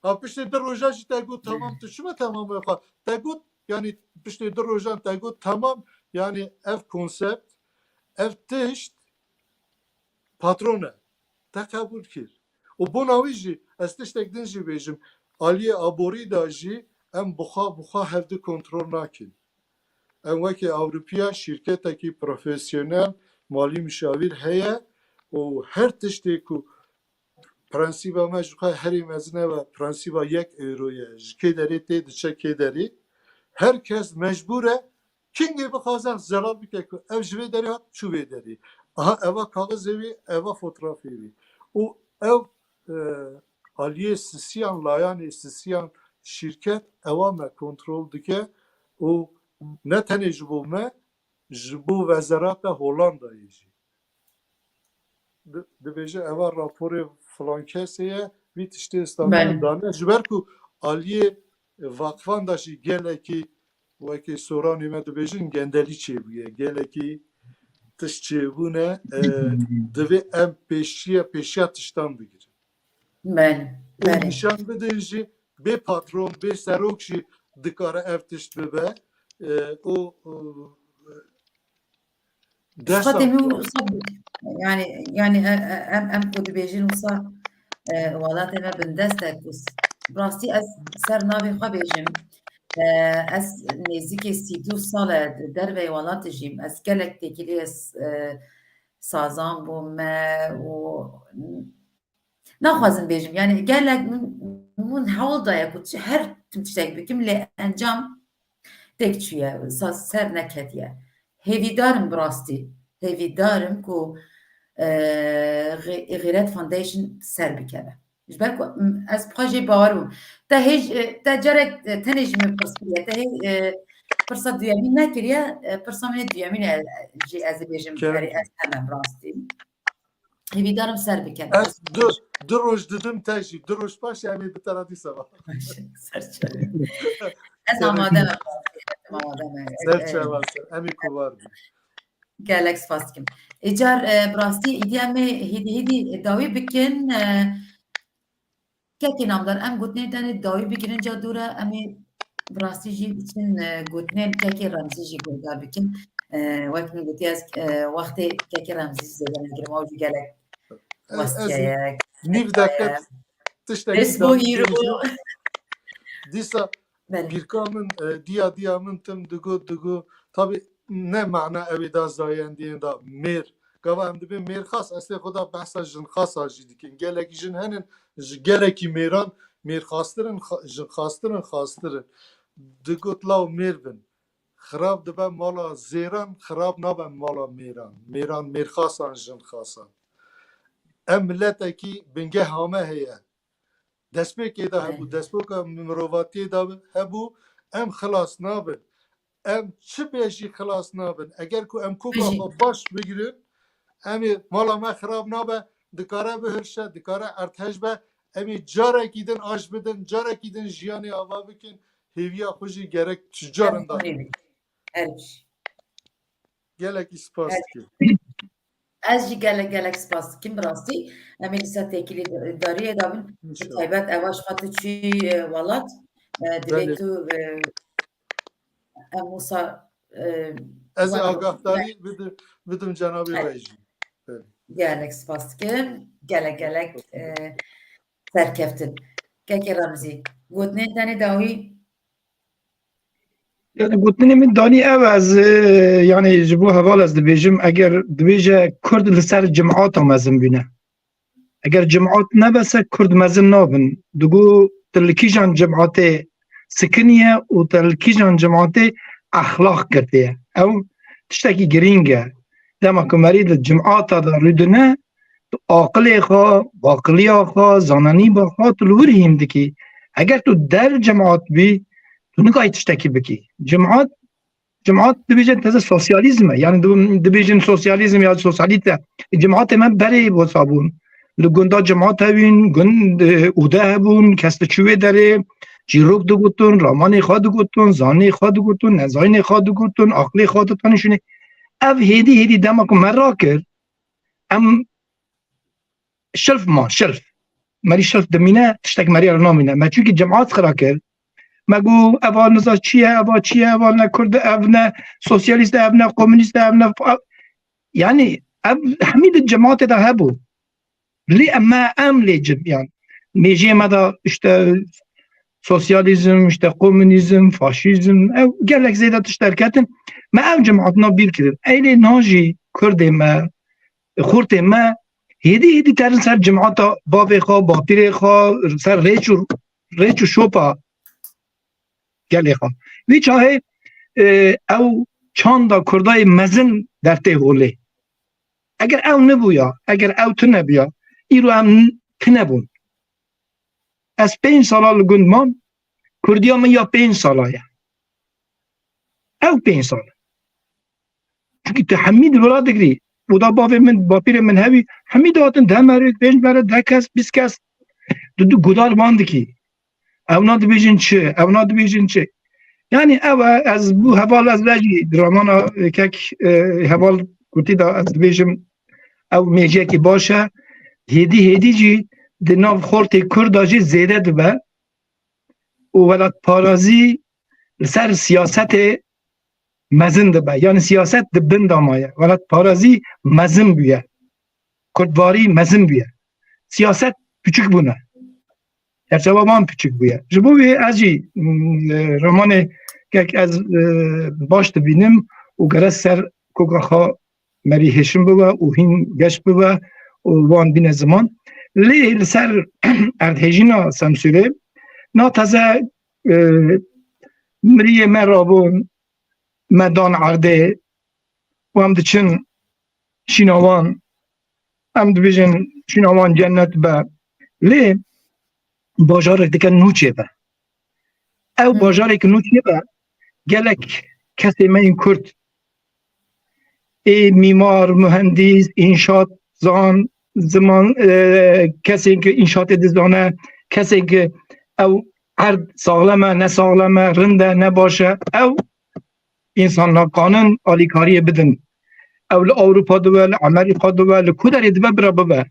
ha piştê di roja jî te got temam tu çima temam xwe te got yanî piştê di rojan te got temam yanî ev konsept ev tişt patron e te qebûl kir û bona wî jî ez tiştek din jî bêjim aliyê aborî da jî em bixwe hevdî kontrol nakin em wekî Ewropiya şîrketekî profesyonel malî müşavîr heye û her tiştê ku prensîba me ji xwe herî mezin e ve prensîba 1 euro ye ji kê derê tê diçe kê derê herkes mecbûr e kingê bixwaze zelal bike ku ev ji vê derê hat çû vê derê aha eva kağız evi, eva fotoğraf evi. O ev aliye sisiyan, layan sisiyan şirket eva me kontrol dike. O ne tane jibo me, jibo vezarata Hollanda'yı jî. Dibêje eva raporê filan kesê vî tiştê Bele. dane ji ber ku aliyê vakfan da jî gelekî wekî soranê me dibêjin gendelî çêbûye gelekî tişt çêbûne divê em pêşiya tiştan bigirin. Bele. û Bele. nîşan bidin jî bê patron bê serok jî dikare ev tişt bibe û Fatemi yani em kudibêjin wisa welatê me bin destek rastî ez ser navê xwe bêjim ez nêzîkî sî sal e di derveyê welatê jîm ez gelek têkilî ez sazan bûm me û naxwazim bêjim yani gelek min hewl daye ku her tim tiştek bikim lê encam têk çûye ser neketiye. Hêvîdarim bi rastî hêvîdarim ku Gêret Foundation ser bikeve. Ji ber ku ez bixwe jê bawer bûm. Te carek tenê jî min pirsîye te hê pirsa duyemîn nekiriye pirsa min ê duyemîn jî ez ê bêjim herî ez hemem rastî. Hêvîdarim ser bikeve. ez du roj didim te jî du roj paş em ê bi te re dîsa Ez amade me. Amade me. serçeva ser em ê kuvar bî. Gelek spas dikim. Car bi rastî îdiya me hêdî dawî bikin kekê namdar em gotinên tenê dawî bikirin ca dûr e em ê bi rastî jî biçin gotinên kekê Remzî jî guhdar bikin. Wek min gotiye ez wextê kekê Remzî zêde negirim ew jî gelek westiyayek. Nîv deket tiştekî Resbo hîro. dîsa Bele. Birka min diya min tim digu tabi ne mana evê da zayendiyên da mêr gava em dibin mêr xas estê xwe behsa jin xasa jî dikin gelekî jin henin ji gelekî mêran mêrxastirin jin xastirin digot law mêr bin xirab dibe mala zêran xirab nabe mala mêran mêrxasan jin xasan em milletekî bingeh hame heye destpêkê de hebû destpêka mirovatiyê de hebû em xilas nabin em çi bêjî xilas nabin eger ku em koka xwe baş bigirin em ê mala me xirab nabe dikare bihirşe dikare ertej be em ê carekî din aj bidin carekî din jiyanê ava bikin hêviya xwe jî gerek çi carin da gelekî spas dikim. Ez jî gelek spas dikim bi rastî em ê dîsa têkilî dariyê dabin bi taybet evaş xwe tu çûyî welat divê tu em wisa Ez ê agahdarî bidim cenabê we jî. gelek spas dikim gelek serkeftin. Kekê Remzî gotinên tenê dawî Yani gotinê min danî ev ez yani ji bo heval ez dibêjim eger dibêje Kurd li ser cemaata mezin bîne. Eger cemaat nebese Kurd mezin nabin. Digo te li kîjan cemaatê sikiniye û te li kîjan cemaatê exlaq girtiye. Ew tiştekî girîng e. Dema ku merî li cemaata da rûdine tu aqilê xwe, baqiliya xwe, zananîba xwe tu li wir hîn dikî. Eger tu der cemaat bî tu nikayî tiştekî bikî. Cemaat dibêje teze sosyalizm e. Yani dibêjin sosyalizm ya sosyalîte. Cemaatê me berê wisa bûn. Li gunda cemaat hebûn, gund ûde hebûn, kes li çûvê derê, çîrok digotin, ramanê xwe digotin, zanê xwe digotin, nezanînê xwe digotin, aqilê xwe ditanîşîne. Ev hêdî dema ku me rakir, em şilf merî şilf dimîne, tiştek merî re namîne. Me çûkî cemaat xwe rakir, me got eva niza çi ye, eva ne Kurd ev ne sosyalîst ev ne komünîst ev ne yani ev hemî di cemaatê de hebû. Lê em lê yani mêjiyê me de işte sosyalizm, işte komünizm, faşizm ev gelek zêde tiştek ketin me ev cemaatina bîr kirin. Eylê najî Kurdê me, xurtê me hêdî terin ser cemaata bavê xwe, bapîrê xwe, ser rêç û şopa gelê xwe. Vî çavê ew çanda Kurdayê mezin dertê holê. اگر او نبویا اگر او تو نبیا ایرو هم تنبون از 5 سالا لگند مام کردیا من یا 5 سالایه او 5 سال چونکه تو حمید ولاد گری ودا باپیر من هوی حمید هاتن ده مرد 5 مرد 10 کس 20 کس دو گدار باند کی او ناد بیجن چه او ناد بیجن چه یعنی او از بو حوال از لجی درامانا که حوال گوتی دا از بیجم او میجه که باشه هیدی جی ده ناو خورت کرد جی زیده دبه و ولاد پارازی سر سیاست مزن دبه یعنی سیاست دبن دامایه ولاد پارازی مزن بیه کردواری مزن بیه سیاست küçük buna. Erçavaman küçük bu ya. Bu bir acı romanı ki az baş binim o garas ser kokaha meri heşim bu o hin geç bu o van bin zaman. Le ser erdhejina samsure na taze meriye merabun medan arde و هم دچن شینوان هم دبیجن شینوان جنت به لی باجارek diken nûçe be ew bajarek nûçe be gelek kesê me yên Kurd ê mîmar mühendîs înşat zan ziman kesên ki înşatê dizane kesên ki ew erd saxlem e ne saxlem e rind e ne baş e ew însanla kanin alîkariyê bidin ew li Ewropa dibe li Amerîka dibe li ku derê dibe bira bibe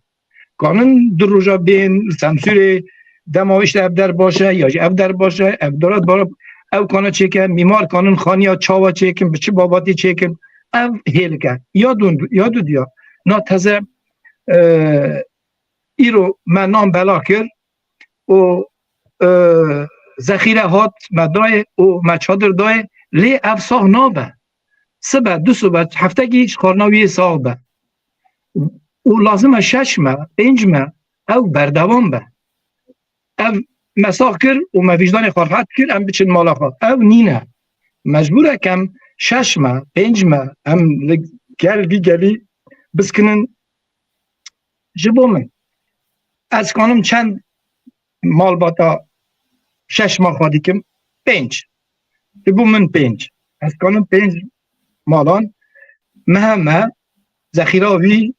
kanin du roja bên li Semsûrê dema işte ev der başı ya ev der başı ev dorat barab ev kana çeken mimar kanın xaniya çava çekin biçi babati çekin ev helke yadu diyor na taze iro menam belakir o zakhire hat meday o maçadır day li ev sağ nabe sebe du sabat haftaki xarnavi sağ be o lazım şaşma bencme ev berdavam be ev mesah kir û me vicdanê xwe rahat kir em biçin mala xwe ew nîne mecbûr e kem 6 me 5 me em li gel vî gelî biskinin ji bo min ez kanim çend malbata 6 me xwe dikim 5 ji bo min 5 ez kanim 5 malan mehe me zexîra wî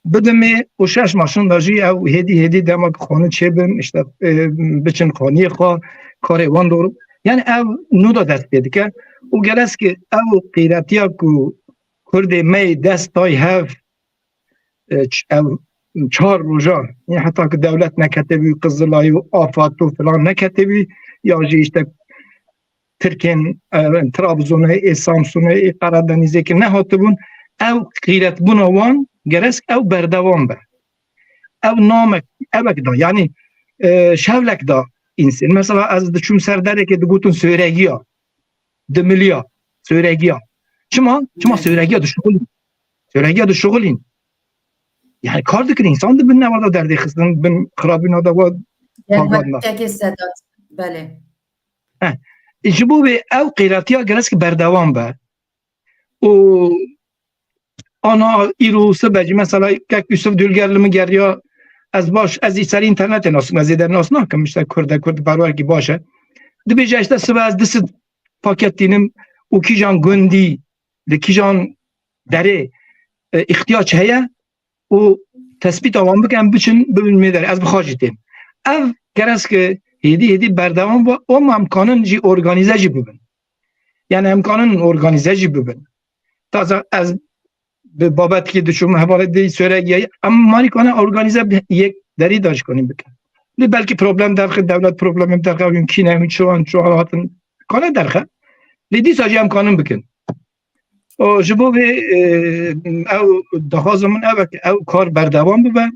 بدمه و 6 ماشین داشی او هدی دما خانه چه بن işte بچن خانه خو کاروان دور یعنی او نو دا دست بده که او گلس که او قیرتیا کو کرد می دست دای هف او 4 روزا یعنی حتی که دولت نکتبی قزلای و آفات و فلان نکتبی یا جی işte ترکن ترابزون سامسون قرادنیزه که نه هاتبون او قیرت بنوان گرسک او بردوام به او نامک اوک دا یعنی شولک دا insan mesela az düşüm serdere ki dugutun söyregiya de milya söyregiya çima söyregiya da şugulin yani kar dikin insan da bin ne var da derdi xistin bin xirabina da var tek sedat bale jibu be ev qiratiya gelesk berdavam be o ana irusu beci mesela kek Yusuf Dülgerli geriya az baş az iseri internete nasıl mazeder nasıl nakım işte Kurd barvar ki başa dibece işte sıvaz disit pakettinim o kijan gündi de kijan dere ihtiyaç heye o tespit avam biken biçin bölünmeder az bixajitim ev geres ki hedi berdavam bu o imkanın ji organize ji bibin yani imkanın organize ji bibin taza az به بابت که دشمن حواله دی سوره اما ماری کنه ارگانیزه یک دری داشت کنیم بکن بلکه پروبلم در خود دولت پروبلم در خود یمکن همین چون هاتن کنه در خود لیدی ساجی هم کانون بکن و جبو به او دخوازمون او کار بردوام ببن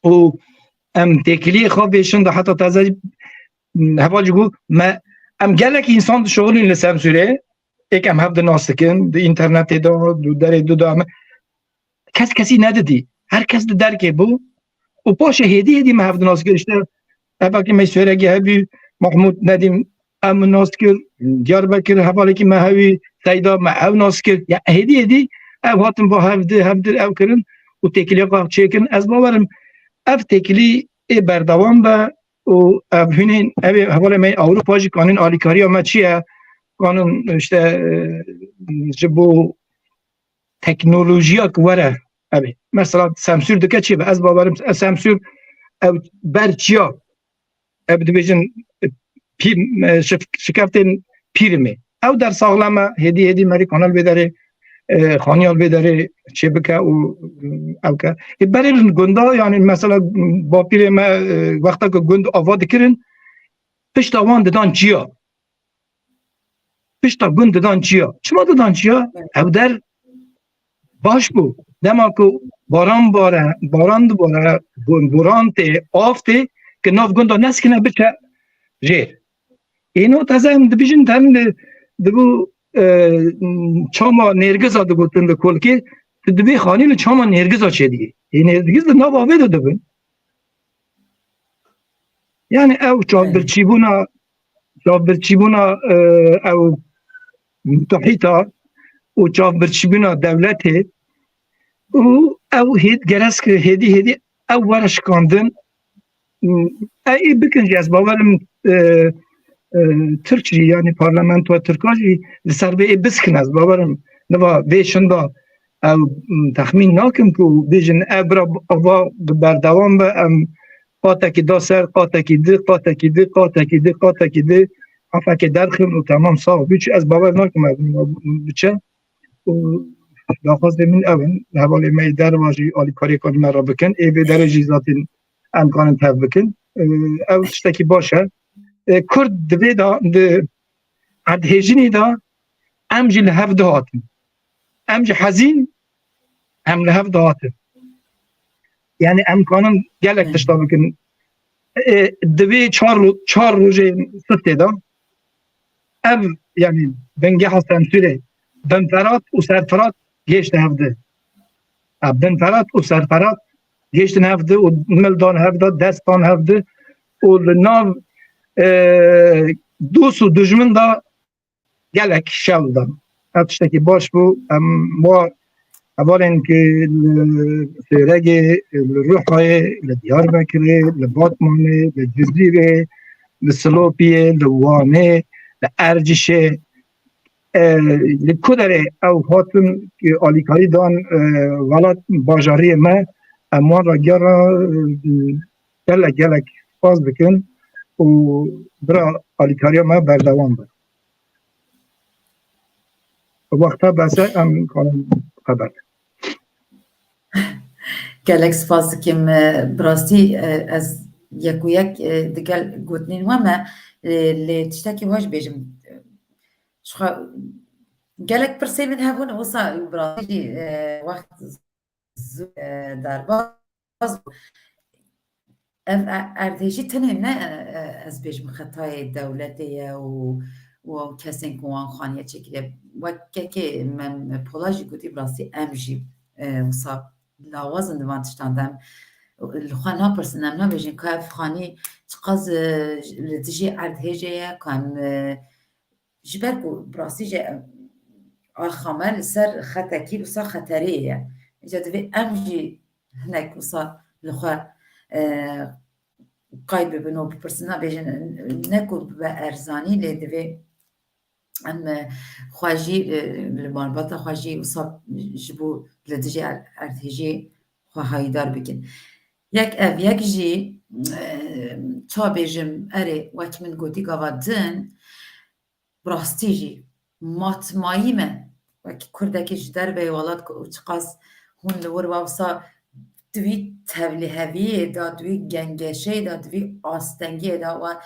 و ام تکلی خواب بیشن ده حتی تازه حوال جگو ام گلک انسان شغل این لسم سوره یکم هفته ناستکن د اینترنت دو در دو دامه کسی ندیدی هر کس درک بو و پاش هدی ما هفته ناستکن işte اپاکی می سورگی هبی محمود ندیم ام ناستکن دیاربکر حوالی کی مهوی سیدا ما او ناستکن یا هدی ev hatin bu hevdir ev kirin û têkiliya xwe çêkin ez bawerim ev têkilî ê berdewam be û ev hûnên ev ê hevalê me Ewropa jî kanûn alîkariya me çi ye kanûn işte ji bo teknolojiya ki were ev mesela semsûr dike çi be ez bawerim semsûr ev berçiya ev dibêjin şikeftên pîrê me ew dersaxlame hêdî merî kanal bêderê xaniyal bêderê çê bike û ew ke berê gunda yani mesela bapîrê me wexta ku gund ava dikirin pişta wan didan çiya pişta gund didan çiya çima didan çiya ew der baş bû dema ku baran dibare boran tê av tê ki nav gunda neskine biçe jêr êno teze em dibêjin tem dibû çama nêrgiza digotin li kolkê tu dibê xanî li çama nêrgiza çêdiyê nêrgiz li nav avê de dibin yani ew çavbirçîbûna ew mütehîta û çavbirçîbûna dewletê û ew geresk hêdî ew were şikandin ê bikin jî ez bawerim Türk jî yani parlamentoya Tirka jî li ser vê ê biskin ez bawerim niva vê şinda ew texmîn nakim ku bêjin ev bira ava bi berdewam be em qatekî da ser qatekî di hefekê derxin û temam sağ bî ez bawer nakim ev biçe û daxwazê min ew in hevalê me derva jî alîkariyê kanî me ra bikin ê vê derê jî zatîn em kanin tev bikin ew tiştekî baş e Kurd divê da di erdhêjinê da em jî li hev dihatin em jî hezîn em li hev dihatin yani em kanin gelek tişta bikin divê çar rojên sirtê da ev yani bingeha semsûrê binferat û serfirat gêştin hev di binferat û serfirat gêştin hev di û mildan hev da destan hev di û li nav dost û dijmin da gelek şev da ev tiştekî baş bû em wa hevalên ki li Sêregê li Rihayê li Diyarbekirê li Batmanê li Cizîrê li Silopiyê li Wanê li Ercişê li ku derê ew hatin alîkarî dan welat bajariyê me em wan ra gelek spas bikin û bira alîkariya me berdewam be wexta bese em kanin xeber gelek spas dikim bi rastî ez yek û yek digel gotinên we me lê tiştekî we jî bêjim gelek pirsê min hebûn wisa bi rastî jî wext derbas ev erdhêjî tenê ne ez bêjim xetayê dewletê ye û kesên ku wan xaniye çêkiriye wekekê me pola jî gotî bi rastî em jî wisa lawazin divan tiştan dem li xwe napirsin em nabêjin ka ev xanî çi qas li dijî erdhêjê ye ka em ji ber ku bi rastî jî axame li ser xetekî wisa xeterê ye îca divê em jî hinek wisa li xwe qay bibin û bipirsin nabêjin ne ku bibe erzanî lê divê em xwe jî li malbata xwe jî wisa ji bo li dijî erdhêjê xwe hayîdar bikin yek ev yek jî ça bêjim erê wek min gotî gava din bi rastî jî matmayî me wekî kurdekî ji derve welat çi qas hûn li wir wa wisa divî tevliheviyê da divî gengeşeyê da divî astengiyê da wan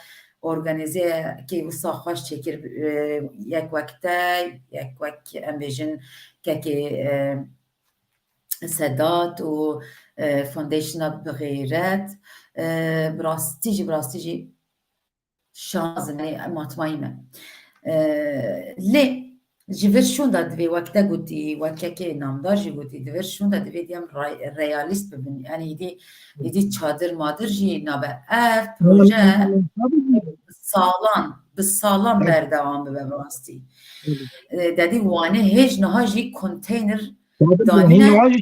organizeyekê wisa xweş çêkir yek wekte yek wek em bêjin kekê Sedat û Foundasyona bi Xêret bi rastî jî şazim matmayî me lê ji vir şûn da divê wekte gotî wekekê namdar jî gotî divir şûn da divê diyem realîst bibin yani êdî çadir madir jî nabe ev proje bi salan berdewam bibe bi rastî dedî Wanê hêj niha jî konteyner دانینا نواجه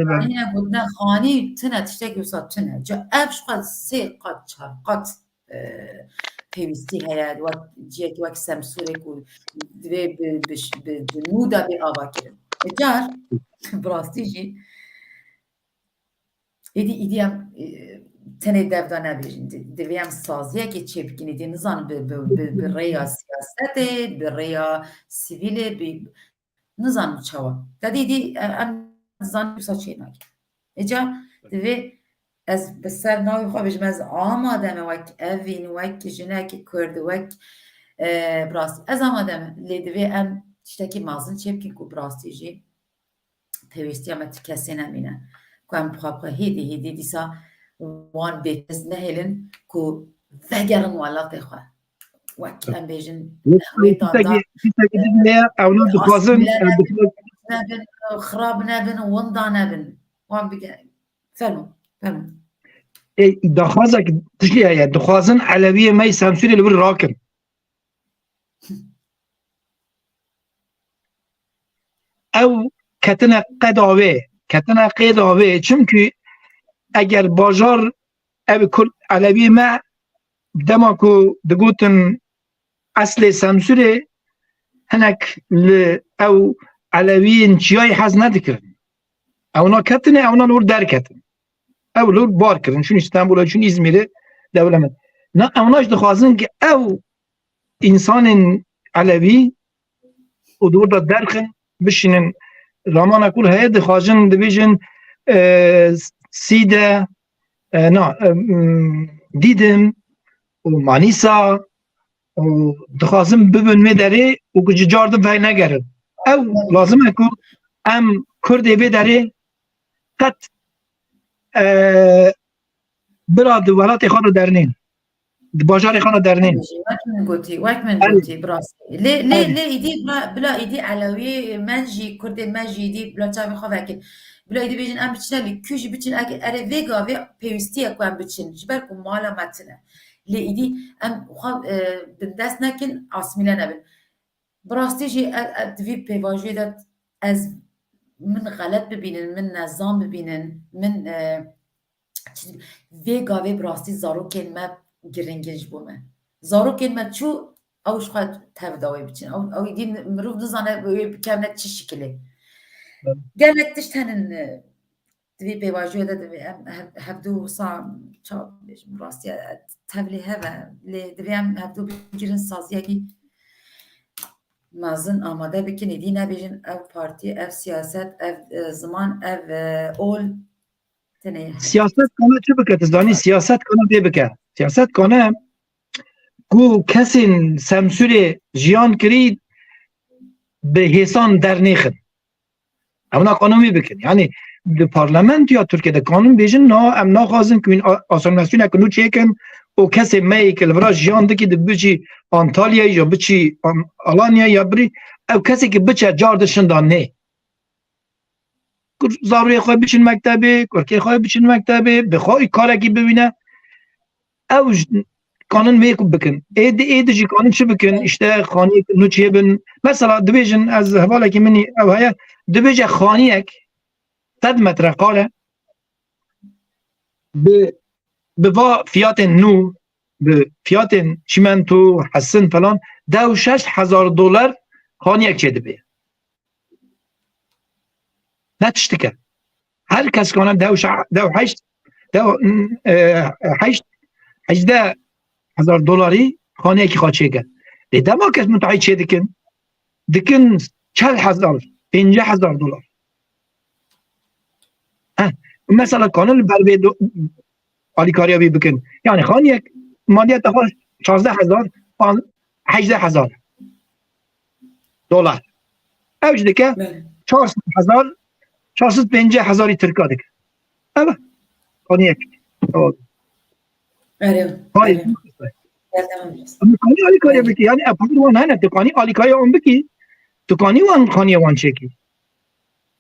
دانینا بودن خانی تنه تشتکی وسط تنه جا افش قد سه قد چهار قد پیوستی هید و جیک وک سمسوره کو دوی به نودا به آوا کرد جار براستی جی ایدی هم تنه devda nebêjin divê em saziyekê çêbikînê dê nizanim bi rêya siyasetê bi rêya sivîlê nizanim çawa dedî em nizanim wisa çê nake îca divê ez bi ser navê xwe bêjim ez amade me wek evîn wek jinekê Kurd wek birastî ez amade me lê divê em tiştekî mezin çêbikîn ku birastî jî pêwîstiya me ti kesê nemîne ku em xwe hêdî dîsa وان بيتز نهلن كو فجرن ولا تخوا وقت ام بيجن اولاد دخوازن خراب نبن وندا نبن وان بيجن فهموا دخوازك تشلي هي دخوازن علويه ما يسامسوني اللي راكن او كتنا قداوي çünkü اگر باجار او کل علوی ما دما کو دگوتن اصل سمسوره هنک او علویین چیای حز ندکرن اونا کتنه اونا لور در کتن او لور بار کرن چون استانبول چون İzmir'e devlemet نه اوناش دخوازن که او انسان علوی او دور دا درخن بشینن رامان اکول هیا دخوازن دبیجن سیده نه دیدم و مانیسا و دخوازم ببین میداره و کجا جاردم فای نگرد او لازمه که ام کرده بیداره قط براد ولات خانو درنین باجار خانو درنین وقت من قلتي براسي ليه ايدي بلا ايدي علوي منجي كرد منجي ايدي بلا تابي خواكي بلا ایدی بیشتر ام بچنه لیکوشی بچن اگه اره ویگا و پیوستیه که ام بچن جبر کو مالا متنه لی ایدی ام خال دست نکن آسمیله نبین براستی جی دوی پیواجی داد از من غلط ببینن من نظام ببینن من ویگا و براستی زارو کلمه گرنگش بومه زارو کلمه چو اوش خواهد تفداوی بچن او ایدی مروف نزانه کمنه چی شکلی gelek tiştenin divî pêvajoya de divê em hevdû wisa çav bêjim rastiya tevlî heve lê divê em hevdû bigirin saziyekî mezin amade bikin êdî nebêjin ev partî ev siyaset ev ziman ev ol tenê siyaset kana çi bike tu zanî siyaset kana bê bike siyaset kana ku kesên semsûrê jiyan kirî bi hêsan dernêxin اونا قانونی بکن یعنی در پارلمانت یا ترکیه در قانون بیشن نه ام نخواهیم که این آسانماسیون اکنون چیکن او کسی می که لبراش جان دکی در بچی آنتالیا یا بچی آلانیا یا بری او کسی که بچه جاردشن دان نه زاروی خواهی بچین مکتبه کرکی خواهی بچین مکتبه بخواهی کارکی ببینه او قانون میکن بکن ایده جی قانون چی بکن اشته خانی نو چیه بن مثلا دبیجن از حواله که منی او هیا دبیجه خانیک 100 متر قاله به فیات نو به فیات چیمنتو حسن فلان $26,000 خانیک چه دبیه نتشتکه هر کس کنه $18,000 خانه کی خواهد چه دیده ما کس متعید چه دکن 40,000 $50,000 مثلا کانال بر به آلیکاریابی بکن یعنی خانه یک مالیت دخواهد 14,000 $18,000 اوش دکه 450,000 ترکا دکه اوه خانه یک دکانی آلیکاری بکی یعنی اپاگر وان هنه دکانی آلیکاری وان بکی دکانی وان خانی وان چکی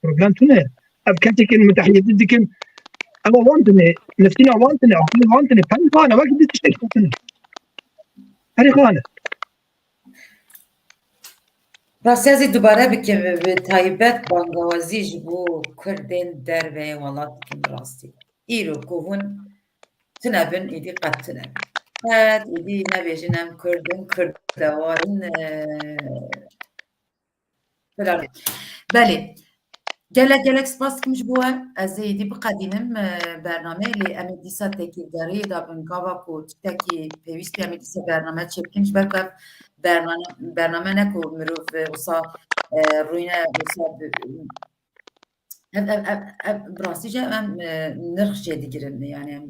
پروبلم تونه اب کسی که متحیدی دیکن اما وان تونه نفتینا وان تونه آخری وان تونه پنی خانه وقتی دیتش تکی تونه پنی خانه Rastiyazî dubare bikim bi taybet bangawazî ji bo Kurdên derve welat bikim rastî. Îro ku hûn tunebin êdî qet tunebin. Qet êdî nebêjin em Kurdin, Kurd dewarin filan. Belê. Gelek spas dikim ji bo we. Ez ê êdî biqedînim bernameyê lê em ê dîsa tekîrdariyê da bin gava ku tiştekî pêwîst em ê dîsa bername çêbikin ji ber ku ev bername ne ku mirov wisa rûyine wisa ev bi rastî jî em nirx jê digirin yani em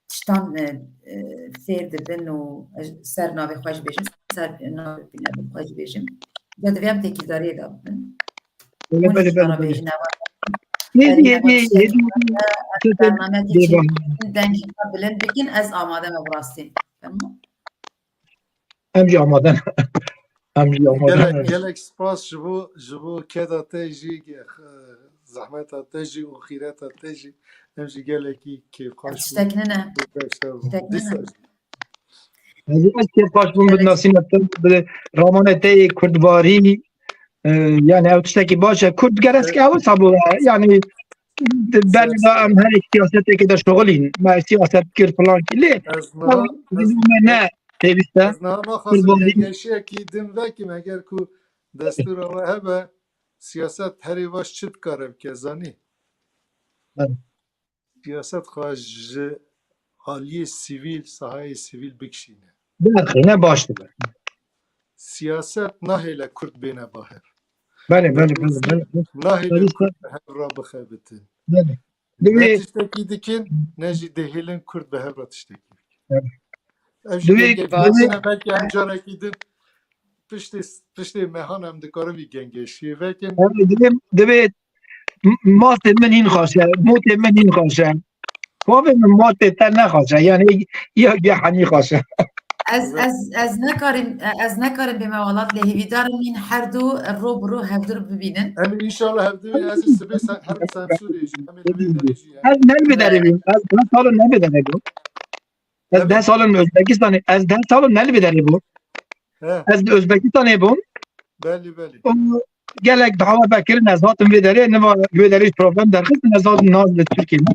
tiştan fêr dibin û ser navê xwe jî bêjim ser navê binavê xwe jî bêjim. Ya divê em tekîrdariyê da bibin. Hûn jî bana bêjin bername dengî bilind bikin ez amade me bi rastî. Em jî amade em jî amade gelek spas ji bo keda te jî zehmeta te jî û xîreta te jî em jî gelekî kêfxweş Tiştek nine. Ez kêfxweş bûm bi nasînetin bi ramaneteyê Kurdwarî yani ew tiştekî baş e. Kurd gerek ew sabû yani belli da em herek siyasetekê de şoxilîn. Me siyaset kir falan kî lê ne pêwîst e. Ez niha naxwazim gengeşiyekî din vekim eger ku destûra we hebe siyaset herî baş çi dikare bike zanî? Siyaset xwe ji aliyê sivîl, sahayê sivîl bikişîne. Berxîne baş dibe. Siyaset nahêle Kurd bêne baher. Belê Nahêle Kurd bi hev re bixebitin. Ne tiştekî dikin, ne jî dihêlin Kurd bi hev re tiştekî bikin. Ev jî gengeşiyekî belkî em carekî din piştê mehan em dikarin vî gengeşiyê vekin. Divê matê min hîn xweşe, motê min hîn xweşe. Bavê min matê te nexweşe yani ya gehanî xweşe. Ez nekarim bê me welat lê hêvîdarim min her du ro bi ro hevdir bibînin. Em înşallah hevdivê ez ê sibê her Semsûrê jî em ê li vê derê jî Ez nelbederîm. Ez 10 salım nelbederî bû. Ez 10 salım Özbekistanê ez 10 salım nelbederî bû. Ez li Özbekistanê bûm. Belî belî. Gelek dava vekirin ez hatim vê derê neva vê derê problem derxistin ez hatim naz li Tirkiyeyê.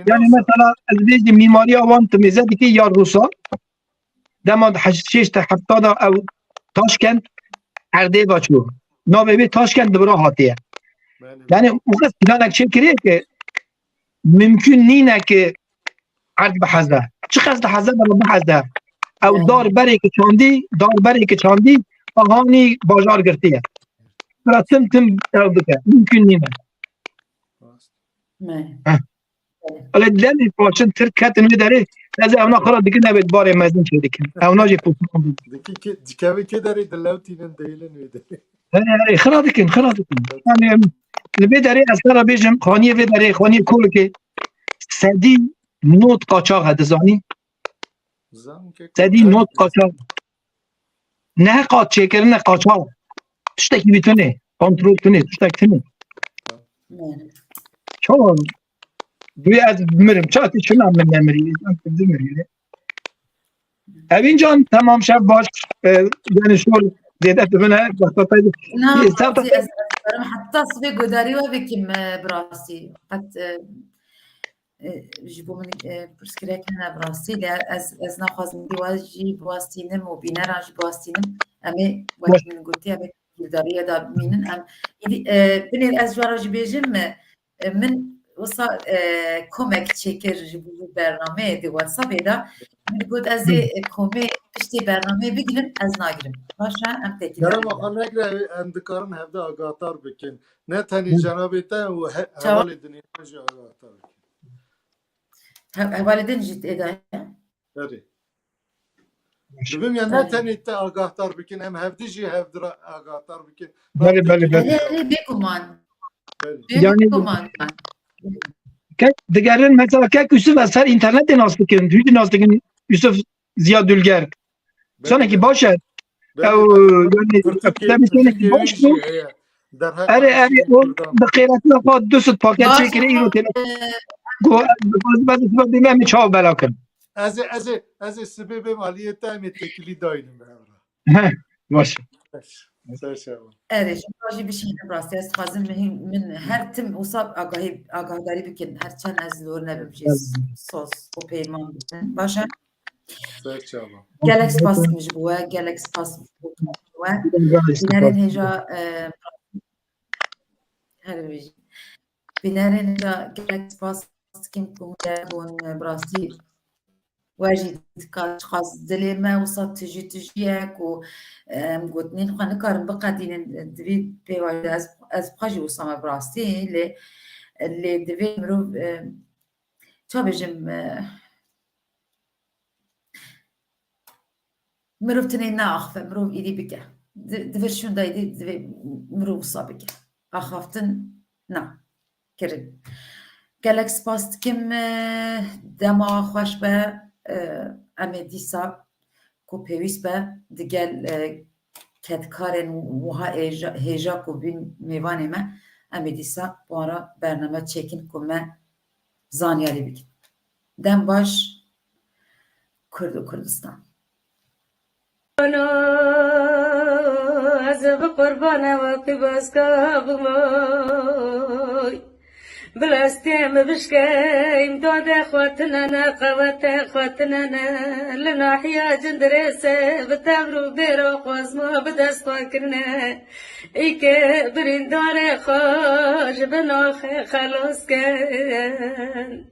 Yani mesela ez bêjim mîmariya wan timêze dikî ya Rûsa dema 670 ew Taşkent Erdê veçû. Navê wê Taşkent di bira hatiye. Yani û qes planek çêkiriye ki mümkün nîne ki erd biheze. Çi qes diheze de biheze. Ew dar berêkî çandî ahanî bajar girtiye. Bira tim ew dike. Mümkün nîne. Alê dilê paçin Tirk ketin vê derê ez ew naqara dikin ew ê barê mezin çê dikin. Ew nacê postan Dikî dikevê kê derê dilewtînin dihêlin wê derê. Herê xira dikin. Yani li vê derê ez kara bêjim xaniyê vê derê xaniyê Kolekê sedî not qaçax he dizanî. Sedî not qaçax. Ne qat çêkirin ne qaçax. Tiştekî wî tune. Kontrol tune. Tiştek tune. Çawa Duy ez mirim. Çatî şuna min nemirî. Evîn can tamam şev baş yani şol zêde dibine baxtataydı. Heta sibê godarî we bikim bi rastî. Qet ji bo min pirsgirêk hene bi rastî lê ez naxwazim dîwa jî biwastînim û bîneran jî biwastînim. Em ê wek min gotî em ê godariyê da bimînin. Em binêr ez ji wara jî bêjim min wisa komek çêkir ji bo bernameyê di WhatsAppê da min got ez ê komê piştî bernameyê bigirim ez nagirim. Baş e em tekî Gerek em dikarin hevde agatar bikin. Ne tenî cenabê te û hevalê dinê jî agatar bikin. Hevalê din jî êda Herî. Dibim ya ne tenê te agatar bikin em hevdî jî hevdir agatar bikin. Belê bêguman. Bêguman. Digerin mesela kek Yusuf eser internetê nas dikin. Twîtê nas dikin Yusuf Ziya Dülger. Sonekî baş e. Baş bû. Erê o bi qêretina xwe du sut paket çêkirî îro telefon. Em çav belakin. Ez ê sibê bêm aliyê te em ê tekilî dayînim bi hev re. باشه سر شما ارش باجی بشینه براستی از خوازم من هر تم وصاب آگاهداری بکن هر چند از دور نبیم سوس و پیمان بکن باشه سر شما گلک سپاس کمش بوه گلک سپاس بوه بینرین هجا هر بیجی بینرین هجا گلک سپاس کم کن براستی واجد كاش خاص دلي ما وصلت تجيك و قلتني نخوان كارم بقى دين دبي بيواجد از بخاجي وصامة براستي اللي دبي مروف تابجم مروف تنين ناخف مروف إيدي بك دفرشون دا إيدي دبي مروف وصابك أخافتن نا كرد قالك سباست كم دما خوش به ئەمێ دیسا کو پێویست بە دگەل کەتکارên wiha hêja ku bîn mêvanê me ئەمێ dîsa wara bername çêkin ku me zanyarî bikin dem baş Kurd û Kurdistan ez bi qurbana wekî baska bimoy بلاستیم بشکیم داده خواتنانه قوته خواتنانه لناحیا جندرسه بتبرو بیرو خوزمو بدستان کرنه ای که بریندار خوش بناخ خلاص کن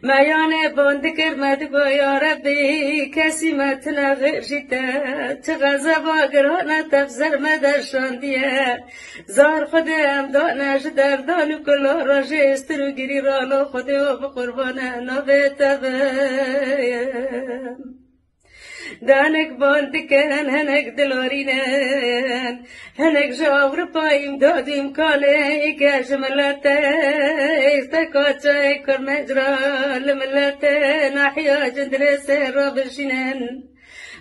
میانه باند کرمد با یا ربی کسی متنا غیر شیده چه غضب آگرانه تفزر مدرشان دیه زار خودم دانش دردانو کلا راجه استرو گیری رالو خوده و بقربانه نوه تبیم دانک باند کن هنک دلارینن هنک جاور پایم داد امکانه ایکش ملته استکاچه کرمجرا لملته نحیا جندرسه را بشینن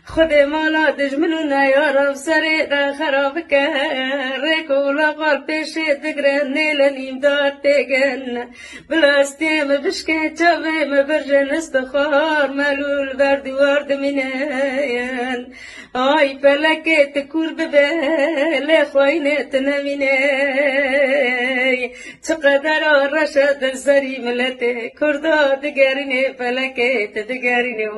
خود مالا دجمنو نیارم سری را خراب کن ریکولا قال پیشه دگرن نیلنیم داد تگن بلاستیم بشکن چاوه مبرجن استخار ملول بردوار دمینن آی فلکت کور ببه لخوینت نمینه چقدر رشد زری ملته کردا دگرینه فلکت دگرینه